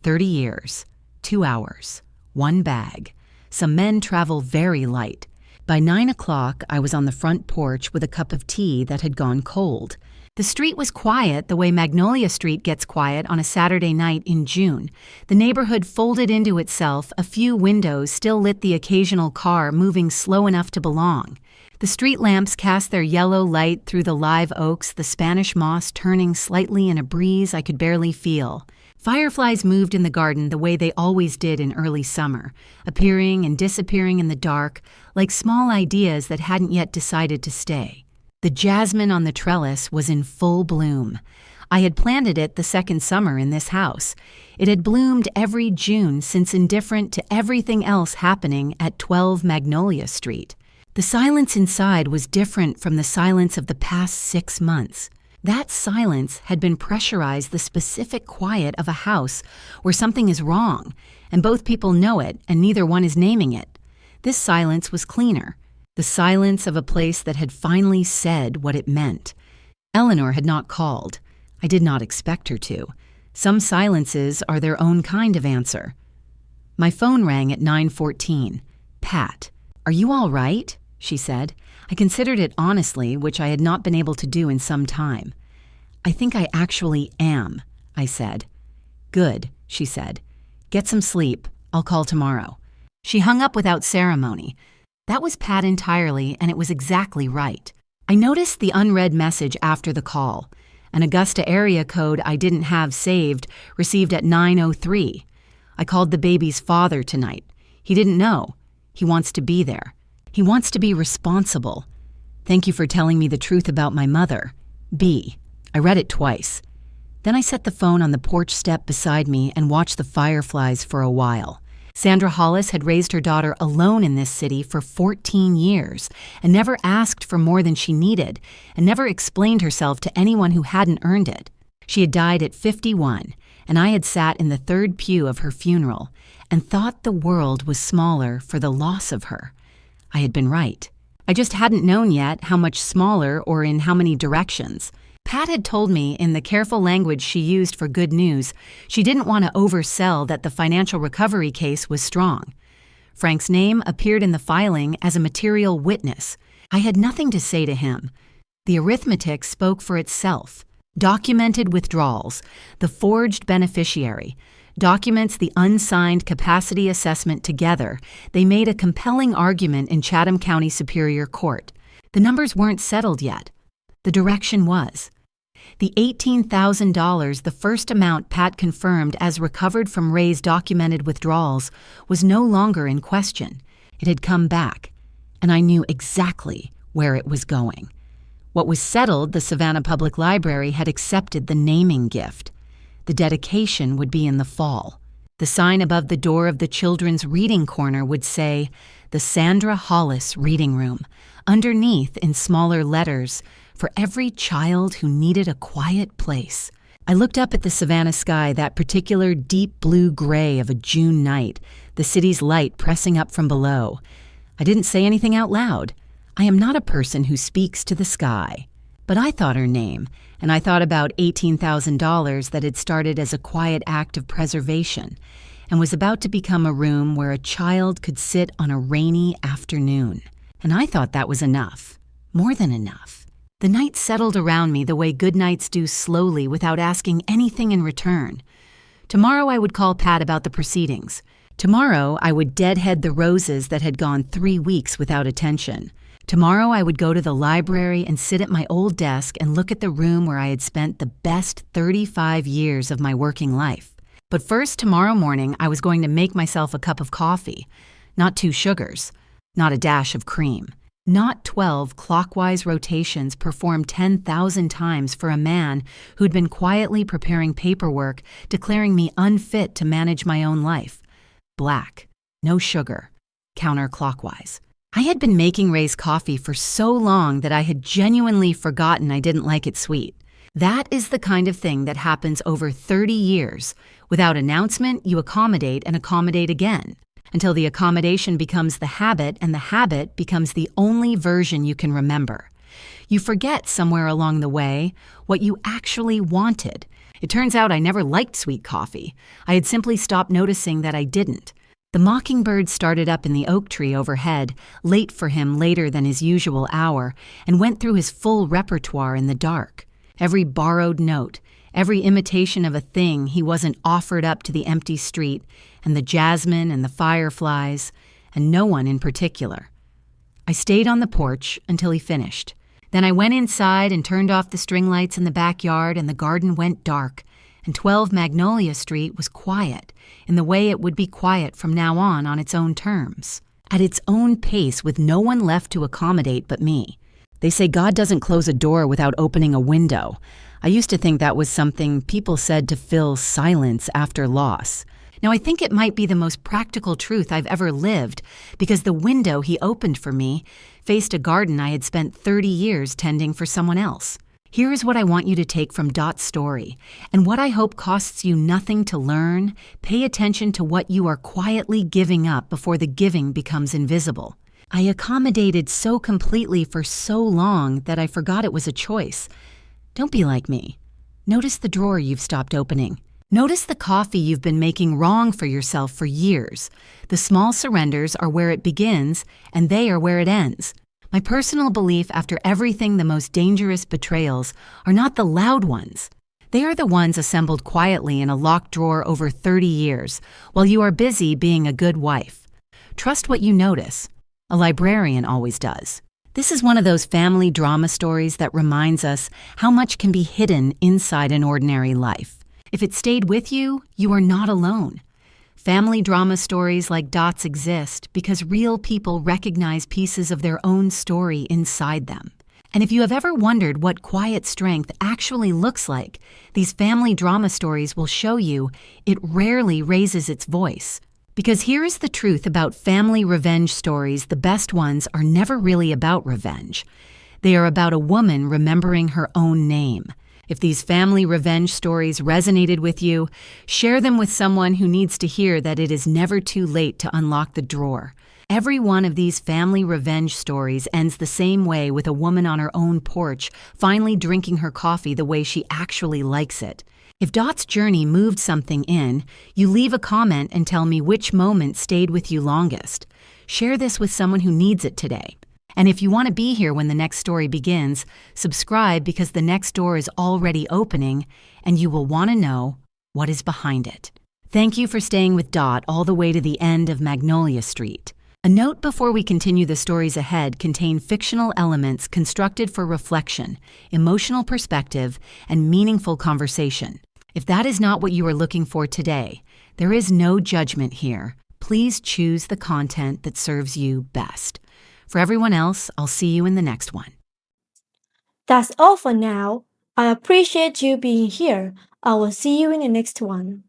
30 years, 2 hours, one bag. Some men travel very light. By 9 o'clock, I was on the front porch with a cup of tea that had gone cold. The street was quiet the way Magnolia Street gets quiet on a Saturday night in June. The neighborhood folded into itself, a few windows still lit the occasional car moving slow enough to belong. The street lamps cast their yellow light through the live oaks, the Spanish moss turning slightly in a breeze I could barely feel. Fireflies moved in the garden the way they always did in early summer, appearing and disappearing in the dark, like small ideas that hadn't yet decided to stay. The jasmine on the trellis was in full bloom. I had planted it the second summer in this house. It had bloomed every June since, indifferent to everything else happening at 12 Magnolia Street. The silence inside was different from the silence of the past 6 months. That silence had been pressurized the specific quiet of a house where something is wrong, and both people know it and neither one is naming it. This silence was cleaner. The silence of a place that had finally said what it meant. Eleanor had not called. I did not expect her to. Some silences are their own kind of answer. My phone rang at 9:14. Pat, "Are you all right?" she said. I considered it honestly, which I had not been able to do in some time. "I think I actually am," I said. "Good," she said. "Get some sleep. I'll call tomorrow." She hung up without ceremony. That was Pat entirely, and it was exactly right. I noticed the unread message after the call. An Augusta area code I didn't have saved, received at 9:03. I called the baby's father tonight. He didn't know. He wants to be there. He wants to be responsible. "Thank you for telling me the truth about my mother. B." I read it twice. Then I set the phone on the porch step beside me and watched the fireflies for a while. Sandra Hollis had raised her daughter alone in this city for 14 years and never asked for more than she needed and never explained herself to anyone who hadn't earned it. She had died at 51, and I had sat in the third pew of her funeral and thought the world was smaller for the loss of her. I had been right. I just hadn't known yet how much smaller or in how many directions. Pat had told me in the careful language she used for good news, she didn't want to oversell that the financial recovery case was strong. Frank's name appeared in the filing as a material witness. I had nothing to say to him. The arithmetic spoke for itself. Documented withdrawals, the forged beneficiary, documents the unsigned capacity assessment together, they made a compelling argument in Chatham County Superior Court. The numbers weren't settled yet. The direction was. The $18,000, the first amount Pat confirmed as recovered from Ray's documented withdrawals, was no longer in question. It had come back, and I knew exactly where it was going. What was settled, the Savannah Public Library had accepted the naming gift. The dedication would be in the fall. The sign above the door of the children's reading corner would say, "The Sandra Hollis Reading Room," underneath in smaller letters, for every child who needed a quiet place. I looked up at the Savannah sky, that particular deep blue-gray of a June night, the city's light pressing up from below. I didn't say anything out loud. I am not a person who speaks to the sky. But I thought her name, and I thought about $18,000 that had started as a quiet act of preservation and was about to become a room where a child could sit on a rainy afternoon. And I thought that was enough, more than enough. The night settled around me the way good nights do, slowly without asking anything in return. Tomorrow I would call Pat about the proceedings. Tomorrow I would deadhead the roses that had gone 3 weeks without attention. Tomorrow I would go to the library and sit at my old desk and look at the room where I had spent the best 35 years of my working life. But first, tomorrow morning, I was going to make myself a cup of coffee. Not 2 sugars, not a dash of cream, not 12 clockwise rotations performed 10,000 times for a man who'd been quietly preparing paperwork, declaring me unfit to manage my own life. Black, no sugar, counterclockwise. I had been making Ray's coffee for so long that I had genuinely forgotten I didn't like it sweet. That is the kind of thing that happens over 30 years. Without announcement, you accommodate and accommodate again. until the accommodation becomes the habit and the habit becomes the only version you can remember. You forget somewhere along the way what you actually wanted. It turns out I never liked sweet coffee. I had simply stopped noticing that I didn't. The mockingbird started up in the oak tree overhead, late for him later than his usual hour, and went through his full repertoire in the dark. Every borrowed note, every imitation of a thing he wasn't offered up to the empty street, and the jasmine and the fireflies, and no one in particular. I stayed on the porch until he finished. Then I went inside and turned off the string lights in the backyard, and the garden went dark, and 12 Magnolia Street was quiet, in the way it would be quiet from now on its own terms, at its own pace with no one left to accommodate but me. They say God doesn't close a door without opening a window. I used to think that was something people said to fill silence after loss. Now I think it might be the most practical truth I've ever lived, because the window he opened for me faced a garden I had spent 30 years tending for someone else. Here is what I want you to take from Dot's story, and what I hope costs you nothing to learn. Pay attention to what you are quietly giving up before the giving becomes invisible. I accommodated so completely for so long that I forgot it was a choice. Don't be like me. Notice the drawer you've stopped opening. Notice the coffee you've been making wrong for yourself for years. The small surrenders are where it begins, and they are where it ends. My personal belief after everything, the most dangerous betrayals are not the loud ones. They are the ones assembled quietly in a locked drawer over 30 years, while you are busy being a good wife. Trust what you notice. A librarian always does. This is one of those family drama stories that reminds us how much can be hidden inside an ordinary life. If it stayed with you, you are not alone. Family drama stories like Dot's exist because real people recognize pieces of their own story inside them. And if you have ever wondered what quiet strength actually looks like, these family drama stories will show you it rarely raises its voice. Because here is the truth about family revenge stories: the best ones are never really about revenge. They are about a woman remembering her own name. If these family revenge stories resonated with you, share them with someone who needs to hear that it is never too late to unlock the drawer. Every one of these family revenge stories ends the same way, with a woman on her own porch finally drinking her coffee the way she actually likes it. If Dot's journey moved something in, you leave a comment and tell me which moment stayed with you longest. Share this with someone who needs it today. And if you want to be here when the next story begins, subscribe, because the next door is already opening and you will want to know what is behind it. Thank you for staying with Dot all the way to the end of Magnolia Street. A note before we continue: the stories ahead contain fictional elements constructed for reflection, emotional perspective, and meaningful conversation. If that is not what you are looking for today, there is no judgment here. Please choose the content that serves you best. For everyone else, I'll see you in the next one. That's all for now. I appreciate you being here. I will see you in the next one.